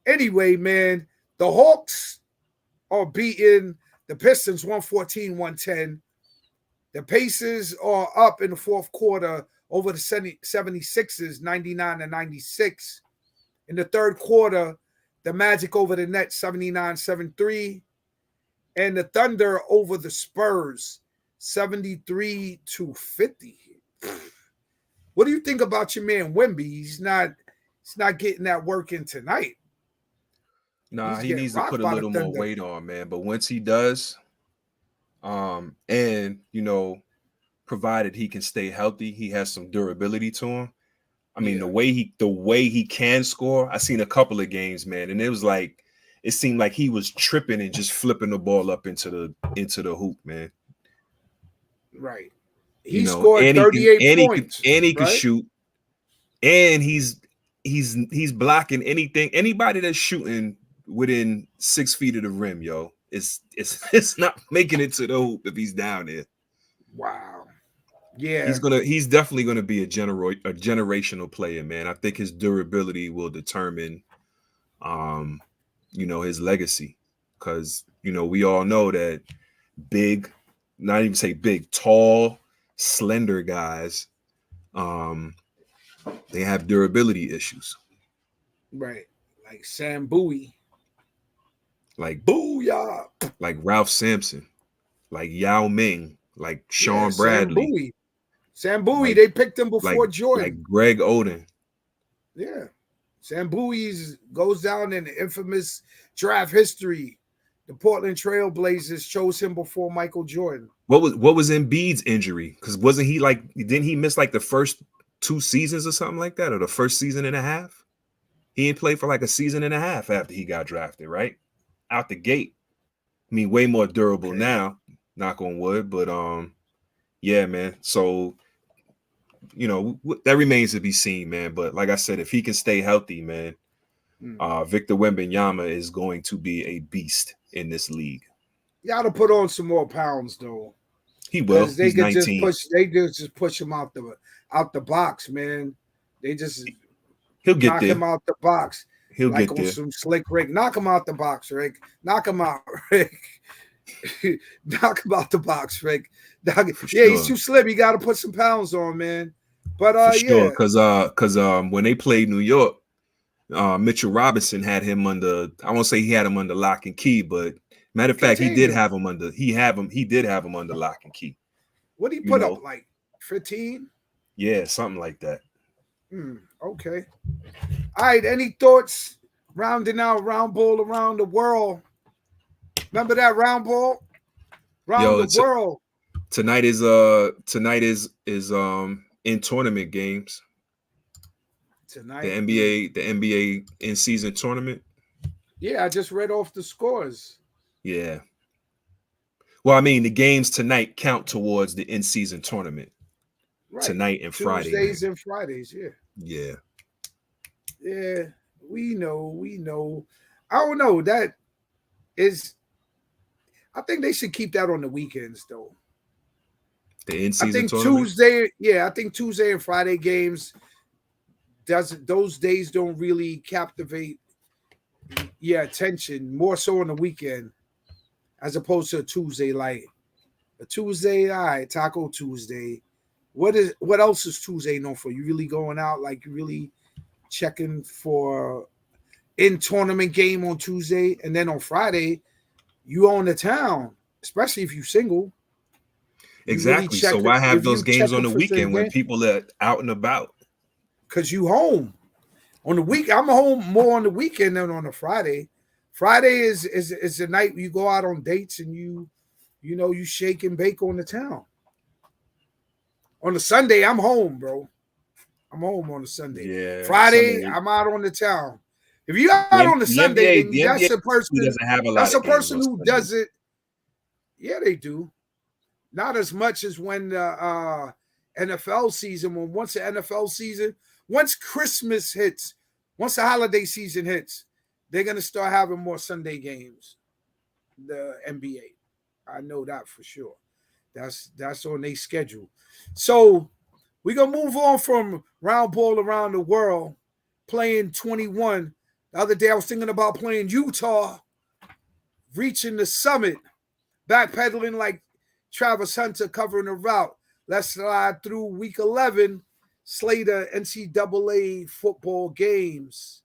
Anyway, man, the Hawks are beating the Pistons 114-110. The Pacers are up in the fourth quarter over the 76ers 99-96. In the third quarter, the Magic over the Nets 79-73. And the Thunder over the Spurs 73-50. What do you think about your man Wemby? He's not getting that work in tonight. Nah, he needs to put a little more weight on, man. But once he does, and provided he can stay healthy, he has some durability to him. I mean, the way he can score, I seen a couple of games, man, and it seemed like he was tripping and just flipping the ball up into the hoop, man. Right. He scored 38 points. And he can shoot. And he's blocking anybody that's shooting within 6 feet of the rim, yo. It's not making it to the hoop if he's down there. Wow. Yeah. He's definitely gonna be a generational player, man. I think his durability will determine his legacy. Because we all know that big, not even say big, tall, slender guys, they have durability issues. Right. Like Sam Bowie. like Booyah. like Ralph Sampson, like Yao Ming, like Yeah, Sean Sam Bradley, Bowie. Sam Bowie, like they picked him like before Jordan. like Greg Oden. Yeah. Sam Bowie goes down in infamous draft history. The Portland Trail Blazers chose him before Michael Jordan. What was Embiid's injury? Because wasn't he like, didn't he miss like the first 2 seasons or something like that, or the first season and a half? He didn't play for like a season and a half after he got drafted, right? Out the gate. I mean, way more durable now, knock on wood. But yeah, man. So, you know, that remains to be seen, man. But like I said, if he can stay healthy, man, Victor Wembanyama is going to be a beast in this league. You got to put on some more pounds, though. He will. They He's could 19. just push. They just push him out the box, man. They just he'll get knock there. him out the box. He'll like get on there. some slick Rick. Knock him out the box, Rick. Knock him out, Rick. Knock him out the box, Rick. Sure. He's too slim. You got to put some pounds on, man. But for sure, because when they played New York, Mitchell Robinson had him under. I won't say he had him under lock and key, but matter of fact, he did have him under. He did have him under lock and key. What did he put up? Like 15? Yeah, something like that. Okay. All right. Any thoughts? Rounding out round ball around the world. Remember that round ball? Round the world. Tonight is in tournament games. Tonight. The NBA in-season tournament. Yeah, I just read off the scores. Yeah. Well, I mean, the games tonight count towards the in-season tournament. Right. Tonight and Friday. Tuesdays and Fridays, yeah. Yeah. Yeah, we know. I don't know. That is, I think they should keep that on the weekends, though. The in-season tournament? I think Tuesday and Friday games, those days don't really captivate attention, more so on the weekend, as opposed to a Tuesday. Like a Tuesday, all right, Taco Tuesday. What else is Tuesday known for? You really going out, like you really checking for in-tournament game on Tuesday, and then on Friday, you own the town, especially if you're single. Exactly. So why have those games on the weekend when people are out and about? Because you home. On the week, I'm home more on the weekend than on a Friday. Friday is the night you go out on dates and you shake and bake on the town. On a Sunday, I'm home, bro. I'm home on a Sunday. Yeah. Friday, Sunday. I'm out on the town. If you're out on the Sunday, then that's a person. That's a person who does it. Yeah, they do. Not as much as when the NFL season. Once Christmas hits, once the holiday season hits, they're gonna start having more Sunday games. The NBA, I know that for sure. That's on their schedule. So we're gonna move on from round ball around the world, playing 21. The other day I was thinking about playing Utah, reaching the summit, backpedaling like Travis Hunter covering the route. Let's slide through week 11, slate of NCAA football games.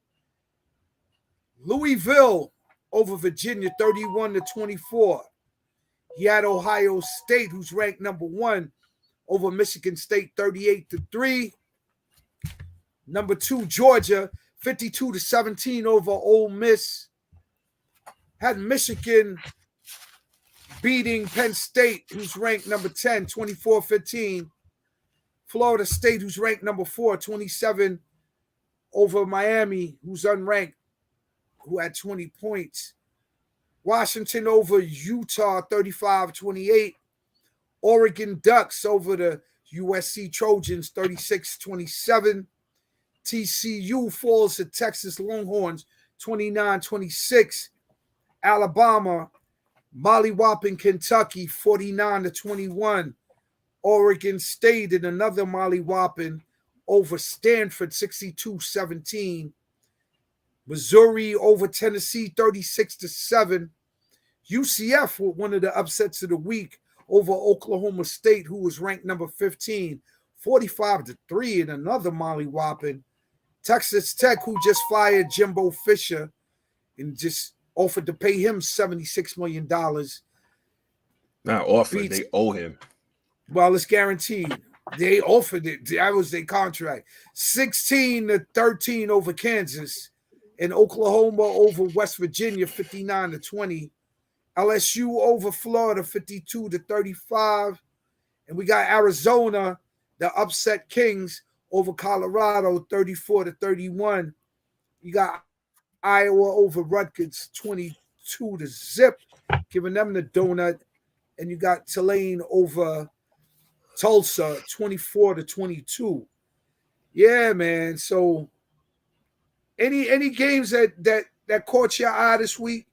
Louisville over Virginia, 31-24. He had Ohio State, who's ranked number 1, over Michigan State, 38-3. Number 2, Georgia, 52-17 over Ole Miss. Had Michigan beating Penn State, who's ranked number 10, 24-15. Florida State, who's ranked number 4, 27 over Miami, who's unranked, who had 20 points. Washington over Utah, 35-28. Oregon Ducks over the USC Trojans, 36-27. TCU falls to Texas Longhorns, 29-26. Alabama mollywhopping Kentucky, 49-21. Oregon State in another mollywhopping over Stanford, 62-17. Missouri over Tennessee, 36-7. UCF with one of the upsets of the week over Oklahoma State, who was ranked number 15, 45-3 in another mollywhopping. Texas Tech, who just fired Jimbo Fisher and just offered to pay him $76 million. Not offered, they owe him. Well, it's guaranteed. They offered it. That was their contract. 16-13 over Kansas, and Oklahoma over West Virginia, 59-20. LSU over Florida, 52-35. And we got Arizona, the upset Kings, over Colorado, 34-31. You got Iowa over Rutgers, 22-0, giving them the donut. And you got Tulane over Tulsa, 24-22. Yeah, man. So any games that caught your eye this week?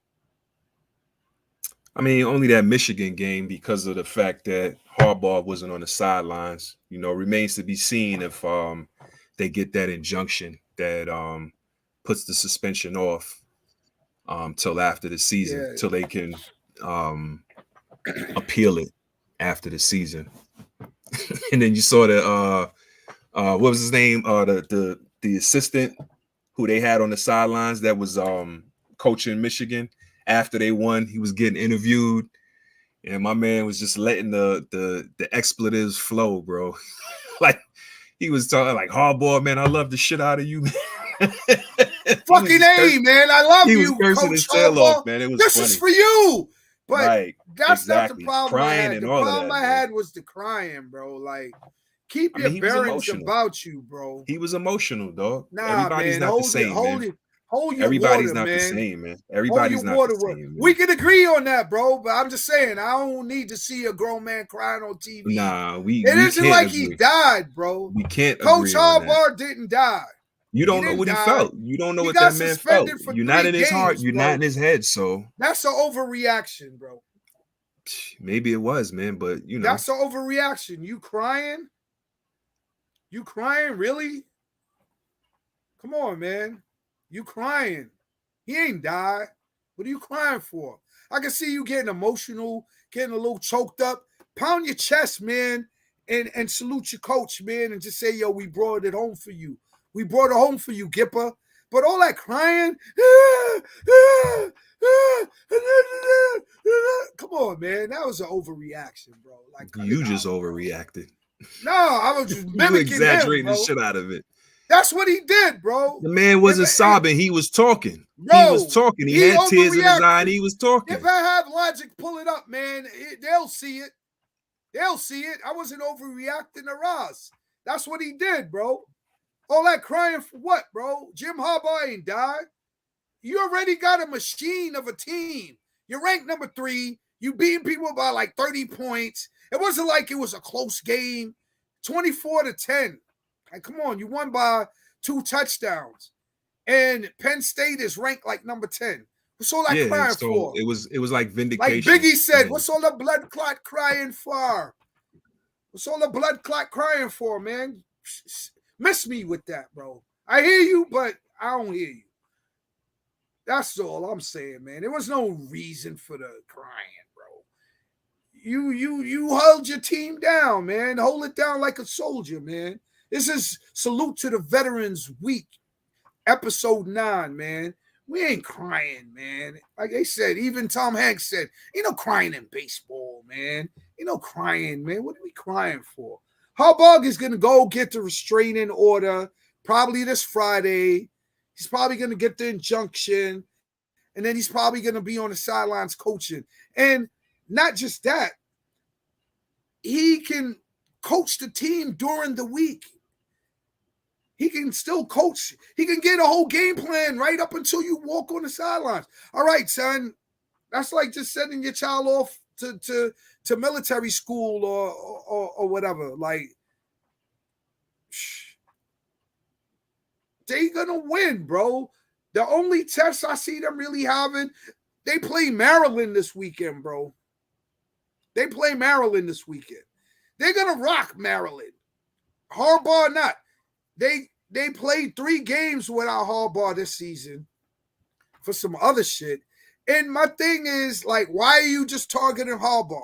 I mean, only that Michigan game because of the fact that Harbaugh wasn't on the sidelines. You know, remains to be seen if they get that injunction that puts the suspension off till after the season, till they can appeal it after the season. And then you saw the what was his name? The assistant who they had on the sidelines that was coaching Michigan after they won. He was getting interviewed, and my man was just letting the expletives flow, bro. Like he was talking like, Harbaugh, man, I love the shit out of you, man. Fucking A, man. I love you, He was cursing his tail off, man. It was this funny. is for you. But right, that's exactly. not the problem Crying I had. and The all problem of that, I had was the crying, bro. Like, keep your bearings about you, bro. He was emotional, dog. Nah, everybody's man. not the same, man. Hold your Everybody's water, not man. the same, man. Everybody's not the same. Man. We can agree on that, bro. But I'm just saying, I don't need to see a grown man crying on TV. Nah, it isn't like agree. He died, bro. We can't. Coach Harbaugh didn't die. You don't know what he felt. You don't know what that man felt. You're not in his heart. You're not in his head. So that's an overreaction, bro. Maybe it was, man, but you know. That's an overreaction. You crying? You crying, really? Come on, man. You crying. He ain't died. What are you crying for? I can see you getting emotional, getting a little choked up. Pound your chest, man, and salute your coach, man, and just say, yo, we brought it home for you. We brought it home for you, Gipper. But all that crying, come on, man. That was an overreaction, bro. Like you just overreacted. No, I was just mimicking you exaggerating him, the shit out of it. That's what he did, bro. The man wasn't sobbing. He was talking. Bro, he was talking. He had tears in his eye and he was talking. If I have logic, pull it up, man. They'll see it. They'll see it. I wasn't overreacting to Ross. That's what he did, bro. All that crying for what, bro? Jim Harbaugh ain't died. You already got a machine of a team. You're ranked number 3. You beating people by like 30 points. It wasn't like it was a close game. 24-10. Like, come on, you won by 2 touchdowns. And Penn State is ranked like number 10. What's all that crying for? It was like vindication. Like Biggie said, what's all the blood clot crying for? What's all the blood clot crying for, man? Miss me with that, bro. I hear you, but I don't hear you. That's all I'm saying, man. There was no reason for the crying, bro. You held your team down, man. Hold it down like a soldier, man. This is Salute to the Veterans Week, episode 9, man. We ain't crying, man. Like they said, even Tom Hanks said, ain't no crying in baseball, man. Ain't no crying, man. What are we crying for? Harbaugh is going to go get the restraining order probably this Friday. He's probably going to get the injunction, and then he's probably going to be on the sidelines coaching. And not just that, he can coach the team during the week. He can still coach. He can get a whole game plan right up until you walk on the sidelines. All right, son. That's like just sending your child off to military school or whatever. Like, they gonna win, bro. The only test I see them really having, they play Maryland this weekend, bro. They play Maryland this weekend. They're gonna rock Maryland. Harbaugh not. They played 3 games without Harbaugh this season for some other shit. And my thing is, like, why are you just targeting Harbaugh?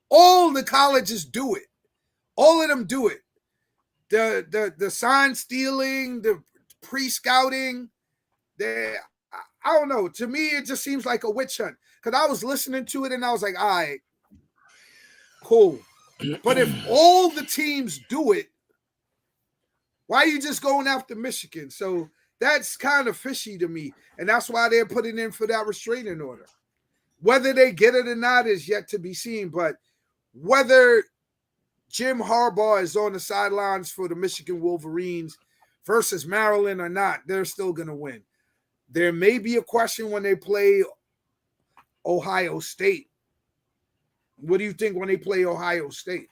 All the colleges do it. All of them do it. The sign stealing, the pre-scouting. I I don't know. To me, it just seems like a witch hunt. Because I was listening to it and I was like, all right, cool. But if all the teams do it, why are you just going after Michigan? So that's kind of fishy to me. And that's why they're putting in for that restraining order. Whether they get it or not is yet to be seen. But whether Jim Harbaugh is on the sidelines for the Michigan Wolverines versus Maryland or not, they're still going to win. There may be a question when they play Ohio State. What do you think when they play Ohio State?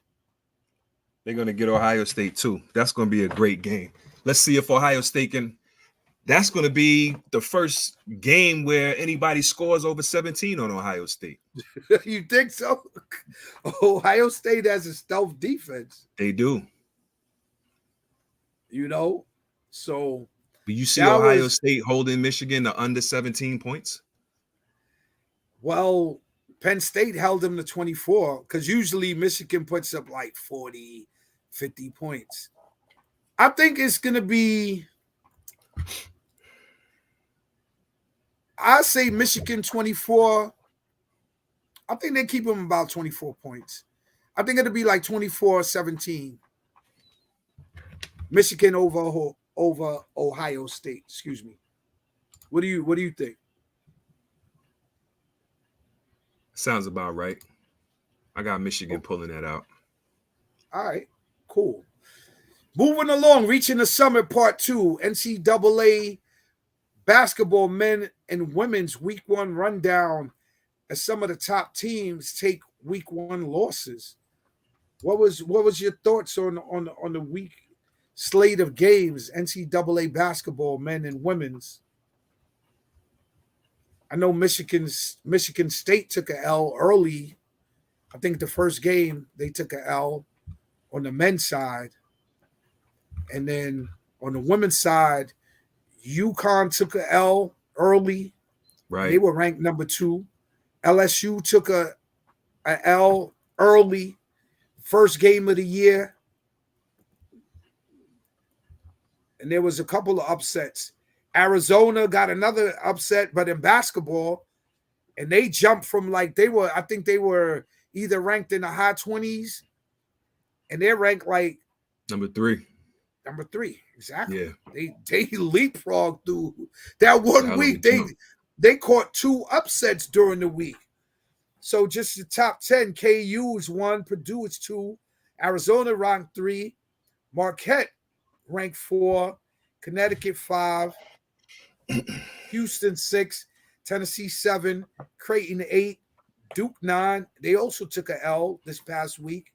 They're going to get Ohio State too. That's going to be a great game. Let's see if Ohio State can. That's going to be the first game where anybody scores over 17 on Ohio State. You think so? Ohio State has a stealth defense. They do. You know? So. Do you see Ohio State holding Michigan to under 17 points? Well, Penn State held them to 24 because usually Michigan puts up like 40, 50 points. I think it's going to be, I say Michigan 24. I think they keep them about 24 points. I think it'll be like 24-17. Michigan over Ohio State. Excuse me. What do you think? Sounds about right. I got Michigan pulling that out. All right, cool. Moving along, reaching the summit part 2, NCAA basketball men and women's week 1 rundown as some of the top teams take week 1 losses. What was your thoughts on the week slate of games, NCAA basketball men and women's? I know Michigan State took an L early. I think the first game they took an L on the men's side. And then on the women's side, UConn took an L early. Right. They were ranked number 2. LSU took a L early. First game of the year. And there was a couple of upsets. Arizona got another upset, but in basketball, and they jumped from I think they were either ranked in the high 20s, and they're ranked like number 3. Number 3, exactly. Yeah. They leapfrogged through that one week. They caught 2 upsets during the week. So just the top 10, KU is 1, Purdue is 2, Arizona ranked 3, Marquette ranked 4, Connecticut 5, Houston 6, Tennessee 7, Creighton 8, Duke 9. They also took an L this past week.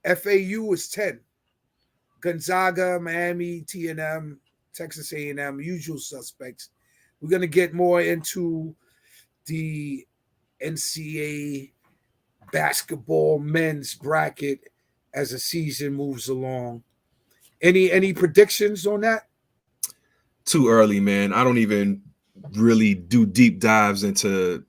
FAU is 10. Gonzaga, Miami, T&M, Texas A&M, usual suspects. We're going to get more into the NCAA basketball men's bracket as the season moves along. Any predictions on that? Too early, man. I don't even really do deep dives into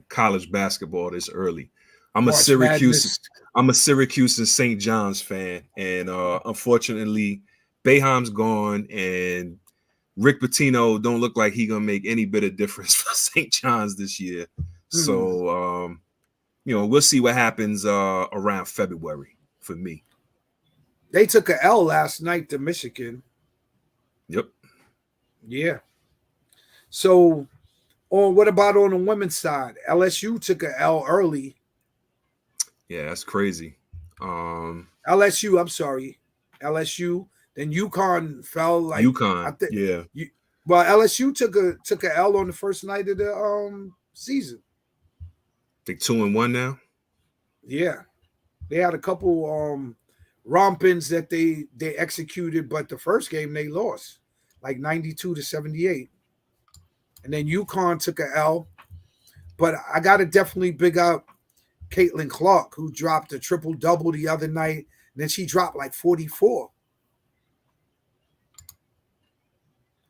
college basketball this early. I'm a Syracuse and St. John's fan, and unfortunately, Boeheim's gone, and Rick Pitino don't look like he gonna make any bit of difference for St. John's this year. So, we'll see what happens around February for me. They took an L last night to Michigan. Yep. Yeah. So, what about on the women's side? LSU took an L early. Yeah, that's crazy. LSU, I'm sorry. LSU. Then UConn fell like UConn. Yeah. Well, LSU took an L on the first night of the season. They 2-1 now. Yeah, they had a couple rompings that they executed, but the first game they lost like 92-78, and then UConn took an L. But I got to definitely big up Caitlin Clark, who dropped a triple-double the other night, and then she dropped like 44.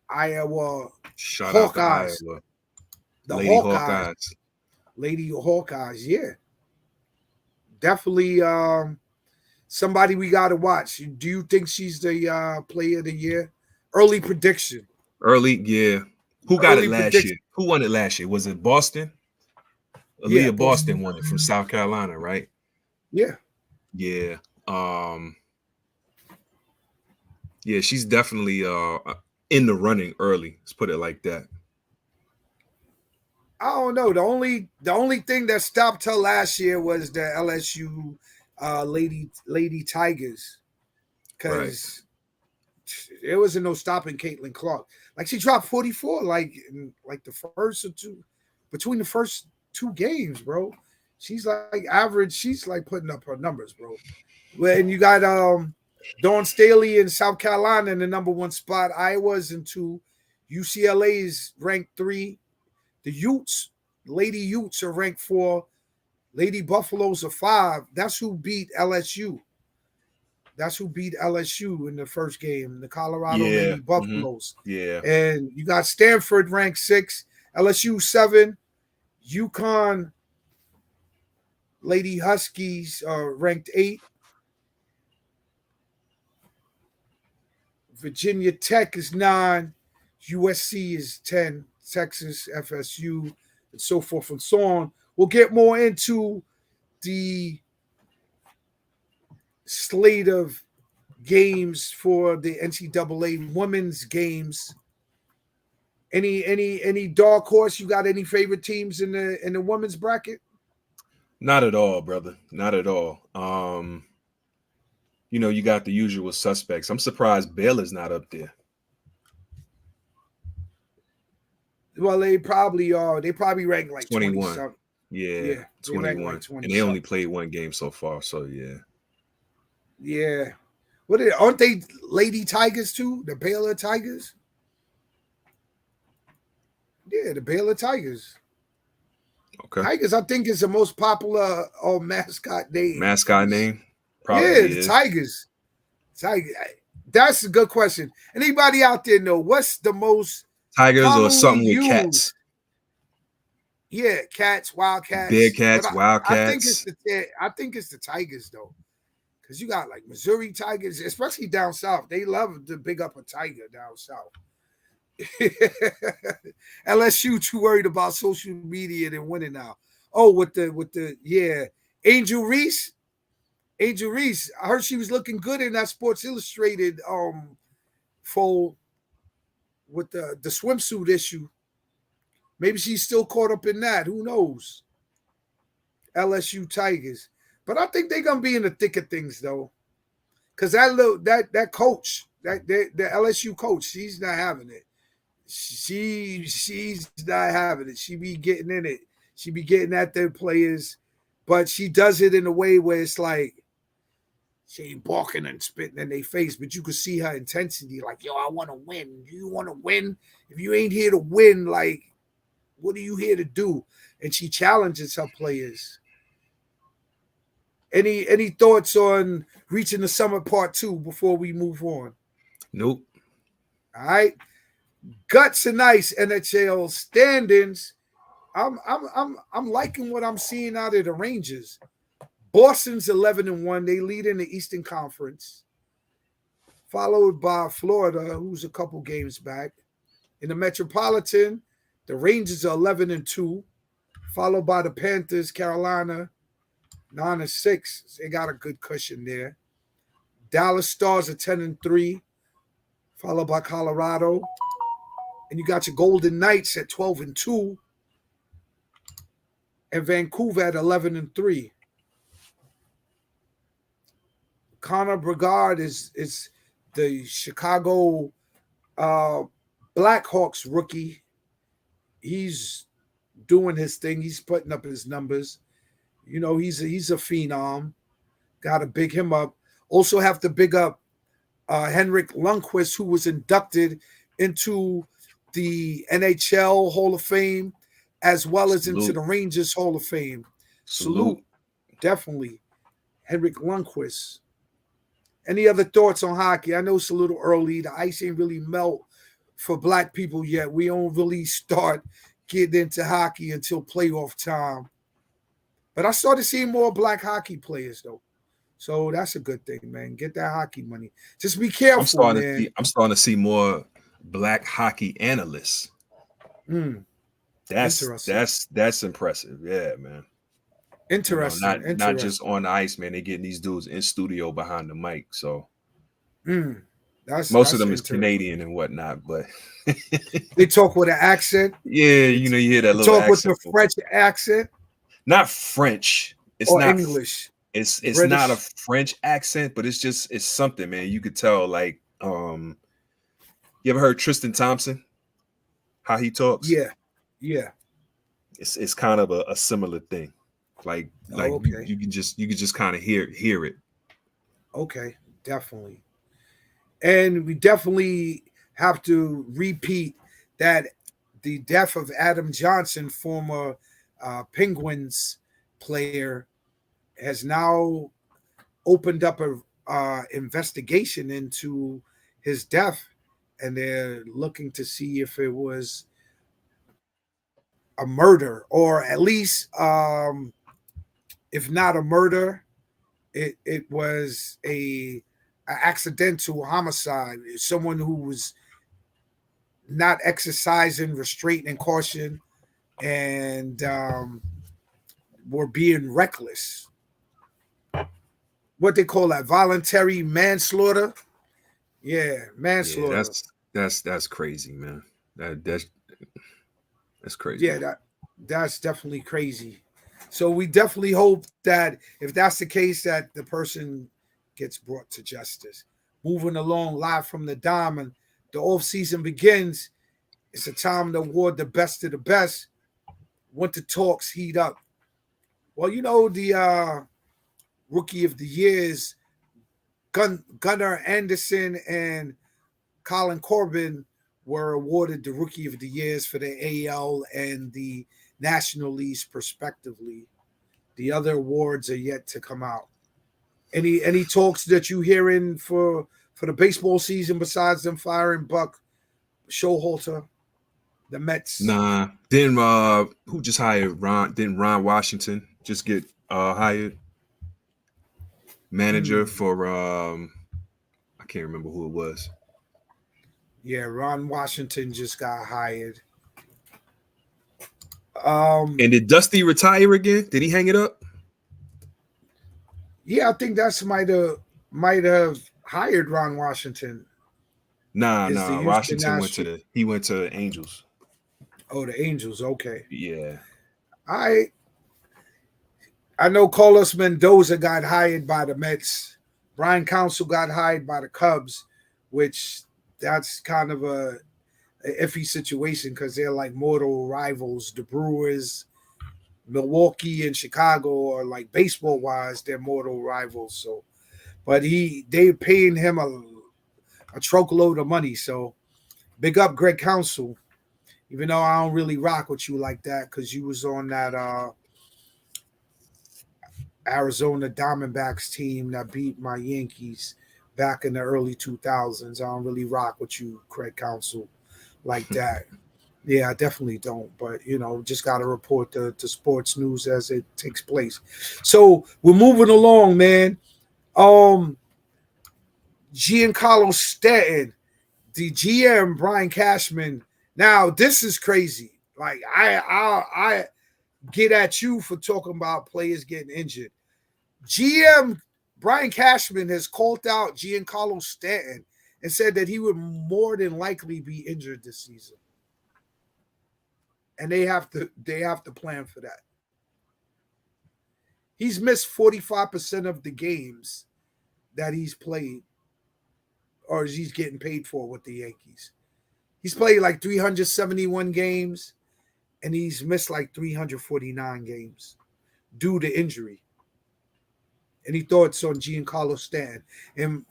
Iowa Shout Hawkeyes. out to Iowa. The Lady Hawkeyes. Lady Hawkeyes, yeah. Definitely somebody we got to watch. Do you think she's the player of the year? Early prediction. Early, yeah. Who got it Early last prediction. year? Who won it last year? Was it Boston? Yeah, Aaliyah Boston won it from South Carolina, right? Yeah. Yeah. Yeah, she's definitely in the running early. Let's put it like that. I don't know. The only thing that stopped her last year was the LSU Lady Tigers, because there wasn't no stopping Caitlin Clark. Like she dropped 44 in the first or two, between the first two games, bro. She's like average. She's like putting up her numbers, bro. When you got Dawn Staley in South Carolina in the #1 spot, Iowa's in 2, UCLA's ranked 3, the Utes, Lady Utes are ranked 4, Lady Buffaloes are 5. That's who beat LSU. That's who beat LSU in the first game, the Colorado Lady Buffaloes. Yeah. And you got Stanford ranked 6, LSU 7, UConn Lady Huskies ranked 8. Virginia Tech is 9, USC is 10, Texas, FSU, and so forth and so on. We'll get more into the slate of games for the NCAA women's games. Any dark horse? You got any favorite teams in the women's bracket? Not at all, brother. Not at all. You got the usual suspects. I'm surprised Baylor's not up there. Well, they probably are. They probably rank like 21. 20 something. Yeah, 21. Like 20 and they only played one game so far, so yeah. Yeah. Aren't they Lady Tigers too? The Baylor Tigers? Yeah, the Baylor Tigers. Okay. Tigers, I think, is the most popular mascot name. Mascot name? Probably yeah, the is. Tigers. Tigers. That's a good question. Anybody out there know what's the most Tigers or something with cats? Yeah, cats, wildcats, Bearcats, wildcats. I think it's the Tigers though, because you got like Missouri Tigers, especially down south. They love to big up a tiger down south. LSU too worried about social media and winning now. Oh, with the Angel Reese. Angel Reese. I heard she was looking good in that Sports Illustrated fold with the swimsuit issue. Maybe she's still caught up in that. Who knows? LSU Tigers. But I think they're gonna be in the thick of things though. Cause that coach, the LSU coach, she's not having it. She's not having it. She be getting in it. She be getting at their players, but she does it in a way where it's like she ain't barking and spitting in their face, but you can see her intensity. Like, yo, I want to win. Do you want to win? If you ain't here to win, like, what are you here to do? And she challenges her players. Any thoughts on Reaching the Summit Part 2 before we move on? Nope. All right. Guts and Ice NHL standings. I'm liking what I'm seeing out of the Rangers. Boston's 11-1. They lead in the Eastern Conference, followed by Florida, who's a couple games back. In the Metropolitan, the Rangers are 11-2, followed by the Panthers, Carolina, 9-6. They got a good cushion there. Dallas Stars are 10-3, followed by Colorado. And you got your Golden Knights at 12-2, and Vancouver at 11-3. Connor Bedard is the Chicago Blackhawks rookie. He's doing his thing. He's putting up his numbers. You know, he's a phenom. Got to big him up. Also have to big up Henriq Lonquist, who was inducted into the NHL Hall of Fame as well as into the Rangers Hall of Fame. Salute. Definitely. Henriq Lonquist. Any other thoughts on hockey? I know it's a little early. The ice ain't really melt for black people yet. We don't really start getting into hockey until playoff time. But I started seeing more black hockey players, though. So that's a good thing, man. Get that hockey money. Just be careful, man. I'm starting to see more black hockey analysts. That's impressive. Yeah, man. Interesting. Not just on the ice, man. They getting these dudes in studio behind the mic. So most of them is Canadian and whatnot, but they talk with an accent. Yeah, you hear that little talk accent. with the French accent. Not French. It's or not English. It's British. not a French accent, but it's something, man. You could tell, like, you ever heard Tristan Thompson? How he talks? Yeah. It's kind of a similar thing. Like okay. you can just kind of hear it. Okay, definitely. And we definitely have to repeat that the death of Adam Johnson, former Penguins player, has now opened up a investigation into his death, and they're looking to see if it was a murder, or at least if not a murder, it was a accidental homicide. Someone who was not exercising restraint and caution, and were being reckless. What they call that, voluntary manslaughter. Yeah, manslaughter. Yeah, that's crazy, man. That's crazy. Yeah, that's definitely crazy. So we definitely hope that if that's the case, that the person gets brought to justice. Moving along, live from the Diamond, the off season begins. It's a time to award the best of the best. Winter talks heat up. Well, the rookie of the years, Gunnar Anderson and Colin Corbin were awarded the rookie of the years for the AL and the National Leagues respectively. The other awards are yet to come out. Any talks that you hearing for the baseball season besides them firing Buck Showalter, the Mets? Nah. Then who just hired Ron? Didn't Ron Washington just get hired? Manager for I can't remember who it was. Yeah, Ron Washington just got hired. And did Dusty retire again? Did he hang it up? Yeah, I think that's might have hired Ron Washington. Nah. Washington went to Angels. Oh, the Angels. Okay. Yeah. I know Carlos Mendoza got hired by the Mets. Brian Counsell got hired by the Cubs, which that's kind of a iffy situation because they're like mortal rivals. The Brewers, Milwaukee, and Chicago are like baseball wise, they're mortal rivals. So, but they paying him a truckload of money. So, big up Greg Counsell. Even though I don't really rock with you like that because you was on that Arizona Diamondbacks team that beat my Yankees back in the early 2000s. I don't really rock with you, Craig Counsell, like that. Yeah, I definitely don't. But, just got to report the sports news as it takes place. So we're moving along, man. Giancarlo Stanton, the GM, Brian Cashman. Now, this is crazy. Like, I get at you for talking about players getting injured. GM Brian Cashman has called out Giancarlo Stanton and said that he would more than likely be injured this season. And they have to plan for that. He's missed 45% of the games that he's played or he's getting paid for with the Yankees. He's played like 371 games and he's missed like 349 games due to injury. Any thoughts on Giancarlo Stanton? And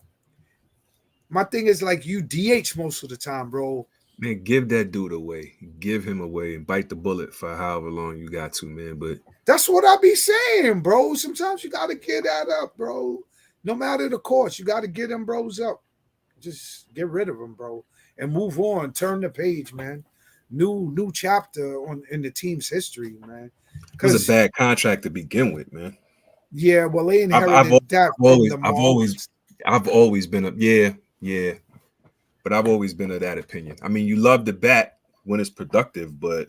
my thing is, like, you DH most of the time, bro. Man, give that dude away. Give him away and bite the bullet for however long you got to, man. But that's what I be saying, bro. Sometimes you got to get that up, bro. No matter the cost, you got to get them bros up. Just get rid of them, bro, and move on. Turn the page, man. New chapter in the team's history, man. It was a bad contract to begin with, man. Yeah, well, they inherited that from the Marlins. I've always been but I've always been of that opinion. I mean, you love the bat, when it's productive. But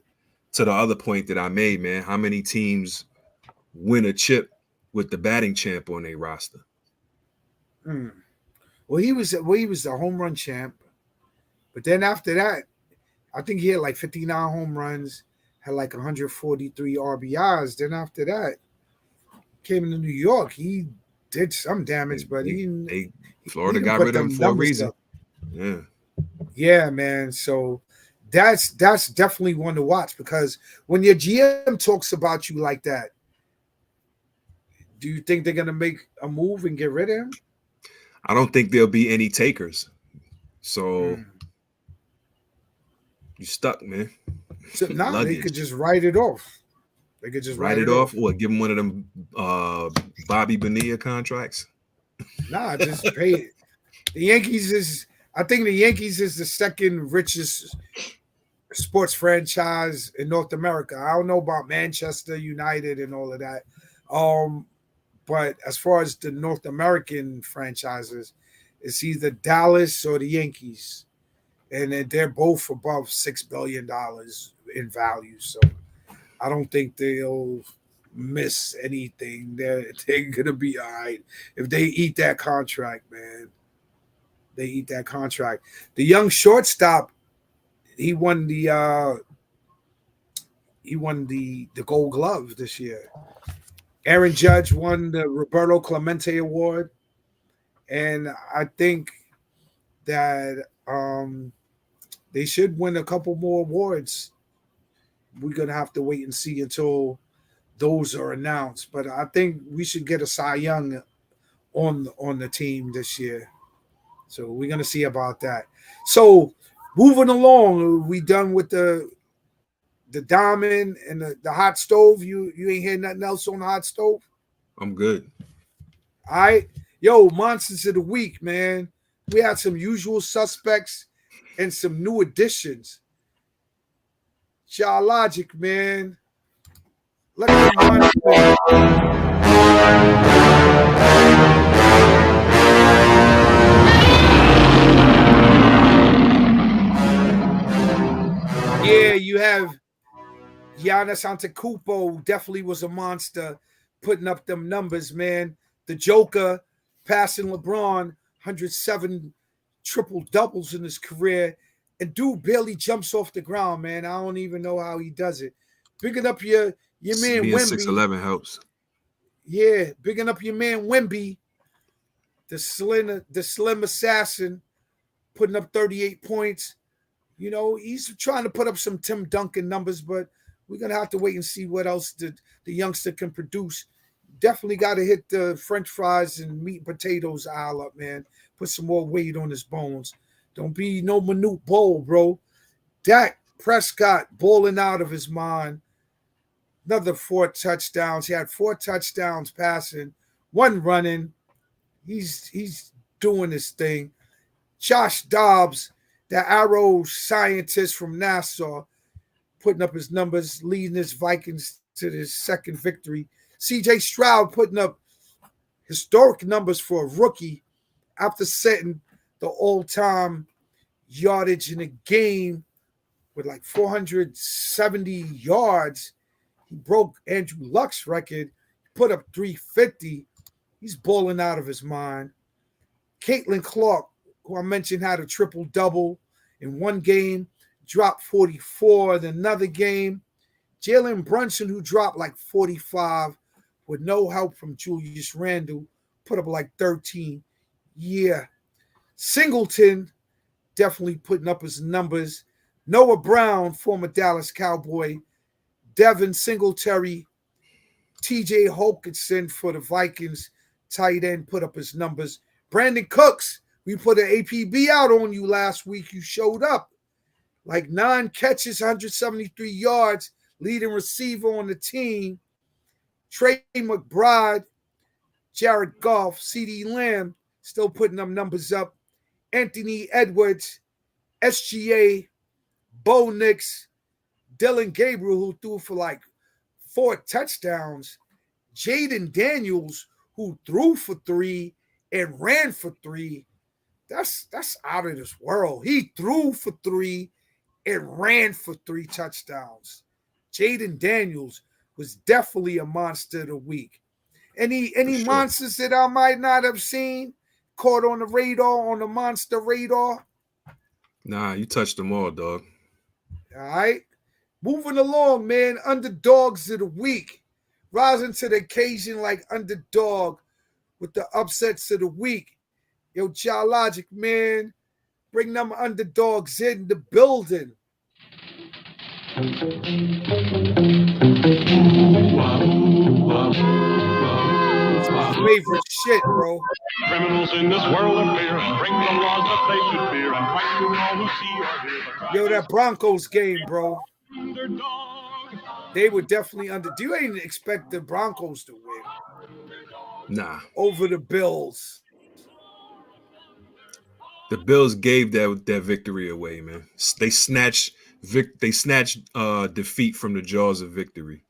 to the other point that I made, man, how many teams win a chip with the batting champ on their roster? Well, he was the home run champ, but then after that, I think he had like 59 home runs, had like 143 RBIs. Then after that, came into New York. He did some damage, but Florida he got put rid of him them for a numbers reason. up. Yeah, man. So that's definitely one to watch, because when your GM talks about you like that, do you think they're gonna make a move and get rid of him? I don't think there'll be any takers. So you stuck, man. So they could just write it off. They could just write it off. Or give him one of them Bobby Bonilla contracts. Nah, just pay it. I think the Yankees is the second richest sports franchise in North America. I don't know about Manchester United and all of that. But as far as the North American franchises, it's either Dallas or the Yankees. And they're both above $6 billion in value. So I don't think they'll miss anything. They're gonna be all right if they eat that contract, man. They eat that contract. The young shortstop, he won the Gold Glove this year. Aaron Judge won the Roberto Clemente Award, and I think that they should win a couple more awards. We're gonna have to wait and see until those are announced, but I think we should get a Cy Young on the team this year. So we're gonna see about that. So moving along, we done with the diamond and the hot stove. You ain't hear nothing else on the hot stove? I'm good. All right. Yo, monsters of the week, man. We had some usual suspects and some new additions. Logic, man. Let me run. Yeah, you have Giannis Antetokounmpo, definitely was a monster, putting up them numbers, man. The Joker passing LeBron 107 triple doubles in his career, and dude barely jumps off the ground, man. I don't even know how he does it. Bigging up your man being Wemby. 6'11" helps. Yeah, bigging up your man Wemby, the slim assassin, putting up 38 points. You know, he's trying to put up some Tim Duncan numbers, but we're going to have to wait and see what else the youngster can produce. Definitely got to hit the French fries and meat and potatoes aisle up, man. Put some more weight on his bones. Don't be no minute bowl, bro. Dak Prescott balling out of his mind. Another 4 touchdowns. He had 4 touchdowns passing, 1 running. He's doing his thing. Josh Dobbs, the arrow scientist from Nassau, putting up his numbers, leading his Vikings to their second victory. CJ Stroud putting up historic numbers for a rookie after setting the all-time yardage in a game with like 470 yards. He broke Andrew Luck's record, put up 350. He's balling out of his mind. Caitlin Clark, who I mentioned had a triple-double in one game, dropped 44 in another game. Jalen Brunson, who dropped like 45 with no help from Julius Randle, put up like 13. Yeah. Singleton definitely putting up his numbers. Noah Brown, former Dallas Cowboy. Devin Singletary. TJ Hawkinson for the Vikings, tight end, put up his numbers. Brandon Cooks, we put an APB out on you last week. You showed up. Like 9 catches, 173 yards, leading receiver on the team. Trey McBride, Jared Goff, CeeDee Lamb, still putting them numbers up. Anthony Edwards, SGA, Bo Nix, Dylan Gabriel, who threw for like 4 touchdowns. Jaden Daniels, who threw for 3 and ran for 3. That's out of this world. He threw for 3 and ran for 3 touchdowns. Jaden Daniels was definitely a monster of the week. Any monsters that I might not have seen caught on the radar, on the monster radar? Nah, you touched them all, dog. All right. Moving along, man. Underdogs of the week. Rising to the occasion like underdog with the upsets of the week. Yo, Geologic, man. Bring them underdogs in the building. It's my favorite shit, bro. Criminals in this world of fear and bring the laws that they should fear and fight to all who see or hear. Yo, that Broncos game, bro. Underdog. They were definitely under. Do you ain't expect the Broncos to win? Nah. Over the Bills. The Bills gave that victory away, man. They snatched defeat from the jaws of victory.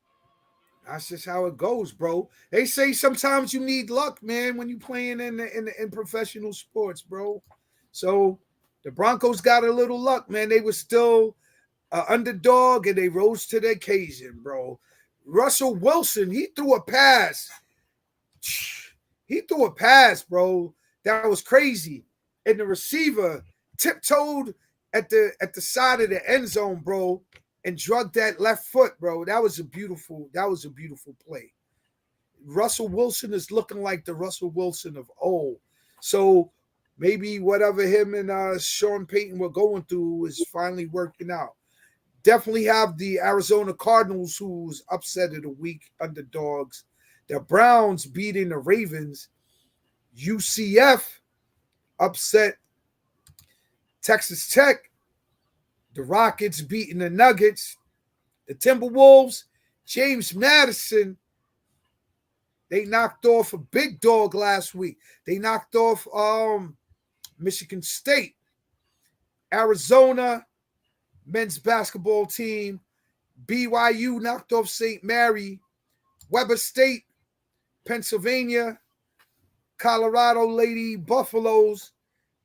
That's just how it goes, bro. They say sometimes you need luck, man, when you playing in professional sports, bro. So the Broncos got a little luck, man. They were still an underdog and they rose to the occasion, bro. Russell Wilson, he threw a pass. He threw a pass, bro. That was crazy. And the receiver tiptoed at the side of the end zone, bro, and drug that left foot, bro. That was a beautiful play. Russell Wilson is looking like the Russell Wilson of old. So maybe whatever him and Sean Payton were going through is finally working out. Definitely have the Arizona Cardinals, who's upset of the week, underdogs. The Browns beating the Ravens. UCF upset Texas Tech. The Rockets beating the Nuggets. The Timberwolves, James Madison, they knocked off a big dog last week. They knocked off Michigan State. Arizona men's basketball team, BYU knocked off St. Mary. Weber State, Pennsylvania, Colorado Lady Buffaloes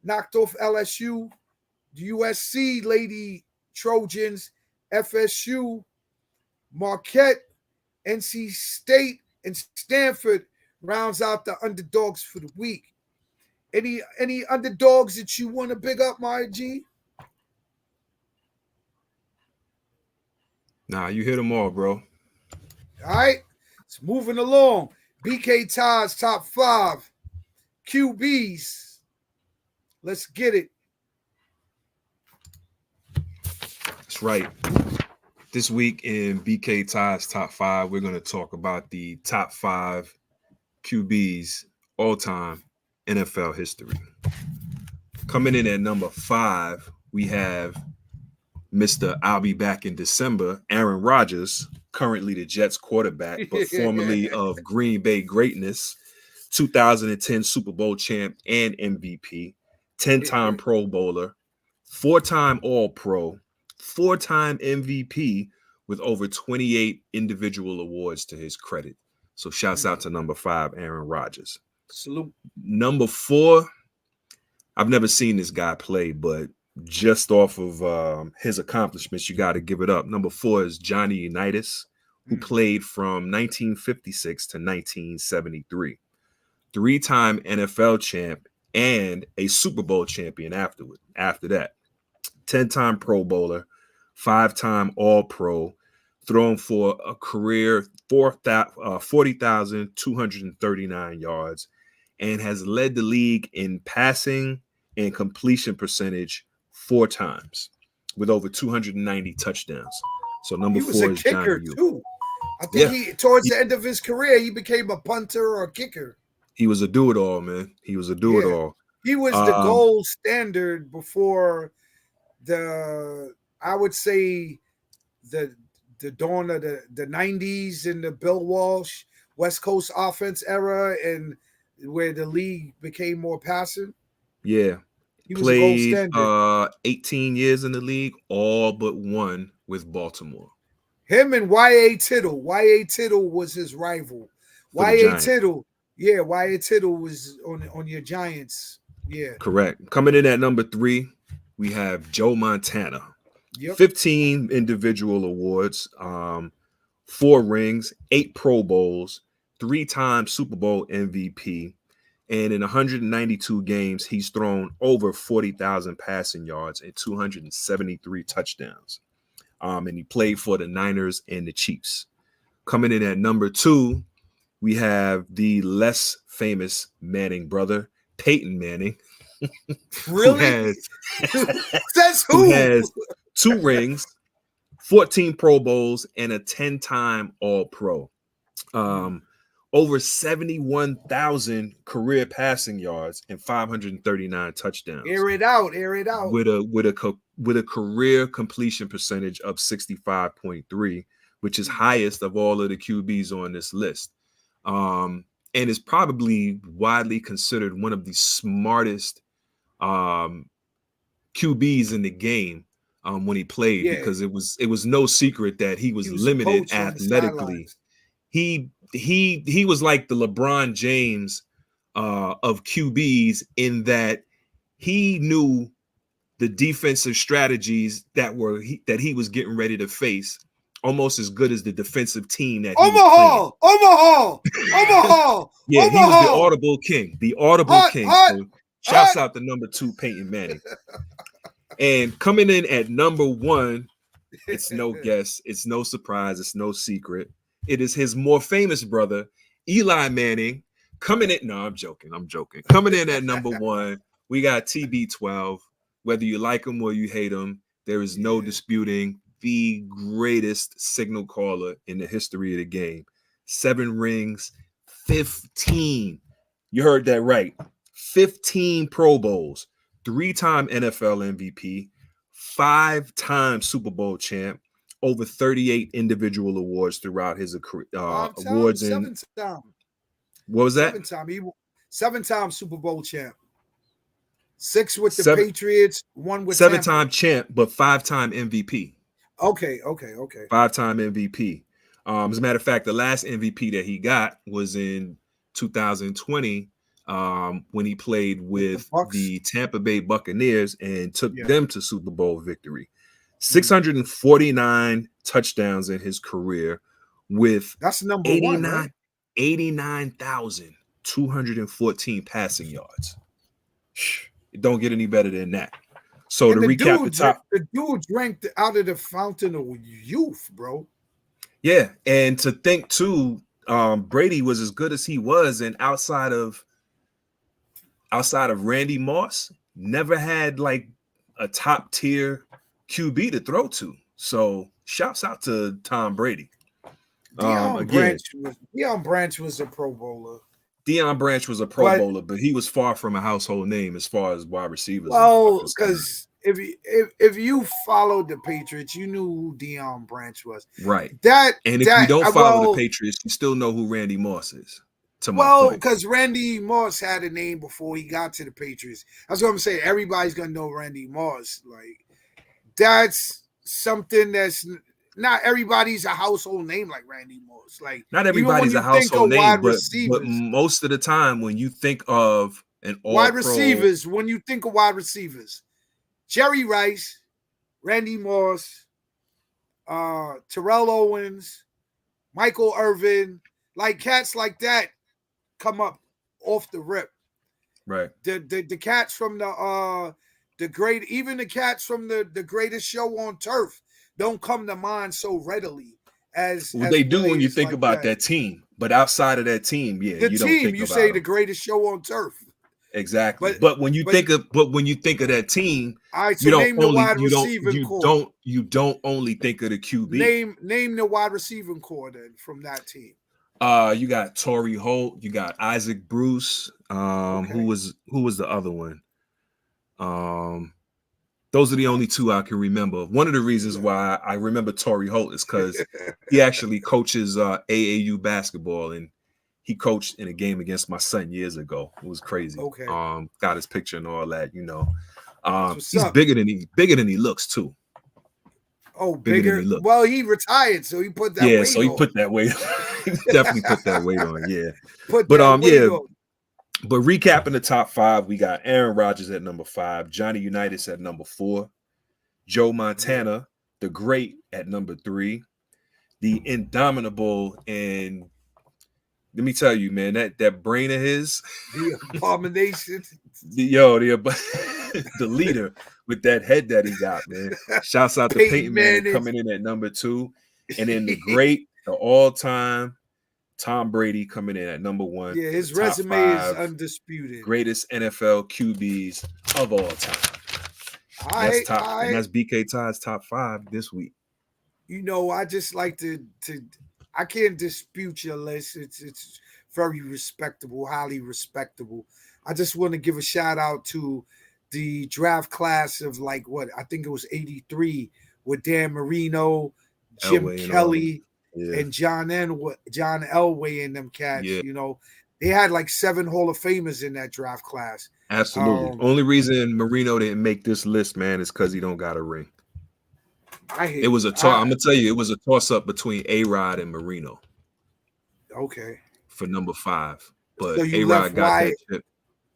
knocked off LSU. The USC Lady Trojans, FSU, Marquette, NC State, and Stanford rounds out the underdogs for the week. Any underdogs that you want to big up, my G? Nah, you hit them all, bro. All right, it's moving along. BK Ties top 5 QBs. Let's get it. That's right. This week in BK Ties top 5, we're going to talk about the top 5 QBs all-time NFL history. Coming in at number 5, we have Mr. I'll be back in December, Aaron Rodgers, currently the Jets quarterback, but formerly of Green Bay greatness, 2010 Super Bowl champ and MVP, 10-time Pro Bowler, 4-time All-Pro, 4-time MVP with over 28 individual awards to his credit. So shouts out to number 5, Aaron Rodgers. Salute. Number 4, I've never seen this guy play, but just off of his accomplishments, you got to give it up. Number 4 is Johnny Unitas, who played from 1956 to 1973. 3-time NFL champ and a Super Bowl champion after that. 10-time Pro Bowler, 5-time All-Pro, thrown for a career 40,239 yards, and has led the league in passing and completion percentage 4 times with over 290 touchdowns. So number 4 is kicker Johnny too. I think towards the end of his career, he became a punter or a kicker. He was a do-it-all, man. He was a do-it-all. He was the gold standard before I would say the dawn of the 90s and the Bill Walsh West Coast offense era, and where the league became more passive. Yeah. He was a gold standard. 18 years in the league, all but 1 with Baltimore. Him and Y.A. Tittle. Y.A. Tittle was his rival. Y.A. Tittle. Yeah, Y.A. Tittle was on your Giants. Yeah. Correct. Coming in at number 3, we have Joe Montana, Yep. 15 individual awards, 4 rings, 8 Pro Bowls, 3-time Super Bowl MVP. And in 192 games, he's thrown over 40,000 passing yards and 273 touchdowns. And he played for the Niners and the Chiefs. Coming in at number 2, we have the less famous Manning brother, Peyton Manning. Really? Says who? Who has 2 rings, 14 Pro Bowls, and a 10-time All-Pro. Over 71,000 career passing yards and 539 touchdowns. Air it out. With a career completion percentage of 65.3, which is highest of all of the QBs on this list. And is probably widely considered one of the smartest QBs in the game when he played, because it was no secret that he was limited athletically. He was like the LeBron James of QBs, in that he knew the defensive strategies that he was getting ready to face almost as good as the defensive team that Omaha. Yeah, Omaha. he was the audible king. So shouts out to number 2, Peyton Manning. And coming in at number 1, it's no guess, it's no surprise, it's no secret. It is his more famous brother, Eli Manning, coming in. No, I'm joking. Coming in at number 1, we got TB12. Whether you like him or you hate him, there is no disputing the greatest signal caller in the history of the game. 7 rings, 15. You heard that right. 15 Pro Bowls, 3-time NFL MVP, 5-time Super Bowl champ, over 38 individual awards throughout his career. Awards in 7-time. What was that? 7-time Super Bowl champ. 6 with the Patriots, 1 with 7-time champ, but 5-time MVP. Okay. 5-time MVP. As a matter of fact, the last MVP that he got was in 2020, when he played with the Tampa Bay Buccaneers and took them to Super Bowl victory. 649 touchdowns in his career, with that's number 1, right? 89,214 passing yards. It don't get any better than that. So to recap, the dude drank out of the fountain of youth, bro. Yeah, and to think too, Brady was as good as he was, and outside of Randy Moss, never had like a top tier QB to throw to. So shouts out to Tom Brady. Deion Branch was a Pro Bowler. Deion Branch was a Pro Bowler, but he was far from a household name as far as wide receivers. Well, because if you followed the Patriots, you knew who Deion Branch was. Right. If you don't follow the Patriots, you still know who Randy Moss is. Because Randy Moss had a name before he got to the Patriots. That's what I'm saying. Everybody's gonna know Randy Moss. Like, that's something that's not everybody's a household name like Randy Moss. Like, not everybody's a household name, but most of the time when you think of an wide receivers, when you think of wide receivers, Jerry Rice, Randy Moss, Terrell Owens, Michael Irvin, like cats like that come up off the rip. Right. The cats from the cats from the Greatest Show on Turf don't come to mind so readily as they do when you think like about that team. But outside of that team, you don't think you say them. The Greatest Show on Turf. Exactly. But when you think of that team, so you don't only think of the QB. Name the wide receiving core then from that team. You got Torrey Holt, you got Isaac Bruce. Who was the other one? Those are the only 2 I can remember. One of the reasons why I remember Torrey Holt is because he actually coaches AAU basketball, and he coached in a game against my son years ago. It was crazy. Okay. Got his picture and all that, you know. He's bigger than he looks too. Oh, bigger. Well, he retired, so he put that. Yeah, so he put that weight. He definitely put that weight on. Yeah. But recapping the top 5, we got Aaron Rodgers at number 5, Johnny Unitas at number 4, Joe Montana, the Great at number 3, the Indomitable, and let me tell you, man, that brain of his, the Abomination, the leader with that head that he got, man. Shouts out to Peyton Manning coming in at number 2, and then the Great, the all-time Tom Brady coming in at number 1. Yeah, his resume is undisputed. Greatest NFL QBs of all time. And that's BK Todd's top 5 this week. I just like to I can't dispute your list. It's very respectable, highly respectable. I just want to give a shout out to the draft class of I think it was 83 with Dan Marino, Jim Elway Kelly, and John Elway and them cats. Yeah. They had 7 Hall of Famers in that draft class. Absolutely. Only reason Marino didn't make this list, man, is because he don't got a ring. It was I'm gonna tell you, it was a toss-up between A-Rod and Marino. Okay. For number 5. But so A-Rod got that chip.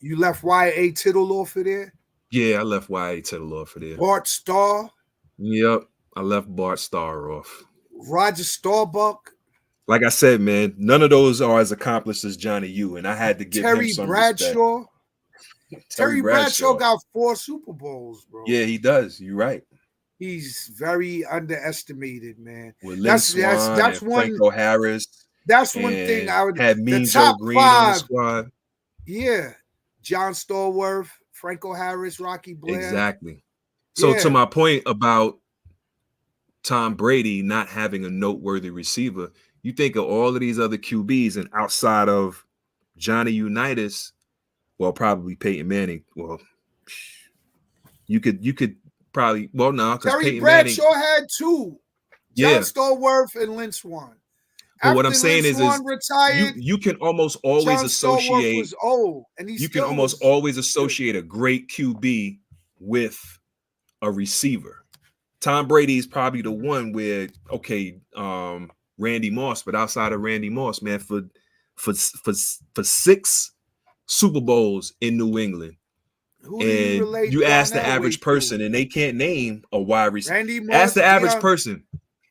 You left Y.A. Tittle off of there? Yeah, I left Y.A. Tittle off of there. Bart Starr? Yep. I left Bart Starr off. Roger Staubach? Like I said, man, none of those are as accomplished as Johnny U, and I had to give him some Bradshaw? respect. Terry Bradshaw got 4 Super Bowls, bro. Yeah, he does. You're right. He's very underestimated, man. With Lynn Swann and Franco Harris. That's one thing I would had Mean Joe Green on the squad. Yeah. John Stallworth, Franco Harris, Rocky Blair. Exactly. So to my point about Tom Brady not having a noteworthy receiver, you think of all of these other QBs, and outside of Johnny Unitas, well, probably Peyton Manning. Well, you could probably because Terry Bradshaw had 2. John Stallworth and Lynn Swann. But what I'm saying is retired, you can almost always associate. Was old, and you can almost always associate a great QB with a receiver. Tom Brady is probably the one where Randy Moss, but outside of Randy Moss, man, for 6 Super Bowls in New England, and you ask the average person, and they can't name a wide receiver. Ask the average person.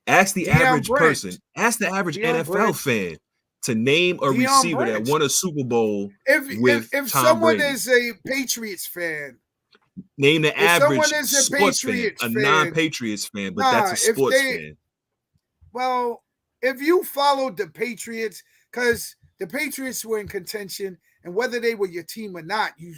Ask the average person. Ask the average NFL fan to name a receiver that won a Super Bowl with if Tom someone Brady. is a Patriots fan, name the average sports fan, a non-Patriots fan, but that's a sports fan. Well, if you followed the Patriots, because the Patriots were in contention, and whether they were your team or not, you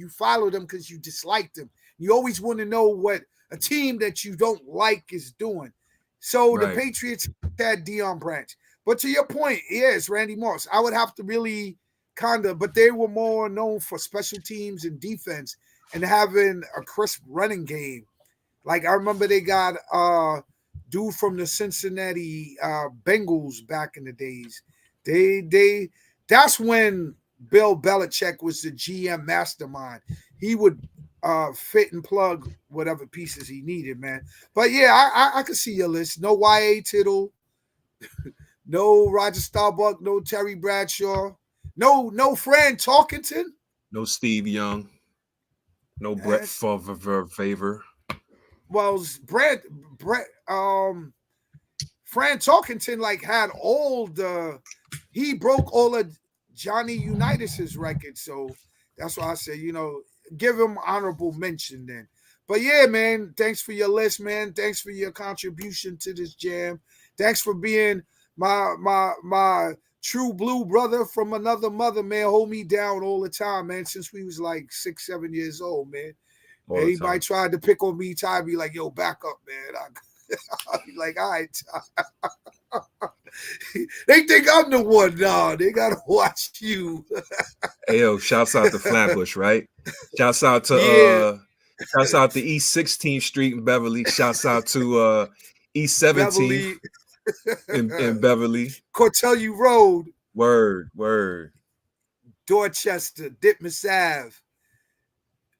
followed them because you disliked them. You always want to know what a team that you don't like is doing. So the Patriots had Deion Branch. But to your point, it's Randy Moss. I would have to really but they were more known for special teams and defense and having a crisp running game. I remember they got dude from the Cincinnati Bengals back in the days. That's when Bill Belichick was the GM mastermind. He would fit and plug whatever pieces he needed, man. But yeah, I could see your list. No Y.A. Tittle, no Roger Staubach, no Terry Bradshaw, no Fran Tarkenton, no Steve Young, no Brett Favre. Well, Fran Tarkenton had all he broke all of Johnny Unitas's records, so that's why I say give him honorable mention then. But yeah, man, thanks for your list, man. Thanks for your contribution to this jam. Thanks for being my true blue brother from another mother, man. Hold me down all the time, man, since we was 6, 7 years old, man. Anybody tried to pick on me, Ty be like, yo, back up, man. I'll be like, all right. They think I'm the one. No, they gotta watch you. Hey, yo, shouts out to Flatbush, right? Shouts out to shouts out to East 16th Street in Beverly. Shouts out to East 17th in Beverly. Cortelli Road. Word. Dorchester, Ditmas Ave,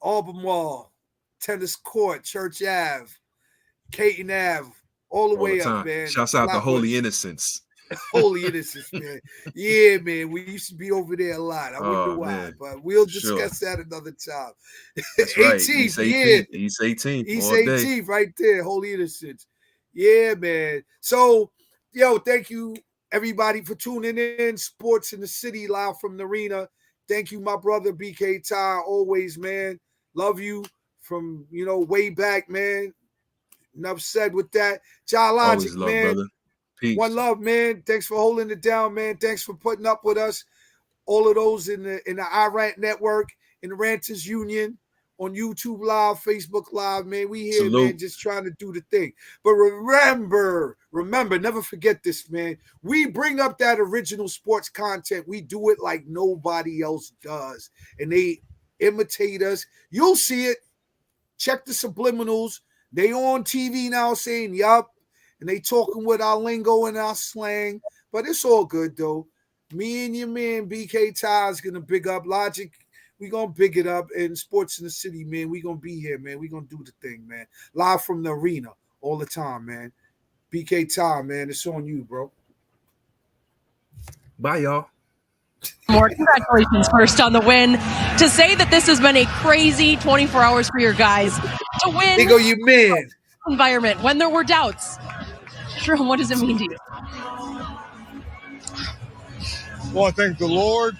Albemarle, Tennis Court, Church Ave, Caton Ave, all the way up, man. Shouts out to Holy Innocents. Holy innocence, man. Yeah, man. We used to be over there a lot. I wonder why, man. but we'll discuss that another time. That's right. 18th, East 18th. yeah. East 18th. East all day. 18th, right there. Holy innocence. Yeah, man. So, yo, thank you everybody for tuning in. Sports in the City, live from the arena. Thank you, my brother BK Ty. Always, man. Love you from way back, man. Enough said with that. Always Logic, love, man. brother. Peace. One love, man. Thanks for holding it down, man. Thanks for putting up with us. All of those in the iRant network, in the Ranters Union, on YouTube Live, Facebook Live, man. We here, Salute. man, just trying to do the thing. But remember, never forget this, man. We bring up that original sports content. We do it like nobody else does. And they imitate us. You'll see it. Check the subliminals. They on TV now saying, yup. And they talking with our lingo and our slang. But it's all good, though. Me and your man, BK Ty, is going to big up Logic. We going to big it up. And Sports in the City, man, we going to be here, man. We going to do the thing, man. Live from the arena all the time, man. BK Ty, man, it's on you, bro. Bye, y'all. More congratulations first on the win. To say that this has been a crazy 24 hours for your guys. To win. There go your man. Environment when there were doubts. Sherm, what does it mean to you? Well, I thank the Lord.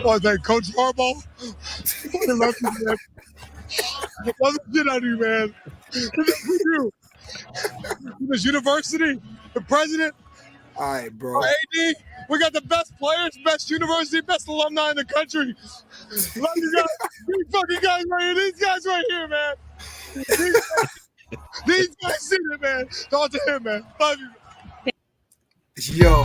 Well, I thank Coach Harbaugh. I love you, man. I love the shit out of you, man. You. This university, the president. All right, bro. AD, we got the best players, best university, best alumni in the country. Love you guys. These fucking guys right here. These guys right here, man. These guys see it, man. Talk to him, man. Love you. Yo.